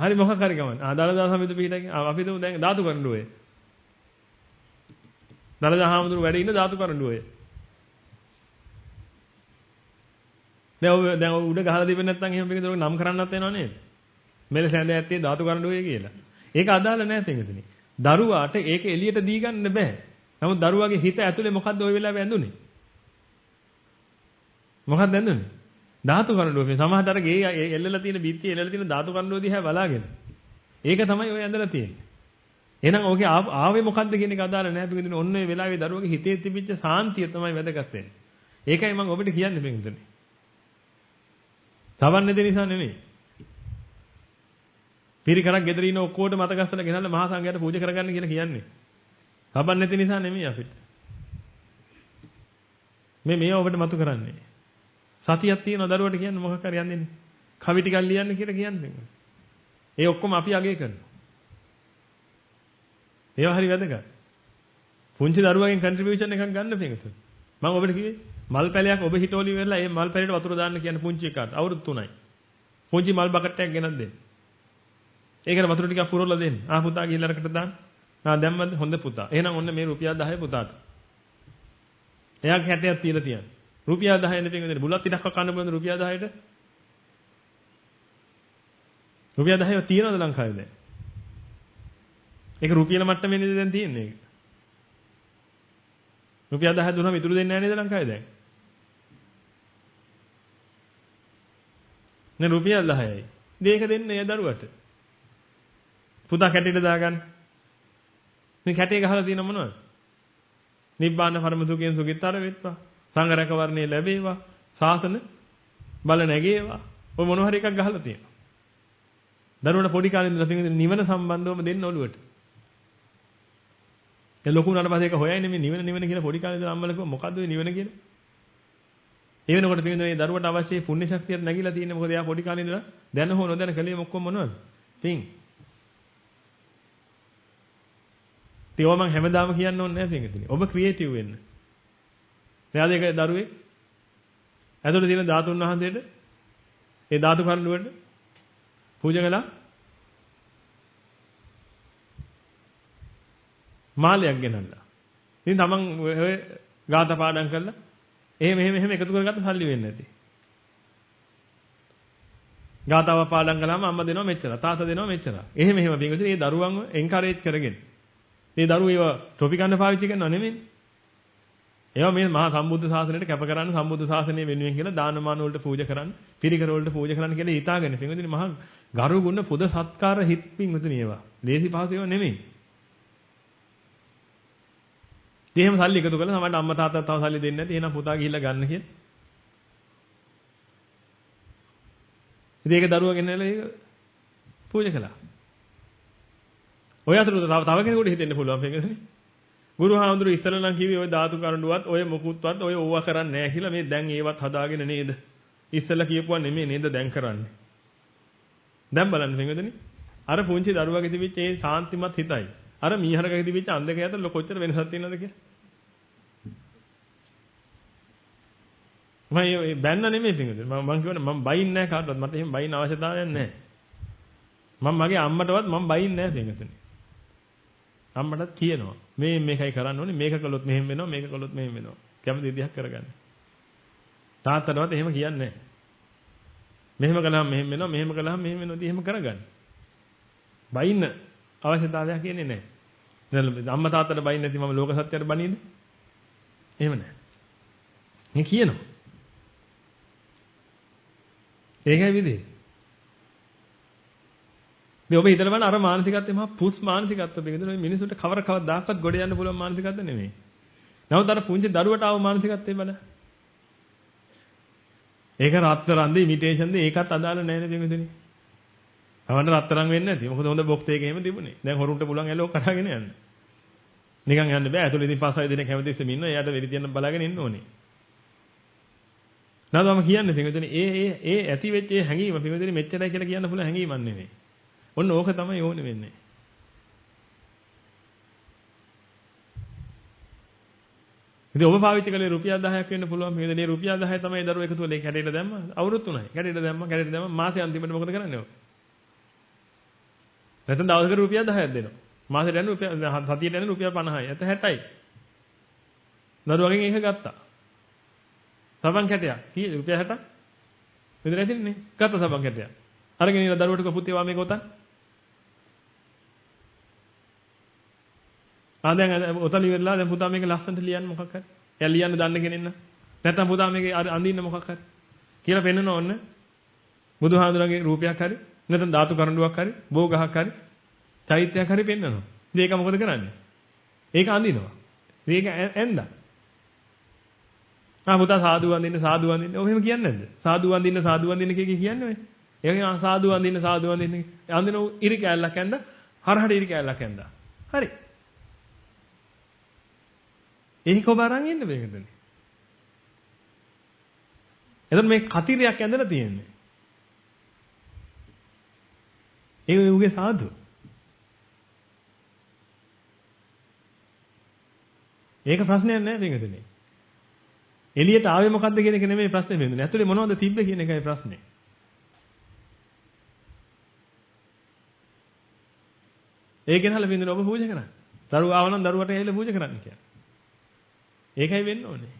හරි මොකක් හරි ගමන්. දරදා සමිත පිටකේ අපි දැන් දාතු කරඬුවේ. දරදා හාමුදුරු වැඩ ඉන්න දාතු කරඬුවේ. දැන් උඩ ගහලා දෙන්නේ නැත්නම් එහෙම පිටින් නම් කරන්නත් වෙනව නේද? මෙලෙස ඇඳ ඇත්තේ ධාතු කරඬුවේ කියලා. ඒක අදාළ නැහැ පින්විතනි. දරුවාට ඒක එළියට දී ගන්න බෑ. නමුත් දරුවාගේ හිත ඇතුලේ මොකද්ද ওই වෙලාවේ ඇඳුනේ? මොකක්ද ඇඳුනේ? ධාතු කරඬුව. මේ සමහරතර ගේ එල්ලලා තියෙන බිත්තිය එල්ලලා තියෙන ධාතු කරඬුව දිහා බලාගෙන. ඒක තමයි ඔය ඇඳලා තියෙන්නේ. එහෙනම් ඕකේ ආවේ මොකද්ද කියන එක අදාළ නැහැ පින්විතනි. ඔන්න ඔය වෙලාවේ දරුවගේ හිතේ තිබිච්ච සාන්තිය තමයි වැදගත් වෙන්නේ. ඒකයි මම ඔබට කියන්නේ පින්විතනි. තවන්නේ දෙ නිසා නෙමෙයි. පිරිකරක් ගෙදර ඉන්න ඔක්කොට මත ගස්සලා ගෙනල්ලා මහා සංඝයාට පූජා කරගන්න කියලා කියන්නේ. තබන්නේ නැති නිසා නෙමෙයි අපිට. මේ ඔබට මතු කරන්නේ. සතියක් තියෙන දරුවට කියන්නේ මොකක් හරි යන්නේ. කවි ටිකක් ලියන්න කියලා කියන්නේ. ඒ ඔක්කොම අපි අගය කරනවා. ඒවා හරි වැදගත්. පුංචි දරුවගෙන් කන්ට්‍රිබියුෂන් එකක් ගන්න පිටුතු. මම ඔබට කිව්වේ මල් පැලයක් ඔබ හිටෝලි වෙලා ඒ මල් පැලේට වතුර දාන්න කියන පුංචි එකාට අවුරුදු 3යි. පුංචි මල් බකට් එකක් ගෙනත් දෙන්න. ඒකට වතුර ටිකක් පුරවලා දෙන්න. පුතා ගිහිල්ලා අරකට දාන්න. දැම්මද? හොඳ පුතා. එහෙනම් ඔන්න මේ රුපියල් 10 පුතාට. එයාගේ හැටයක් තියලා තියන්න. රුපියල් 10 නේ පින්වදින. බුලත් ටිකක් කන්න පුළුවන් රුපියල් 10ට. රුපියල් 10 තියනවද ලංකාවේ දැන්? ඒක රුපියල මට්ටමේ නේද දැන් තියෙන්නේ ඒක. රුපියල් 10 දුන්නාම ඉතුරු දෙන්නේ නැහැ නේද ලංකාවේ දැන්? නේ රුපියල් 10යි. මේක දෙන්නේ ඒ දරුවට. පුතා කැටේට දාගන්න. මේ කැටේ ගහලා තියෙන මොනවද? නිබ්බාන පරම සුඛයෙන් සුඛිතතර වෙත්වා. සංඝරක වර්ණේ ලැබේවා. සාසන බල නැගේවා. ඔය මොන හරි එකක් ගහලා තියෙනවා. දරුවන්ට පොඩි කාලේ ඉඳලා පිටින් නිවන සම්බන්ධවම දෙන්න ඔළුවට. ඒ ලොකු උනාට පස්සේ ඒක හොයන්නේ මේ නිවන කියලා පොඩි කාලේ ඉඳලා අම්මලා කිව්වා මොකද්ද ඔය නිවන කියලා? ඒ වෙනකොට පිටින් මේ දරුවට අවශ්‍ය පුණ්‍ය ශක්තියක් නැగిලා තියෙන්නේ මොකද එයා පොඩි කාලේ ඉඳලා දැන හෝ නොදැන කලේ ඔක්කොම මොනවද? පින්. ඒව මම හැමදාම කියන්න ඕනේ නැහැ පින්කතිනේ. ඔබ ක්‍රියේටිව් වෙන්න. එයාද ඒක දරුවේ ඇතුළේ තියෙන ධාතුන් වහන්සේට ඒ ධාතු කරඬුවට පූජා කළා. මාලයක් ගෙනල්ලා. ඉතින් තමන් ඔය ගාථා පාඩම් කරලා එහෙම එකතු කරගත්ත සල්ලි වෙන්නේ නැති. ගාථාව පාඩම් කළාම අම්මා දෙනවා මෙච්චර, තාත්තා දෙනවා මෙච්චර. එහෙම පින්කතිනේ මේ දරුවන්ව එන්කරේජ් කරගෙන මේ දරුවෝ ඒවා ටොපි ගන්න පාවිච්චි කරනව නෙමෙයි. ඒවා මේ මහා සම්බුද්ධ ශාසනයට කැප කරන්න සම්බුද්ධ ශාසනය වෙනුවෙන් කියලා දානමාන වලට පූජා කරන්න, පිරිකර වලට පූජා කරන්න කියලා හිතාගෙන පින්වදින මහා ගරු ගුණ පුද සත්කාර හිත් පින්වතුනි ඒවා. දේසි පහසු ඒවා නෙමෙයි. එහෙම සල්ලි එකතු කරලා තමයි අම්මා තාත්තා තව සල්ලි දෙන්නේ නැති. එහෙනම් පුතා ගිහිල්ලා ගන්න කියලා. ඉතින් ඒක දරුවා ගෙනල්ලා ඒක පූජා කළා. ඔය අතරතුර තව කෙනෙකුට හිතෙන්න පුළුවන් පින්වතුනි. ගුරුහාමුදුරු ඉස්සෙල්ලා නම් කිව්වේ ඔය ධාතු කරඬුවත් ඔය මොකුත්වත් ඔය ඕවා කරන්නේ නැහැ කියලා. මේ දැන් ඒවත් හදාගෙන නේද? ඉස්සෙල්ලා කියපුවා නෙමෙයි නේද දැන් කරන්නේ. දැන් බලන්න පින්වතුනි. අර පුංචි දරුවාගේ තිබිච්ච ඒ සාන්තිමත් හිතයි. අර මීහරකගේ තිබිච්ච අන්ධකය අතර කොච්චර වෙනසක් තියෙනවද කියලා. මම බැන්න නෙමෙයි පින්වතුනි. මම කියවනේ මම බයින්නේ නැහැ කාටවත්. මට එහෙම බයින්න අවශ්‍යතාවයක් නැහැ. මම මගේ අම්මටවත් මම බයින්නේ නැහැ පින්වතුනි. අම්මටත් කියනවා මේකයි කරන්න ඕනේ මේක කළොත් මෙහෙම වෙනවා මේක කළොත් මෙහෙම වෙනවා කැමති විදිහක් කරගන්න. තාත්තටවත් එහෙම කියන්නේ නැහැ. මෙහෙම කළාම මෙහෙම වෙනවා මෙහෙම කළාම මෙහෙම වෙනවා ඉතින් එහෙම කරගන්න. බයින්න අවශ්‍යතාවයක් කියන්නේ නැහැ. දැන් අම්මා තාත්තට බයින්න නැති මම ලෝක සත්‍යයට බණීද? එහෙම නැහැ. මේ කියනවා. ඒකයි විදිහ. මේ ඔබ හිතලා බලන්න අර මානසිකත්වය මහා පුස් මානසිකත්වයක් බෙදෙන ඔය මිනිසුන්ට කවදාකවත් ගොඩ යන්න පුළුවන් මානසිකත්වය නෙමෙයි. නමුත් අර පුංචි දරුවට ආව මානසිකත්වය බලන්න. ඒක රත්තරන්ද ඉමිටේෂන්ද ඒකත් අදාළ නැහැ නේද මෙතන. අවන්න රත්තරන් වෙන්නේ නැති. මොකද හොඳ බොක්ස් එකේ එහෙම තිබුණේ. දැන් හොරුන්ට පුළුවන් ඇලෝ කරගෙන යන්න. නිකන් යන්න බෑ. ඇතුළේ ඉතින් 5-6 දිනක් හැමදෙස්සෙම ඉන්නවා. එයාට වෙලි තියන්න බලාගෙන ඉන්න ඕනේ. නේද මම කියන්නේ පින්වතුනි ඒ ඇති වෙච්ච ඒ හැඟීම පින්වතුනි මෙච්චරයි කියලා කියන්න පුළුවන් හැඟීමක් නෙමෙයි. ඔන්න ඕක තමයි ඕනේ වෙන්නේ. ඉතින් ඔබ පාවිච්චි කළේ රුපියල් 10ක් වෙන්න පුළුවන්. මේ දෙනේ රුපියල් 10 තමයි දරුවෝ එකතු වෙලා ඒක කැඩේට දැම්මා. අවුරුදු 3යි. කැඩේට දැම්මා මාසේ අන්තිමට මොකද කරන්නේ ඔය? නැත්නම් දවසකට රුපියල් 10ක් දෙනවා. මාසෙට යන රුපියල් සතියට යන රුපියල් 50යි. එත 60යි. දරුවගෙන් ඒක ගත්තා. සබන් කැටයක්. කීයද රුපියල් 60ක්? විතර ඇතිනේ. ගත්ත සබන් කැටයක්. අරගෙන ඉන්න දරුවට පුතේ වා මේක ඔතන. දැන් ඔතන ඉවරලා දැන් පුතා මේක ලස්සනට ලියන්න මොකක් හරි. එයා ලියන්න දන්න කෙනෙක් න ะ. නැත්නම් පුතා මේක අඳින්න මොකක් හරි. කියලා පෙන්නන ඕන්න. බුදුහාඳුරගේ රූපයක් හරි නැත්නම් ධාතු කරඬුවක් හරි බෝගහක් හරි චෛත්‍යයක් හරි පෙන්නනවා. ඉතින් ඒක මොකද කරන්නේ? ඒක අඳිනවා. මේක ඇඳා. පුතා සාදු වඳින්න සාදු වඳින්න. ඔය එහෙම කියන්නේ නැද්ද? සාදු වඳින්න කියන්නේ ඔය. ඒක සාදු වඳින්න. අඳින ඉරි කැල්ලක් ඇඳ හරහට ඉරි කැල්ලක් ඇඳා. හරි. ඒක ඔබ අරන් ඉන්න මේකදනේ. එතකොට මේ කතිරයක් ඇඳලා තියෙන්නේ. ඒ උගේ සාදු. ඒක ප්‍රශ්නයක් නෑ මේකදනේ. එළියට ආවේ මොකද්ද කියන එක නෙමෙයි ප්‍රශ්නේ වෙන්නේ. ඇතුලේ මොනවද තිබ්බේ කියන එකයි ප්‍රශ්නේ. ඒක ගැනහල බින්දුන ඔබ පූජා කරන්නේ. දරුවා ආව නම් දරුවට ඇවිල්ලා පූජා කරන්න කියන්නේ. ඒකයි වෙන්න ඕනේ.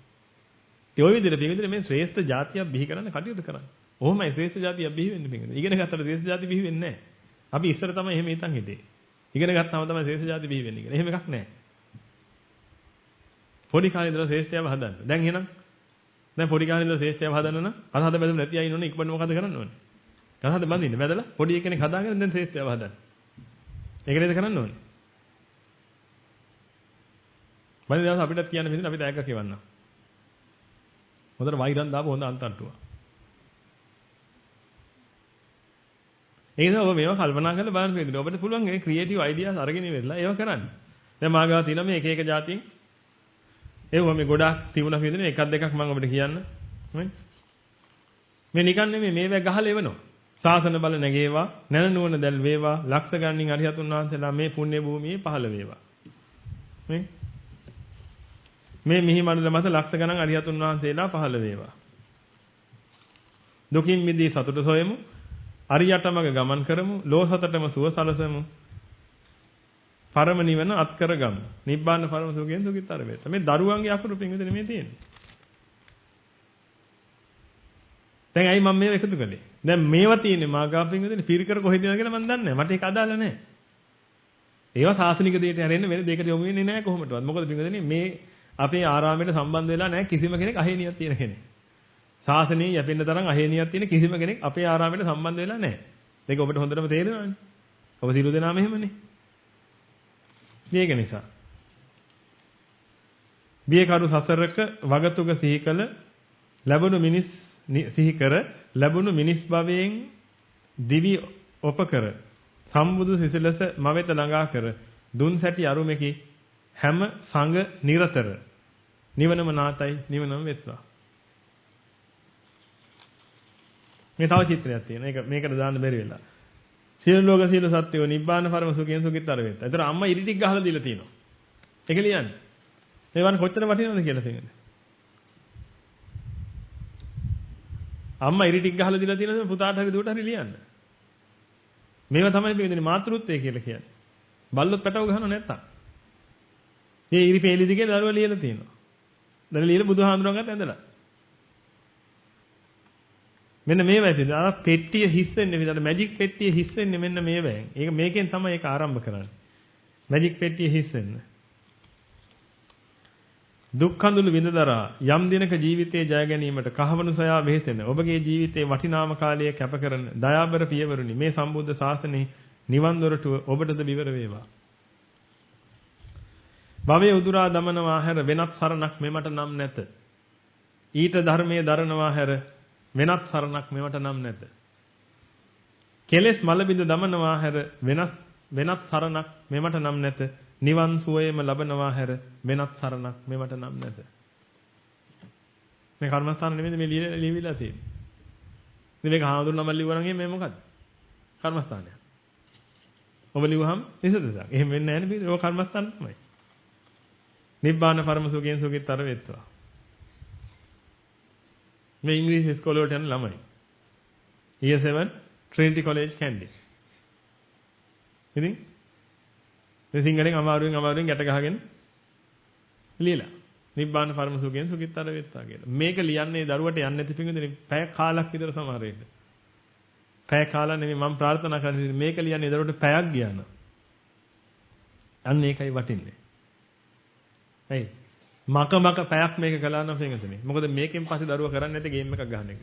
ඒ ඔය විදිහට මේ ශ්‍රේෂ්ඨ જાතියක් බිහි කරන්න කටයුතු කරන්න. ඔහොමයි ශ්‍රේෂ්ඨ જાතියක් බිහි වෙන්නේ බින්දුන. ඉගෙන ගත්තට ශ්‍රේෂ්ඨ જાතිය බිහි වෙන්නේ නැහැ. අපි ඉස්සර තමයි එහෙම හිතන් හිටියේ. ඉගෙන ගත්තාම තමයි ශ්‍රේෂ්ඨ જાතිය බිහි වෙන්නේ කියලා. එහෙම එකක් නැහැ. පොඩි කාලේ ඉඳලා ශ්‍රේෂ්ඨයව හදන්න. දැන් පොඩි කාලේ ඉඳලා ශ්‍රේෂ්ඨයව හදන්න නම් කතාහද බැඳුම් නැති අය ඉන්නෝනේ ඉක්මනට මොකද කරන්න ඕනේ? කතාහද බඳින්න බැදලා පොඩි එකෙක් හදාගෙන දැන් ශ්‍රේෂ්ඨයව හදන්න. ඒක නේද කරන්න ඕනේ? බැරි දවස් අපිටත් කියන්න මෙතන අපි තෑග්ගක් එවන්නම්. හොඳට වෛරන් දාපු හොඳ අන්තට්ටුවක්. ඒ නිසා ඔබ මේවා කල්පනා කරලා බලන්න වෙන්නේ. ඔබට පුළුවන් මේ ක්‍රියේටිව් අයිඩියාස් අරගෙන ඉවරලා ඒව කරන්න. දැන් මාගාව තියෙනවා මේ එක එක જાතියින්. ඒව මේ ගොඩාක් තිබුණා කියදෙන එකක් දෙකක් මම ඔබට කියන්න. මේ නිකන් නෙමෙයි මේවා ගහලා එවනවා. සාසන බල නැගේවා, නැන නුවණ දැල් වේවා, ලක්ෂ ගණනින් අරිහතුන් වහන්සේලා මේ පුණ්‍ය භූමියේ පහළ වේවා. මේ මිහි මණ්ඩල මත ලක්ෂ ගණන් අරිහතුන් වහන්සේලා පහළ වේවා. දුකින් මිදී සතුට සොයමු. අරියටමග ගමන් කරමු. ලෝසතටම සුව සලසමු. පරම නිවන අත්කර ගමු. නිබ්බාන පරම සුඛයෙන් සුඛිතර වේත. මේ දරුවන්ගේ අකුරු පින්විතනේ මේ තියෙන්නේ. දැන් ඇයි මම මේව එකතු කළේ? දැන් මේවා තියෙන්නේ මාගා පින්විතනේ පිරිකර කොහෙද කියලා මම දන්නේ නැහැ. මට ඒක අදාළ නැහැ. ඒවා සාසනික දෙයට හැරෙන්න වෙන දෙයකට යොමු වෙන්නේ නැහැ කොහොමදවත්. මොකද පින්විතනේ මේ අපේ ආරාමයට සම්බන්ධ වෙලා නැහැ කිසිම කෙනෙක් අහේනියක් තියෙන කෙනෙක්. ශාසනයේ යැපෙන්න තරම් අහේනියක් තියෙන කිසිම කෙනෙක් අපේ ආරාමයට සම්බන්ධ වෙලා නැහැ. ඒක ඔබට හොඳටම තේරෙනවනේ. ඔබ සියලු දෙනාම එහෙමනේ. මේක නිසා. බියකරු සසරක වගතුග සිහිකල ලැබුණු මිනිස් සිහිකර ලැබුණු මිනිස් භවයෙන් දිවි ඔපකර සම්බුදු සිසිලස මවෙත ළඟා කර දුන් සැටි අරුමෙකි හැම සංඝ නිරතර නිවනම නාතයි නිවනම වෙත්වා. මේ තව චිත්‍රයක් තියෙනවා. මේකට දාන්න බැරි වෙලා. සියලු ලෝක සියලු සත්වයෝ නිබ්බාන පරම සුඛයෙන් සුඛිතර වෙත්ත. ඒතර අම්මා ඉරි ටික ගහලා දීලා තියෙනවා. ඒක ලියන්නේ. මේවන් කොච්චර වටිනවද කියලා තියෙන්නේ. අම්මා ඉරි ටික ගහලා දීලා තියෙනවා පුතාට හරි දුවට හරි ලියන්න. මේවා තමයි මේ මාතෘත්වය කියලා කියන්නේ. බල්ලොත් පැටව ගහනව නැත්තම්. මේ ඉරි පෙළි දිගේ දරුවා ලියලා තියෙනවා. දැන් ලියලා බුදුහාමුදුරන්ගත් ඇඳලා. මෙන්න මේවයි තියෙන්නේ. අර පෙට්ටිය හිස් වෙන්නේ විතර මැජික් පෙට්ටිය හිස් වෙන්නේ මෙන්න මේවෙන්. ඒක මේකෙන් තමයි ඒක ආරම්භ කරන්නේ. මැජික් පෙට්ටිය හිස් වෙන්න. දුක්ඛඳුළු විඳදරා යම් දිනක ජීවිතයේ ජය ගැනීමට කහවණු සයා වෙහෙසෙන ඔබගේ ජීවිතයේ වටිනාම කාලය කැප කරන දයාබර පියවරුනි මේ සම්බුද්ධ ශාසනයේ නිවන් දොරටුව ඔබටද විවර වේවා. භවයේ උදුරා දමනවා හැර වෙනත් සරණක් මෙමට නම් නැත. ඊට ධර්මයේ දරනවා හැර වෙනත් සරණක් මෙවට නම් නැත. කෙලෙස් මල බිඳ දමනවා හැර වෙනත් සරණක් මෙවට නම් නැත. නිවන් සුවයම ලබනවා හැර වෙනත් සරණක් මෙවට නම් නැත. මේ කර්මස්ථාන නෙමෙයි මේ ලියවිලා තියෙන්නේ. ඉතින් මේක හාමුදුරුවෝ නම ලියුවා නම් මේ මොකද්ද? කර්මස්ථානය. ඔබ ලියුවහම නිසදසක්. එහෙම වෙන්නේ නැහැ නේ. ඒක කර්මස්ථාන තමයි. නිබ්බාන පරම සුඛයෙන් සුඛිතර වෙත්වා. මේ ඉංග්‍රීසි ඉස්කෝලේ වලට යන ළමයි. Year 7 Trinity College Kandy. ඉතින් මේ සිංහලෙන් අමාරුවෙන් ගැට ගහගෙන ලියලා නිබ්බාන පරම සුඛයෙන් සුඛිතර වෙත්වා කියලා. මේක ලියන්නේ දරුවට යන්නේ නැති පිංගුදේ පැය කාලක් විතර සමහර වෙන්න. පැය කාලා නෙමෙයි මම ප්‍රාර්ථනා කරන්නේ මේක ලියන්නේ දරුවට පැයක් ගියා නම්. අන්න ඒකයි වටින්නේ. හරි. මක පැයක් මේක කළා නම් පින්වතුනි. මොකද මේකෙන් පස්සේ දරුවා කරන්නේ නැති ගේම් එකක් ගන්න එක.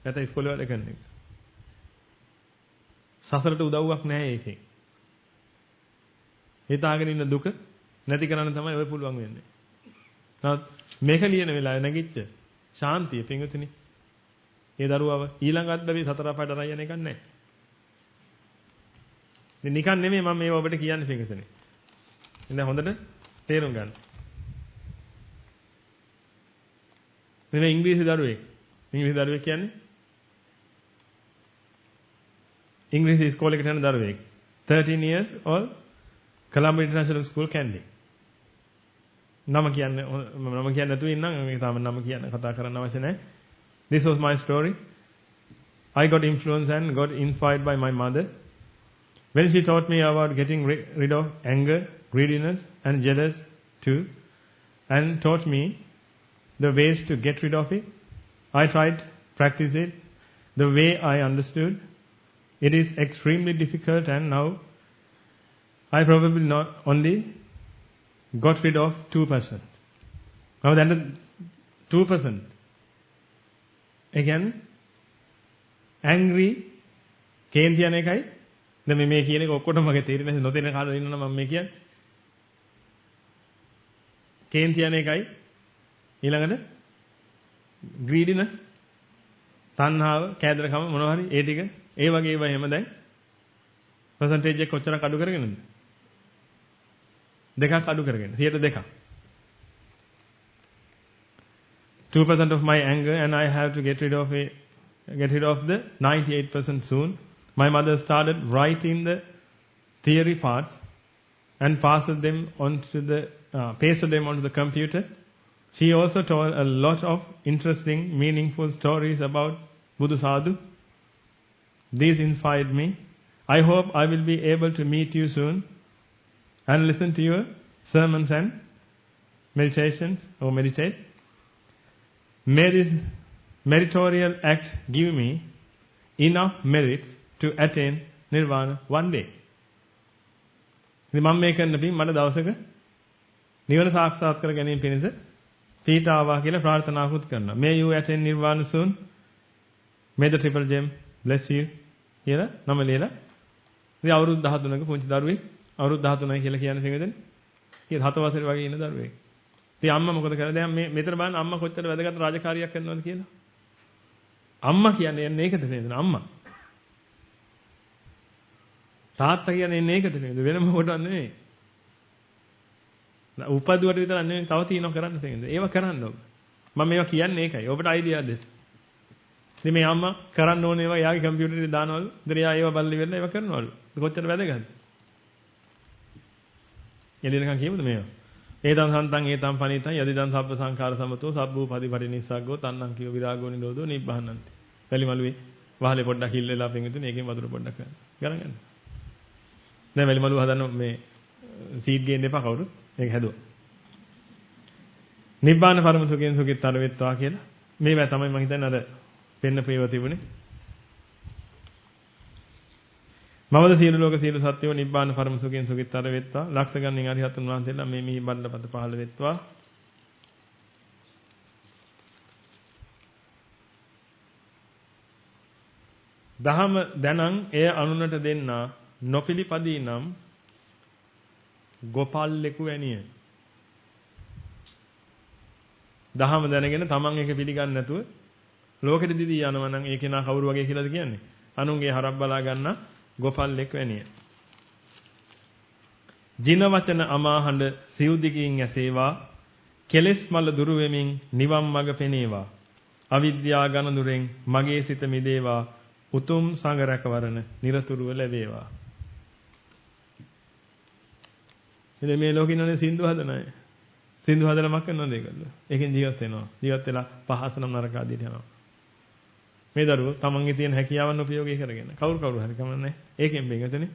නැත්නම් ඉස්කෝලේ වැඩ කරන එක. සසරට උදව්වක් නැහැ ඒකෙන්. හිතාගෙන ඉන්න දුක නැති කරන්න තමයි ඔය පුළුවන් වෙන්නේ. නමුත් මේක ලියන වෙලාවේ නැගිච්ච ශාන්තිය පින්වතුනි. ඒ දරුවව ඊළඟ අත්දැකී සතර පාඩ රයන එකක් නැහැ. ඉතින් නිකන් නෙමෙයි මම මේව ඔබට කියන්නේ පින්වතුනි. ඉතින් හොඳට තේරුම් ගන්න. මේ ඉංග්‍රීසි දරුවෙක්. ඉංග්‍රීසි දරුවෙක් කියන්නේ ඉංග්‍රීසි ඉස්කෝලේකට යන දරුවෙක්. 13 years old Colombo International School Kandy. නම කියන්නේ නැතුව ඉන්නම් මේක තාම නම කියන්න කතා කරන්න අවශ්‍ය නැහැ. This was my story. I got influenced and got inspired by my mother. When she taught me about getting rid of anger, greediness and jealous too, and taught me the ways to get rid of it, I tried practice it the way I understood. It is extremely difficult and now I probably not only got rid of 2%. Now then 2%. Again, angry, කේන්ති යන එකයි. දැන් මේ කියන එක ඔක්කොටම මගේ තේරෙන්නේ නැහැ. නොතේරෙන කාලේ ඉන්නවා මම මේ කියන්නේ. කේන්ති යන එකයි. ඊළඟට greediness, තණ්හාව, කෑදරකම මොනවා හරි ඒ ටික ඒ වගේ ඒවා එහෙම දැන් percentage එක කොච්චරක් අඩු කරගෙනද? දෙකක් අඩු කරගෙන 2%. 2% of my anger and I have to get rid of the 98% soon. My mother started writing the theory parts and pasted them onto the computer. She also told a lot of interesting, meaningful stories about Buddha Sadhu. These inspired me. I hope I will be able to meet you soon and listen to your sermons and meditations or meditate. May this meritorial act give me enough merits to attain nirvana one day. ඉතින් මම මේ කරන පින් මට දවසක නිවන සාක්ෂාත් කර ගැනීම පිණිස පීඨාවා කියලා ප්‍රාර්ථනාකුත් කරනවා. May you attain nirvana soon. May the triple gem bless you. කියලා නම ලියලා ඉතින් අවුරුදු 13ක පුංචි දරුවෙක් අවුරුදු 13යි කියලා කියන්නේ තේරෙන්නේ. ඊට 7 වසරේ වගේ ඉන්න දරුවෙක්. ඉතින් අම්මා මොකද කරන්නේ? දැන් මේ මෙතන බලන්න අම්මා කොච්චර වැදගත් රාජකාරියක් කරනවද කියලා. අම්මා කියන්නේ එන්නේ ඒකට නේද? අම්මා. තාත්තා කියන්නේ එන්නේ ඒකට නේද? වෙන මොකටවත් නෙමෙයි. උපදුවට විතර නෙමෙයි තව තියෙනවා කරන්න තියෙන්නේ. ඒව කරන්න ඕක. මම මේවා කියන්නේ ඒකයි. ඔබට අයිඩියා දෙන්න. ඉතින් මේ අම්මා කරන්න ඕනේ ඒවා යාගේ කම්පියුටරේ දානවලු. ඉතින් යා ඒවා බලලි වෙන්න ඒවා කරනවලු. කොච්චර වැදගත්ද? එළිනකන් කියමුද මේවා? ඒතං සන්තං ඒතං පනිතං යදිදං සබ්බ සංඛාර සමතෝ සබ්බූ පරිපරිනිස්සග්ගෝ තණ්හං කියෝ විරාගෝ නිරෝධෝ නිබ්බානන්ති. වැලිමලුවේ වහලේ පොඩ්ඩක් හිල් වෙලා පින්විතුනේ ඒකෙන් වතුර පොඩ්ඩක් ගන්න ගන්න. දැන් වැලිමලුව හදන්න මේ සීඩ් ගේන්න එපා කවුරු. මේක හැදුවා. නිබ්බාන පරම සුඛයෙන් සුඛිතතර වෙත්වා කියලා. මේවා තමයි මම හිතන්නේ අර පෙන්න පේව තිබුණේ. මමද සියලු ලෝක සියලු සත්වෝ නිබ්බාන පරම සුඛයෙන් සුඛිතතර වෙත්වා. ලක්ෂ ගණනින් අරිහතුන් වහන්සේලා මේ මිහි බණ්ඩපත පහළ වෙත්වා. දහම දැනං එය අනුනට දෙන්නා නොපිලිපදී නම් ගෝපල්ලෙකු වැනිය. දහම දැනගෙන තමන් එක පිළිගන්නේ නැතුව ලෝකෙට දිදී යනවා නම් ඒ කෙනා කවුරු වගේ කියලාද කියන්නේ? අනුන්ගේ හරක් බලා ගන්න ගෝපල්ලෙක් වැනිය. ජින වචන අමාහඬ සිව්දිගින් ඇසේවා කෙලෙස් මල දුරු වෙමින් නිවන් මඟ පෙනේවා. අවිද්‍යා ඝන දුරෙන් මගේ සිත මිදේවා. උතුම් සංඝ රැකවරණ නිරතුරුව ලැබේවා. ඉතින් මේ ලෝකේ ඉන්නේ සින්දු හදන අය. සින්දු හදලා මක් කරනවද ඒගොල්ලෝ? ඒකෙන් ජීවත් වෙනවා. ජීවත් වෙලා පහස නම් නරක ආදියට යනවා. මේ දරුවෝ තමන්ගේ තියෙන හැකියාවන් උපයෝගී කරගෙන කවුරු හරි කමන්නේ. ඒකෙන් මේකතනේ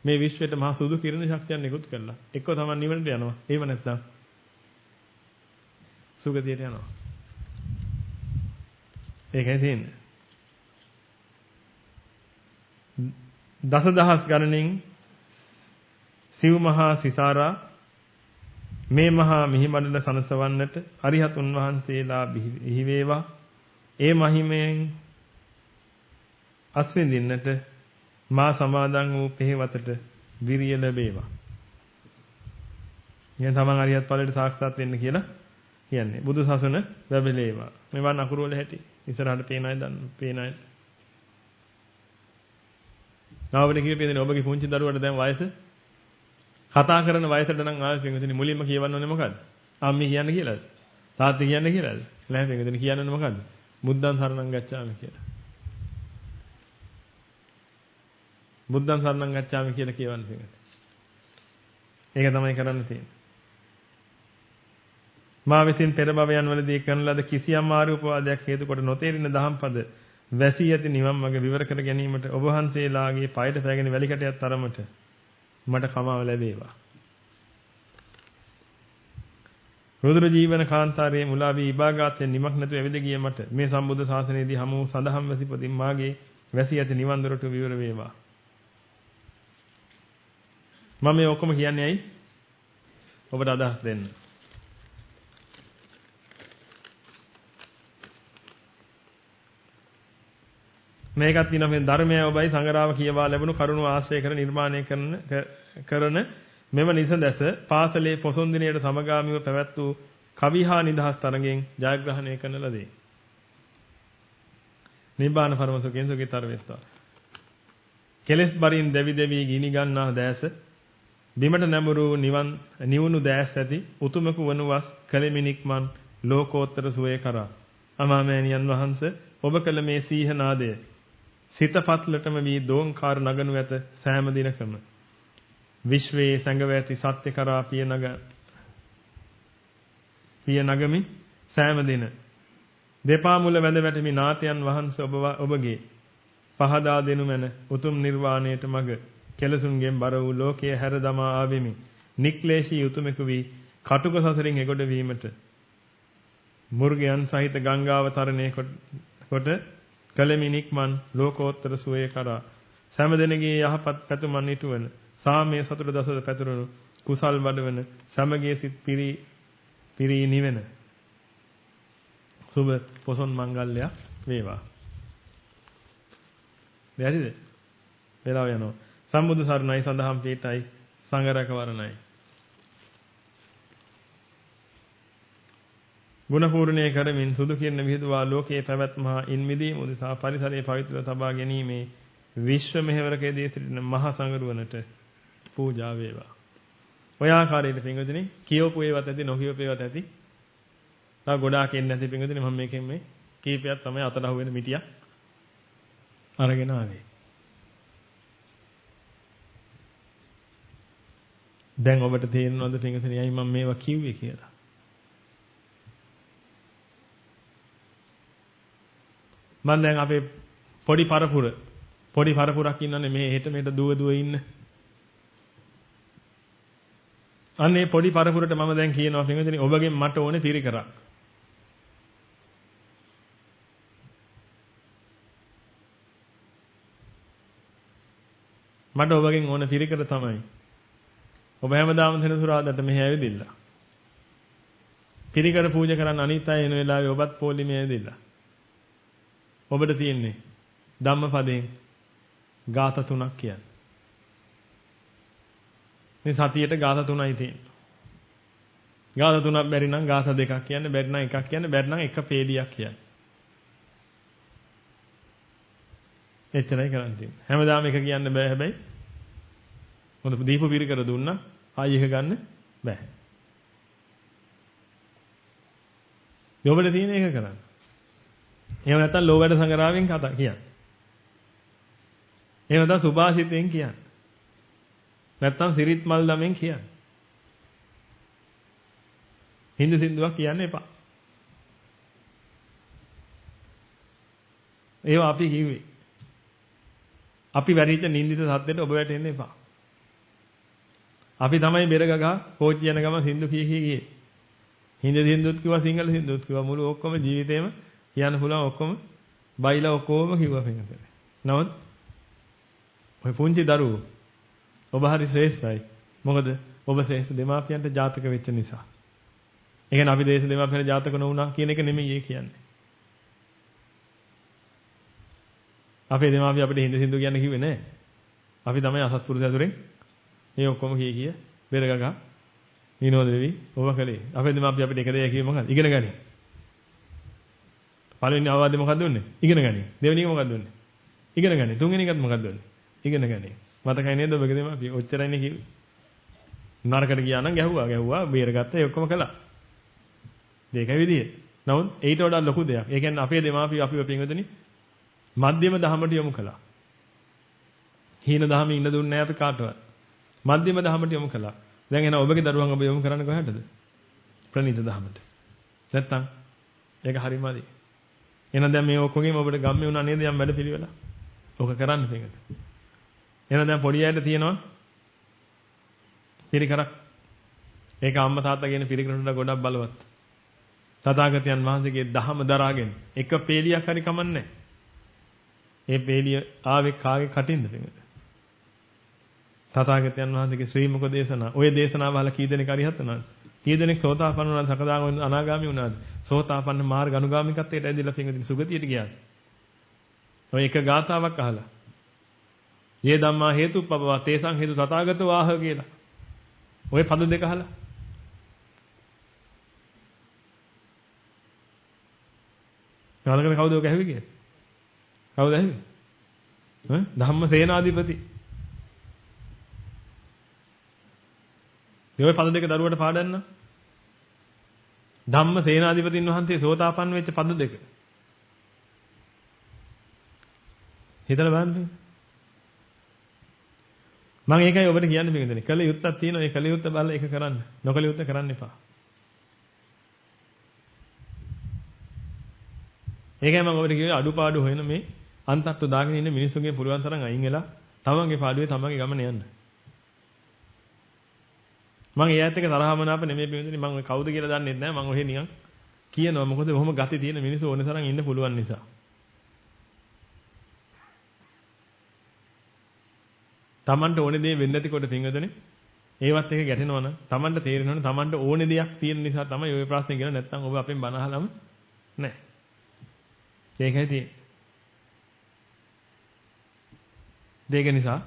මේ විශ්වයට මහා සුදු කිරණ ශක්තියක් නිකුත් කළා. එක්ක තමන් නිවනට යනවා. එහෙම නැත්නම් සුගතියට යනවා. ඒකයි තියෙන්නේ. දසදහස් ගණනින් සිව් මහා සිසාරා මේ මහා මිහිමඩල සනසවන්නට අරිහතුන් වහන්සේලා බිහි වේවා. ඒ මහිමයෙන් අස්විඳින්නට මා සමාදන් වූ පෙහෙවතට විරිය ලැබේවා. යන තමන් අරිහත් ඵලයට සාක්ෂාත් වෙන්න කියලා කියන්නේ. බුදු සසුන ලැබෙලේවා. මේවන් අකුරු වල හැටි. ඉස්සරහට පේන අය දන්න. පේන අය. නාවල කියපේන්නේ ඔබගේ පුංචි දරුවට දැන් වයස කතා කරන වයසට නම් ආයෙත් වෙනදින මුලින්ම කියවන්න ඕනේ මොකද්ද? අම්මී කියන්නේ කියලාද? තාත්තා කියන්නේ කියලාද? නැහැ වෙනදින කියන්නේ මොකද්ද? බුද්ධං සරණං ගච්ඡාමි කියලා. බුද්ධං සරණං ගච්ඡාමි කියලා කියවන්න තියෙනවා. ඒක තමයි කරන්න තියෙන්නේ. මා විසින් පෙර භවයන් වලදී කරන ලද කිසියම් ආරූපවාදයක් හේතු කොට නොතේරෙන දහම් පද වැසී ඇති නිවන් මඟ විවර කර ගැනීමට ඔබ වහන්සේලාගේ පයට පෑගෙන වැලි කැටයක් තරමට මට කමාව ලැබේවා. රුධිර ජීවන කාන්තාරයේ මුලා වී ඉබාගාතෙන් නිමක් නැතුව ඇවිද ගිය මට මේ සම්බුද්ධ ශාසනයේදී හමු සදහම් වැසිපතින් මාගේ වැසී ඇති නිවන් දොරට විවර වේවා. මම මේ ඔක්කොම කියන්නේ ඇයි? ඔබට අදහස් දෙන්න. මේකත් තියෙනවා මේ ධර්මය ඔබයි සංගරාව කියවා ලැබුණු කරුණු ආශ්‍රය කර නිර්මාණය කරන මෙම නිසඳැස පාසලේ පොසොන් දිනයට සමගාමීව පැවැත් වූ කවිහා නිදහස් තරගෙන් ජයග්‍රහණය කරන ලදී. නිබ්බාන පරම සුඛෙන් සුඛිතර වෙත්වා. කෙලස් බරින් දෙවි දෙවි ගිනි ගන්නා දැස බිමට නැමුරු නිවුණු දැස් ඇති උතුමක වනුවස් කලෙමිනික්මන් ලෝකෝත්තර සුවේ කරා. අමාමෑණියන් වහන්සේ ඔබ කළ මේ සීහ නාදය සිතපත්ලටම වී දෝංකාර නගනු ඇත සෑම දිනකම. විශ්වයේ සැඟව ඇති සත්‍ය කරා පිය නගමි සෑම දින. දෙපා මුල වැඳ වැටෙමි නාතයන් වහන්සේ ඔබගේ පහදා දෙනු මැන උතුම් නිර්වාණයට මඟ කෙලසුන්ගෙන් බර වූ ලෝකයේ හැර දමා ආවෙමි. නික්ලේශී උතුමෙකු වී කටුක සසරින් එගොඩ වීමට මුර්ගයන් සහිත ගංගාව තරණය කොට කලමිනික්මන් ලෝකෝත්තර සුවේ කරා සෑම දෙනගේ යහපත් පැතුමන් ඉටුවන සාමයේ සතුට දසද පැතුරුණු කුසල් වඩවන සමගයේ සිත් පිරී නිවෙන සුබ පොසොන් මංගල්‍යයක් වේවා. බැරිද? වෙලාව යනවා. සම්බුදු සරණයි සඳහම් පීඨයි සංඝරක වරණයි. ගුණ පූර්ණේ කරමින් සුදු කිරණ විහිදුවා ලෝකයේ පැවැත්මහා ඉන් මිදීම උදෙසා පරිසරයේ පවිත්‍රව තබා ගැනීමේ විශ්ව මෙහෙවරකදී සිටින මහා සංඝරුවනට පූජා වේවා. ඔය ආකාරයට පින්වතුනි කියවපු ඒවත් ඇති නොකියවපු ඒවත් ඇති. තව ගොඩාක් එන්නේ නැති පින්වතුනි මම මේකෙන් මේ කීපයක් තමයි අතට අහුවෙන මිටියක් අරගෙන ආවේ. දැන් ඔබට තේරෙනවද පින්වතුනි අයි මම මේවා කිව්වේ කියලා? මම දැන් අපේ පොඩි පරපුරක් ඉන්නනේ මේ හෙට මෙහෙට දුව ඉන්න. අනේ පොඩි පරපුරට මම දැන් කියනවා පින්වතුනි ඔබගෙන් මට ඕනේ පිරිකරක්. මට ඔබගෙන් ඕන පිරිකර තමයි. ඔබ හැමදාම සෙනසුරාදාට මෙහෙ ඇවිදින්න. පිරිකර පූජා කරන්න අනිත් අය එන වෙලාවේ ඔබත් පොලිමේ ඇවිදින්න. ඔබට තියෙන්නේ ධම්මපදයෙන් ගාථා 3ක් කියන්නේ. මේ සතියේට ගාථා 3යි තියෙන්නේ. ගාථා 3ක් බැරි නම් ගාථා 2ක් කියන්නේ, බැරි නම් 1ක් කියන්නේ, බැරි නම් 1 පේලියක් කියන්නේ. එච්චරයි කරන්න තියෙන්නේ. හැමදාම එක කියන්න බෑ හැබැයි. මොකද දීප පිරිකර දුන්නා ආයෙ එක ගන්න බෑ. ඔබට තියෙන එක කරන්න. එහෙම නැත්නම් ලෝවැඩ සංගරාවෙන් කතා කියන්නේ. එහෙම නැත්නම් සුභාෂිතයෙන් කියන්නේ. නැත්නම් සිරිත් මල් දමෙන් කියන්නේ. හින්දු සින්දුවක් කියන්න එපා. ඒවා අපි කිව්වේ. අපි වැරිච්ච නින්දිත සත්‍යයට ඔබ වැටෙන්න එපා. අපි තමයි බෙර ගගා කෝච්චි යන ගම සින්දු කී. හින්දු සින්දුත් කිව්වා සිංහල සින්දුත් කිව්වා මුළු ඔක්කොම ජීවිතේම කියන්න පුළුවන් ඔක්කොම බයිලා ඔක්කොම කිව්වා පිටතට. නමුත් ඔය පුංචි දරුවෝ ඔබ හරි ශ්‍රේෂ්ඨයි. මොකද ඔබ ශ්‍රේෂ්ඨ දෙමාපියන්ට ජාතක වෙච්ච නිසා. ඒ කියන්නේ අපි දේශ දෙමාපියන්ට ජාතක නොවුණා කියන එක නෙමෙයි ඒ කියන්නේ. අපේ දෙමාපිය අපිට හින්දු සින්දු කියන්න කිව්වේ නෑ. අපි තමයි අසත්පුරුෂ ඇසුරෙන් මේ ඔක්කොම කිය බෙරගගා විනෝද වෙවි ඔබ කලේ. අපේ දෙමාපිය අපිට එක දෙයක් කිව්වේ මොකක්ද? ඉගෙන ගනි. පළවෙනි අවවාදේ මොකක්ද දුන්නේ? ඉගෙන ගනි. දෙවෙනි එක මොකක්ද දුන්නේ? ඉගෙන ගනි. තුන්වෙනි එකත් මොකක්ද දුන්නේ? ඉගෙන ගනි. මතකයි නේද ඔබගේ දෙමාපිය? ඔච්චරයිනේ කිව්වේ. නරකට ගියා නම් ගැහුවා බේරගත්තා ඒ ඔක්කොම කළා. දෙකයි විදිය. නමුත් ඊට වඩා ලොකු දෙයක්. ඒ කියන්නේ අපේ දෙමාපිය අපිව පින්වතුනි මධ්‍යම දහමට යොමු කළා. හීන දහමේ ඉන්න දුන්නේ නැහැ අපි කාටවත්. මධ්‍යම දහමට යොමු කළා. දැන් එන ඔබගේ දරුවන් ඔබ යොමු කරන්නේ කොහටද? ප්‍රණීත දහමට. නැත්තම් ඒක හරියමදි. එහෙනම් දැන් මේ ඔක්කොගෙම ඔබට ගම්මේ වුණා නේද යම් වැඩ පිළිවෙල? ඔක කරන්න පින්වත. එහෙනම් දැන් පොඩි අයට තියෙනවා පිරිකරක්. ඒක අම්මා තාත්තා කියන පිරිකරට ගොඩක් බලවත්. තථාගතයන් වහන්සේගේ දහම දරාගෙන එක පේලියක් හරි කමන්නේ. ඒ පේලිය ආවේ කාගේ කටින්ද පින්වත? තථාගතයන් වහන්සේගේ ශ්‍රී මුඛ දේශනා. ඔය දේශනාව අහලා කී දෙනෙක් අරිහත් වුණාද? කී දෙනෙක් සෝතාපන්න වුණාද? සකදාගාමී අනාගාමී වුණාද? සෝතාපන්න මාර්ග අනුගාමිකත්වයට ඇදලා පින්වතින් සුගතියට ගියාද? ඔය එක ගාථාවක් අහලා. "යේ ධම්මා හේතුප්පවවා තේසං හේතු තථාගතෝ ආහ" කියලා. ඔය පද දෙක අහලා. නාලකන කවුද ඔක ඇහුවේ කියන්නේ? කවුද ඇහුවේ? ධම්ම සේනාධිපති. මේ පද දෙක දරුවට පාඩන්න. ධම්ම සේනාධිපතින් වහන්සේ සෝතාපන්න වෙච්ච පද දෙක. හිතලා බලන්න. මම ඒකයි ඔබට කියන්න බැඳෙන්නේ. කල යුත්තක් තියෙනවා. ඒ කල යුත්ත බලලා ඒක කරන්න. නොකල යුත්ත කරන්න එපා. ඒකයි මම ඔබට කිව්වේ අඩුපාඩු හොයන මේ අන්තට්ටු දාගෙන ඉන්න මිනිස්සුන්ගේ පුළුවන් තරම් අයින් වෙලා තමන්ගේ පාඩුවේ තමන්ගේ ගමන යන්න. මම ඒ ඇත්ත එක තරහමනාප නෙමෙයි බින්දුනේ මම කවුද කියලා දන්නේ නැහැ. මම ඔහෙ නිකන් කියනවා. මොකද ඔහොම ගති තියෙන මිනිස්සු ඕන තරම් ඉන්න පුළුවන් නිසා. තමන්ට ඕනේ දේ වෙන්නේ නැති කොට පින්වතුනි ඒවත් එක ගැටෙනවනම් තමන්ට තේරෙනවනම් තමන්ට ඕනේ දෙයක් තියෙන නිසා තමයි ඔය ප්‍රශ්නේ කියලා නැත්නම් ඔබ අපෙන් බන අහලම නැහැ. ඒකයි තියෙන්නේ. දෙක නිසා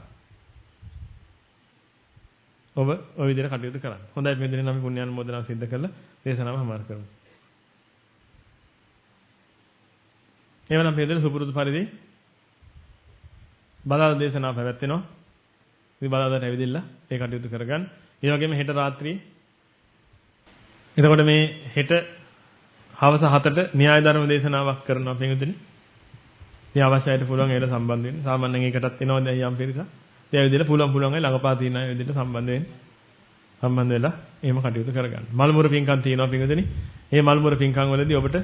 ඔබ ওই විදිහට කටයුතු කරන්න. හොඳයි මේ දිනේ අපි පුණ්‍යානුමෝදනා සිද්ධ කරලා දේශනාව හමාර කරමු. එවනම් මේ දිනේ සුපුරුදු පරිදි බදාදා දේශනාව පැවැත්වෙනවා. ඉතින් බදාදාට ඇවිදilla ඒ කටයුතු කරගන්න. ඒ වගේම හෙට රාත්‍රියේ එතකොට මේ හෙට හවස 7ට න්‍යාය ධර්ම දේශනාවක් කරනවා පින්විතනි. ඉතින් අවශ්‍යයට පුළුවන් ඒකට සම්බන්ධ වෙන්න. සාමාන්‍යයෙන් ඒකටත් එනවා දැන් යම් පිරිසක්. ඒ විදිහට පුළුවන් අය ළඟපා තියෙන අය විදිහට සම්බන්ධ වෙලා එහෙම කටයුතු කරගන්න. මල්මුර පින්කම් තියෙනවා පින්විතනි. මේ මල්මුර පින්කම් වලදී ඔබට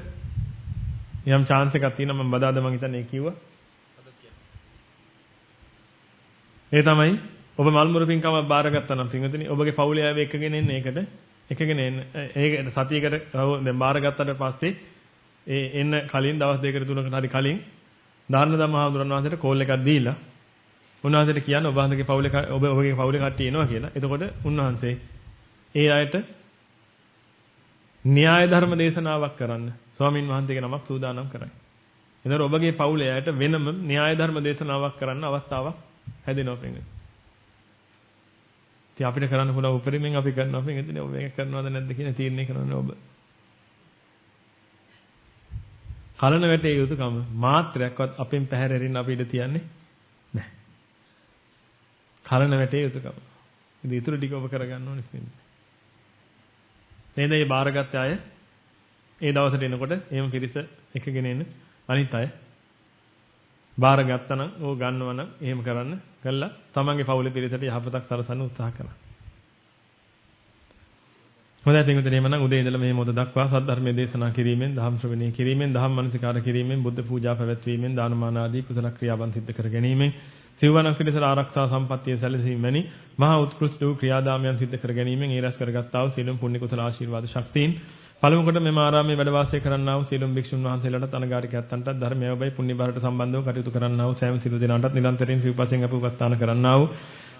යම් chance එකක් තියෙනවා මම බදාද මං හිතන්නේ කිව්වා. ඒ තමයි ඔබ මල්මුර පින්කම බාරගත්තා නම් පින්විතනි ඔබගේ පවුලේ අය එක්කගෙන එන්න ඒකට එකගෙන එන්න. ඒක සතියකට දැන් බාරගත්තට පස්සේ ඒ එන්න කලින් දවස් දෙකකට තුනකට හරි කලින් දාන දමහඳුරන් වහන්සේට කෝල් එකක් දීලා උන්වහන්සේට කියන්න ඔබගේ පවුලේ කට්ටිය එනවා කියලා. එතකොට උන්වහන්සේ ඒ අයට න්‍යාය ධර්ම දේශනාවක් කරන්න ස්වාමින් වහන්සේගේ නමක් සූදානම් කරයි. එතකොට ඔබගේ පවුලේ අයට වෙනම න්‍යාය ධර්ම දේශනාවක් කරන්න අවස්ථාවක් හැදෙනවා පින්වතුනි. ඉතින් අපිට කරන්න පුළුවන් උපරිමයෙන් අපි කරනවා පින්වතුනි. ඔබ මේක කරනවද නැද්ද කියන තීරණය කරන්නේ ඔබ. කලන වැටේ යුතුයකම මාත්‍රයක්වත් අපෙන් පැහැරෙන්න අපි ඉඩ තියන්නේ නැහැ. කලන වැටේ යුතුයකම. ඉතින් ඊටු ටික ඔබ කරගන්න ඕනේ ඉතින්. නේද මේ බාරගත්ත අය ඒ දවසට එනකොට එහෙම පිරිස එකගෙන එන්න අනිත් අය බාරගත්තා නම් ඕක ගන්නවා නම් එහෙම කරන්න කළා තමන්ගේ පවුලේ පිරිසට යහපතක් සලසන්න උත්සාහ කරන්න. හොඳයි පින්වතුනි එhmenan උදේ ඉඳලා මේ මොහොත දක්වා සද්ධර්මයේ දේශනා කිරීමෙන් ධම්ම ශ්‍රවණය කිරීමෙන් ධම්ම මනසිකාර කිරීමෙන් බුද්ධ පූජා පැවැත්වීමෙන් දානමාන ආදී කුසල ක්‍රියාවන් සිද්ධ කර ගැනීමෙන් සිව්වණක් පිළිසර ආරක්ෂා සම්පත්තිය සැලසීම වැනි මහා උත්කෘෂ්ඨ වූ ක්‍රියාදාමයන් සිද්ධ කර ගැනීමෙන් ඒ රැස් කරගත්තා වූ සියලුම පුණ්‍ය කුසල ආශිර්වාද ශක්තියින් පළමු කොට මෙම ආරාමයේ වැඩ වාසය කරන්නා වූ සියලුම භික්ෂුන් වහන්සේලාට අනගාരികයන්ටත් ධර්මය ඔබයි පුණ්‍ය භාරයට සම්බන්ධව කටයුතු කරන්නා වූ සෑම සිළු දෙනාටත් නිරන්තරයෙන් සිව්පසෙන් අප උපස්ථාන කරන්නා වූ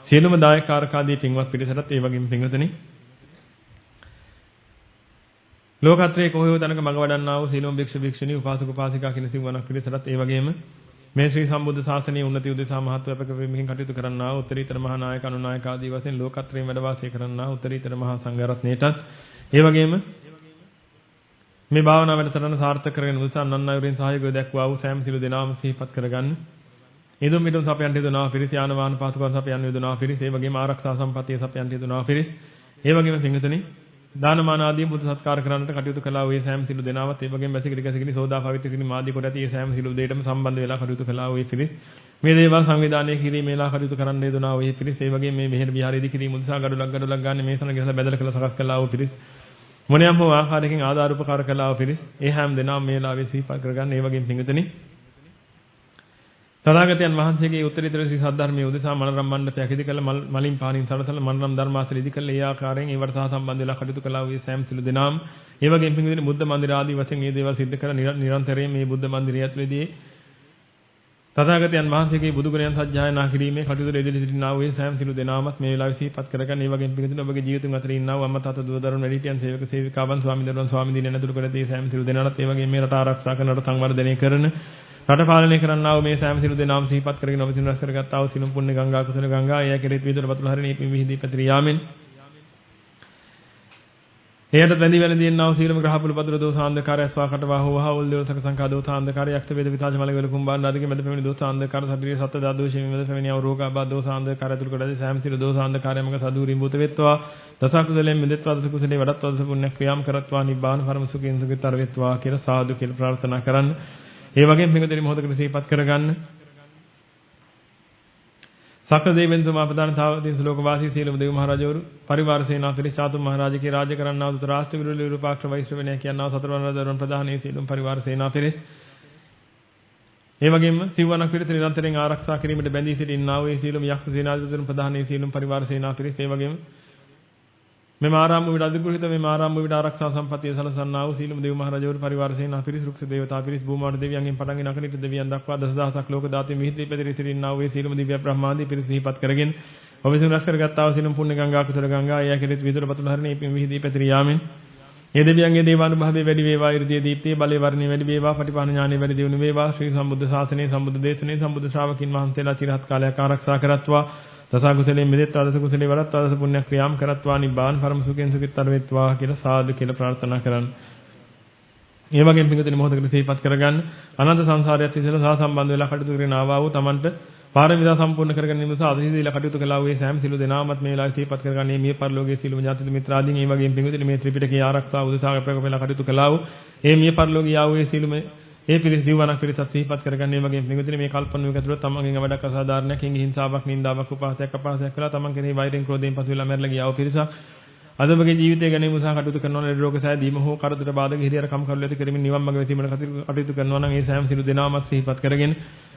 සියලුම දායකාරකාදී පින්වත් පිරිසටත් ඒ වගේම පින්වතුනි ලෝකත්‍රයේ කොහොම තැනක මඟ වඩන්නා වූ සියලුම භික්ෂු භික්ෂුණී උපාසක උපාසිකා කියන සිවණක් පිරිසටත් ඒ වගේම මේ ශ්‍රී සම්බුද්ධ ශාසනයේ උන්නතිය උදෙසා මහත්ව අපකවීමකින් කටයුතු කරන්නා වූ උත්තරීතර මහා නායක අනුනායක ආදී වශයෙන් ලෝකත්‍රයෙන් වැඩ වාසය කරන්නා වූ උත්තරීතර මහා සංඝරත්නයටත් ඒ වගේම මේ භාවනා වැඩසටහන සාර්ථක කරගෙන උදෙසා නන්නයුරින් සහයෝගය දක්වා වූ සෑම සිළු දෙනාම සිහිපත් කරගන්න. ඉදුම් මිදුම් සපයන්ට යදුනා පිරිස යාන වාහන පාසුකම් සපයන් යදුනා පිරිස ඒ වගේම ආරක්ෂා සම්පත්තිය සපයන්ට යදුනා පිරිස ඒ වගේම පින්විතනි දානමාන ආදී බුදු සත්කාර කරන්නට කටයුතු කළා වූ සෑම සිළු දෙනාවත් ඒ වගේම වැසිකිලි කැසිකිලි සෝදා පවිත්‍ර කිරීම ආදී කොට ඇති ඒ සෑම සිළු දෙයටම සම්බන්ධ වෙලා කටයුතු කළා වූ පිරිස මේ දේවල් සංවිධානය කිරීමේලා කටයුතු කරන්න යදුනා වූ පිරිස ඒ වගේම මේ මෙහෙර විහාරයේදී කිරීම උදෙසා ගඩොලක් ගන්න මේ සන ගහලා බැදලා කළ සකස් කළා වූ පිරිස මොනියම් හෝ ආකාරයකින් ආධාර උපකාර කළා වූ පිරිස ඒ හැම දෙනාම මේලාවේ සිහිපත් කරගන්න ඒ වගේම පින්විතනි තථාගතයන් වහන්සේගේ උත්තරීතර ශ්‍රී සද්ධර්මයේ උදෙසා මනරම් මණ්ඩපයක් ඉදි කළ මලින් පානින් සරසල මනරම් ධර්මාසන ඉදි කළ ඒ ආකාරයෙන් ඒ වර්ෂා සම්බන්ධ වෙලා කටයුතු කළා වූ සෑම සිළු දෙනාම ඒ වගේම පින්විතනි බුද්ධ මන්දිර ආදී වශයෙන් මේ දේවල් සිද්ධ කර නිරන්තරයෙන් මේ බුද්ධ මන්දිරය ඇතුළේදී තථාගතයන් වහන්සේගේ බුදු ගුණයන් සජ්ජායනා කිරීමේ කටයුතු ඉදිරි සිටිනා වූ සෑම සිළු දෙනාමත් මේ වෙලාවේ සිහිපත් කරගන්න ඒ වගේම පින්විතනි ඔබගේ ජීවිතුන් අතර ඉන්නා වූ අම්මා තාත්තා දුව දරුවෝ වැඩිහිටියන් සේවක සේවිකාවන් ස්වාමීන් දරුවන් ස්වාමීන් දිනන ඇතුළු කර තේ සෑම සිළු දෙනාට ඒ වගේම මේ රට ආරක්ෂා කරන රට සංවර්ධනය කරන රට පාලනය කරන්නා වූ මේ සෑම සිළු දෙනාම සිහිපත් කරගෙන ඔබ සිනු රැස් කරගත්තා වූ සිළුම් පුණ්‍ය ගංගා කුසල ගංගා එය කෙරෙහි විදුර පතුල හරිනේ පින් විහිදී පැතිර යාමෙන් එයට බැඳි වැළඳී යනා වූ සීලම ග්‍රහපුල පතුල දෝසාන්ධකාරය ස්වාකට වාහෝවහ උල්දේවසක සංඛා දෝසාන්ධකාරය යක්ෂ වේද විතාජ මලවල කුම්බාණ්ඩාදිගේ මැද පැමිණි දෝසාන්ධකාර සබ්බිරිය සත්ත දාදෝෂයෙන් මැද පැමිණි ආ රෝගාබා දෝසාන්ධකාරය තුල කඩදී සෑම සිළු දෝසාන්ධකාරයමක සදුරින් භූත වෙත්වා දසකුසලයෙන් මෙදෙත්වා දස කුසලේ වඩත්වා දස පුණ්‍ය ක්‍රියාම් කරත්වා නිබ්බාන පරම සුඛයෙන් සුඛිතර වෙත්වා කියලා සාදු කියලා ප්‍රාර්ථනා කරන්න. ඒ වගේම පින්වතුනි මොහොතකට සිහිපත් කරගන්න. සක්‍ර දෙවියන්තුමා ප්‍රදාන තාවතින් ශ්ලෝක වාසී සීලම දෙව් මහරජවරු පරිවාර සේනාපති චාතුම් මහරජකේ රාජ්‍ය කරන්නා වූ රාෂ්ට්‍ර විරුද්ධ විරූපාක්ෂ වෛශ්‍රවණය කියනවා සතරවන දරුවන් ප්‍රධානී සීලම් පරිවාර සේනාපතිස් ඒ වගේම සිව්වනක් පිරිස නිරන්තරයෙන් ආරක්ෂා කිරීමට බැඳී සිටින්නා වූ සීලම් යක්ෂ සේනාධිපතිතුන් ප්‍රධානී සීලම් පරිවාර සේනාපතිස් ඒ වගේම මෙම ආරාම විට අධිගෘහිත මෙම ආරාම විට ආරක්ෂා සම්පත්තිය සලසන්නා වූ සීලම දෙව් මහරජවරු පරිවාර සේනා පිරිස රුක්ෂ දේවතා පිරිස භූමාට දෙවියන්ගෙන් පටන්ගෙන අකනිට දෙවියන් දක්වා දසදහසක් ලෝක ධාතුන් විහිදී පැතිරී සිටින්නා වූ සීලම දිව්‍ය බ්‍රහ්මාදී පිරිස සිහිපත් කරගෙන ඔබ විසින් රැස් කරගත්තා වූ සීලම් පුණ්‍ය ගංගා කුසල ගංගා එය කෙරෙහි විදුර පතුල හරිනේ පින් විහිදී පැතිරී යාමෙන් ඒ දෙවියන්ගේ දේවානුභාවයේ වැඩි වේවා 이르දී දීප්තිය බලේ වර්ණේ වැඩි වේවා පටිපාණ ඥානෙ වැඩි දියුණු වේවා ශ්‍රී සම්බුද්ධ ශාසනයේ සම්බුද්ධ දේශනේ සම්බුද්ධ ශ්‍රාවකින් වහන්සේලා চিරහත් කාලයක් ආරක්ෂා කරත්වා දස කුසලයෙන් මෙදෙත්වා දස කුසලේ වඩත්වා දස පුණ්‍ය ක්‍රියාම් කරත්වා නිබ්බාන පරම සුඛයෙන් සුඛිතර වෙත්වා කියලා සාදු කියලා ප්‍රාර්ථනා කරන්න. ඒ වගේම පිටුදින මොහොතකට සිහිපත් කරගන්න අනන්ත සංසාරයත් ඉස්සෙල්ලා සහ සම්බන්ධ වෙලා කටයුතු කරගෙන ආවා වූ තමන්ට පාරමිතා සම්පූර්ණ කරගෙන ඉන්න නිසා අධිදීලා කටයුතු කළා වූ සෑම සිළු දෙනාමත් මේ වෙලාවේ සිහිපත් කරගන්නේ මේ පරිලෝකයේ සිළුම ඥාති මිත්‍රාදීන් ඒ වගේම පිටුදින මේ ත්‍රිපිටකයේ ආරක්ෂාව උදෙසා අපේක වෙලා කටයුතු කළා වූ ඒ මේ පරිලෝකීය ආ වූ සිළුම ඒ පිරිස දිවණක් පිරිසත් සිහිපත් කරගන්න ඒ වගේම පිටුදින මේ කල්පනාවක ඇතුළත තමන්ගෙන් වැඩක් අසාධාරණයක් හිංසාවක් නින්දාවක් උපහාසයක් අපහාසයක් කළා තමන් කෙරෙහි වෛරයෙන් ක්‍රෝධයෙන් පසු වෙලා මැරලා ගියා වූ පිරිසක් අද ඔබගේ ජීවිතය ගැන උසහා කටයුතු කරනවා නම් රෝග සෑය දීම හෝ කරදර බාධක හිරියර කම් කරලු ඇති කරමින් නිවන් මඟ වෙතීමට කටයුතු කරනවා නම් ඒ සෑම සිළු දෙනාමත් සිහිපත් කරගෙන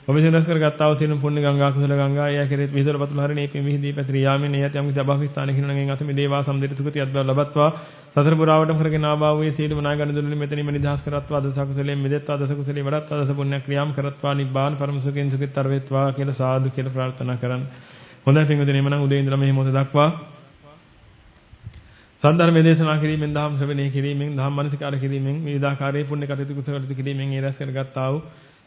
ඔබ විසින් රැස් කරගත්තා වූ සිළුම් පුණ්‍ය ගංගා කුසල ගංගා එය කෙරෙහි විහිදල පතුල හරිනේ පින් විහිදී පැතිරී යාමෙන් එයත් යම් කිසි අභාව ස්ථානකින් නම් අත මේ දේවා සම්දිත සුගතියත් බව ලබත්වා සතර පුරාවටම කරගෙන ආවා වූ සීලම නායකන දුන්නේ මෙතනින්ම නිදහස් කරත්වා දස කුසලයෙන් මෙදෙත්වා දස කුසලේ වඩත්වා දස පුණ්‍ය ක්‍රියාම් කරත්වා නිබ්බාන පරම සුඛයෙන් සුඛිතර වෙත්වා කියලා සාදු කියලා ප්‍රාර්ථනා කරන්න. හොඳයි පින්වතුනි එමනම් උදේ ඉඳලා මේ මොහොත දක්වා සද්ධර්මයේ දේශනා කිරීමෙන් දහම් ශ්‍රවණය කිරීමෙන් දහම් මනසිකාර කිරීමෙන් විවිධාකාරයේ පුණ්‍ය කටයුතු කුසල කටයුතු කිරීමෙන් ඒ රැස් කරගත්තා වූ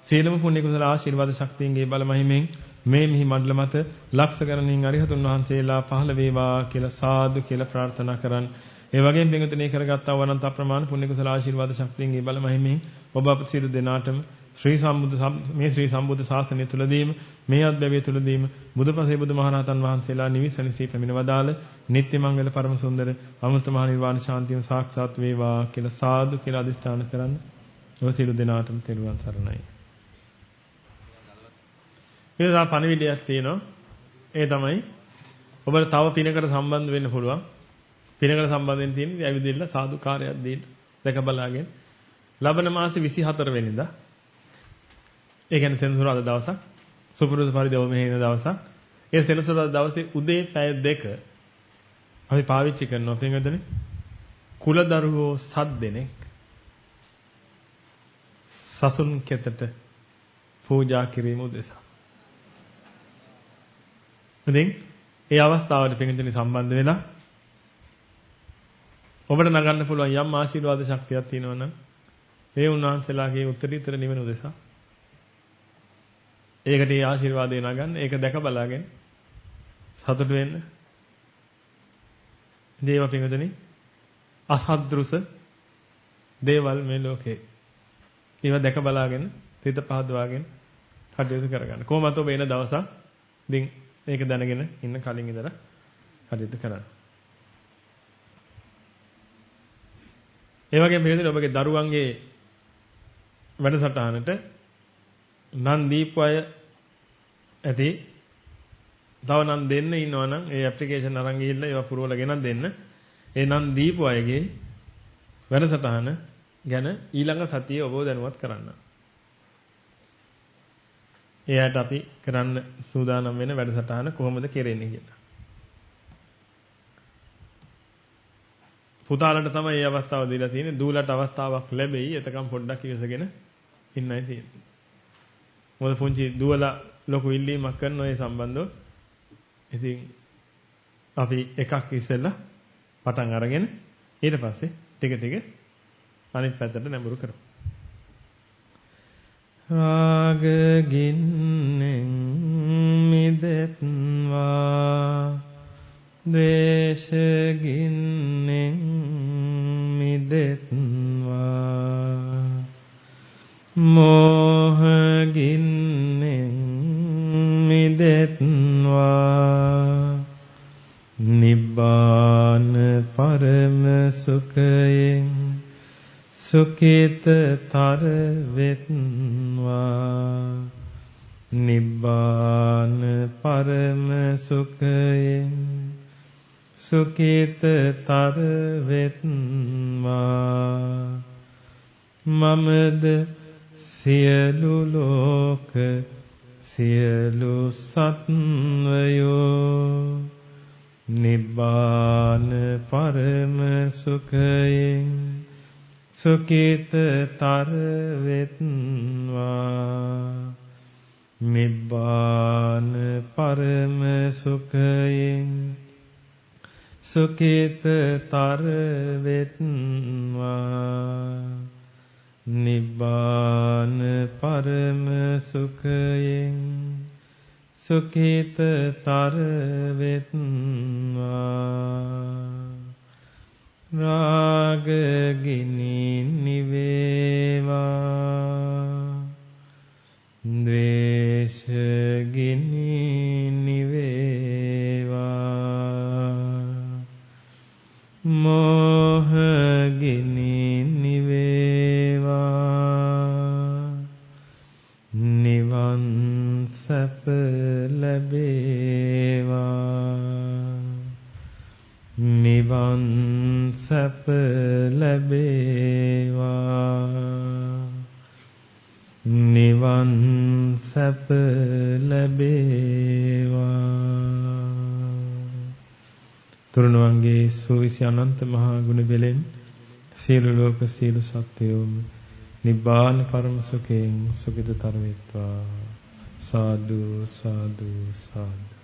සීලම පුණ්‍ය කුසල ආශිර්වාද ශක්තියන්ගේ බල මහිමෙන් මේ මිහි මණ්ඩල මත ලක්ෂ ගණනින් අරිහතුන් වහන්සේලා පහළ වේවා කියලා සාදු කියලා ප්‍රාර්ථනා කරන්. ඒ වගේම පින්වතුනි කරගත්තා වූ අනන්ත අප්‍රමාණ පුණ්‍ය කුසල ආශිර්වාද ශක්තියන්ගේ බල මහිමෙන් ඔබ අප සියලු දෙනාටම ශ්‍රී සම්බුද්ධ ශාසනය තුලදීම මේ අත්බැවිය තුලදීම බුදුපසේ බුදුමහරහතන් වහන්සේලා නිවිසනසී පැමිණ වදාළ නිත්‍ය මංගල පරම සුන්දර අමෘත මහ නිර්වාණ ශාන්තියම සාක්ෂාත් වේවා කියලා සාදු කියලා අදිස්ථාන කරන්න. ඔබ සියලු දෙනාටම තෙරුවන් සරණයි. ඊළඟ පණිවිඩයක් තියෙනවා. ඒ තමයි ඔබට තව පිනකට සම්බන්ධ වෙන්න පුළුවන්. පිනකට සම්බන්ධයෙන් තියෙන ඇවිදින්න සාදුකාරයක් දෙන්න දැක බලාගෙන ලබන මාසේ 24 වෙනිදා ඒ කියන්නේ සෙනසුරාදා දවසක් සුපුරුදු පරිදි ඔබ මෙහි ඉන්න දවසක් ඒ සෙනසුරාදා දවසේ උදේ පැය 2 අපි පාවිච්චි කරනවා පින්වතුනි කුලදරුවෝ 7 දෙනෙක් සසුන් කෙතට පූජා කිරීම උදෙසා. ඉතින් ඒ අවස්ථාවට පිටින් සම්බන්ධ වෙලා ඔබට නගන්න පුළුවන් යම් ආශිර්වාද ශක්තියක් තියෙනවා නම් ඒ උන්වහන්සේලාගේ උත්තරීතර නිවන උදෙසා ඒකට ඒ ආශිර්වාදය නගන්න ඒක දැක බලාගෙන සතුට වෙන්න. දේව පිංගුතුනි අසද්දෘස දේවල් මේ ලෝකේ ඒව දැක බලාගෙන තිත පහදවාගෙන කටයුතු කරගන්න. කොහොමද ඔබ එන දවසක් ඉතින් ඒක දැනගෙන ඉන්න කලින් ඉඳලා කටයුතු කරන්න. ඒ වගේම පිළිදෙන ඔබගේ දරුවන්ගේ වැඩසටහනට නම් දීපු අය ඇති තව නම් දෙන්න ඉන්නවා නම් ඒ ඇප්ලිකේෂන් අරන් ගිහිල්ලා ඒවා පුරවලා ගෙනත් දෙන්න. ඒ නම් දීපු අයගේ වැඩසටහන ගැන ඊළඟ සතියේ ඔබව දැනුවත් කරන්න. එයාට අපි කරන්න සූදානම් වෙන වැඩසටහන කොහොමද කෙරෙන්නේ කියලා. පුතාලට තමයි මේ අවස්ථාව දීලා තියෙන්නේ. දූලට අවස්ථාවක් ලැබෙයි. එතකම් පොඩ්ඩක් ඉවසගෙන ඉන්නයි තියෙන්නේ. මොකද පුංචි දුවලා ලොකු ඉල්ලීමක් කරන ඔය සම්බන්ධව. ඉතින් අපි එකක් ඉස්සෙල්ලා පටන් අරගෙන ඊට පස්සේ ටික ටික අනිත් පැත්තට නැඹුරු කරමු. රාග ගින්නෙන් මිදෙත්වා ද්වේෂ ගින්නෙන් මිදෙත්වා මෝහ ගින්නෙන් මිදෙත්වා නිබ්බාන පරම සුඛයෙන් සුඛිතතර වෙත්වා නිබ්බාන පරම සුඛයෙන් සුඛිතතර වෙත්වා මමද සියලු ලෝක සියලු සත්වයෝ නිබ්බාන පරම සුඛයෙන් සුඛිතතර වෙත්වා නිබ්බාන පරම සුඛයෙන් සුඛිතතර වෙත්වා නිබ්බාන පරම සුඛයෙන් සුඛිතතර වෙත්වා රාග ගිනි නිවේවා ද්වේෂ ගිනි නිවේවා මෝහ ගිනි නිවේවා නිවන් සැප ලැබේවා නිවන් සැප ලැබේවා නිවන් සැප ලැබේවා තුරුණවන්ගේ සූවිසි අනන්ත මහා ගුණ බෙලෙන් සියලු ලෝක සියලු සත්වයෝ නිබ්බාන පරම සුඛයෙන් සුඛිතතර වෙත්වා සාදු සාදු සාදු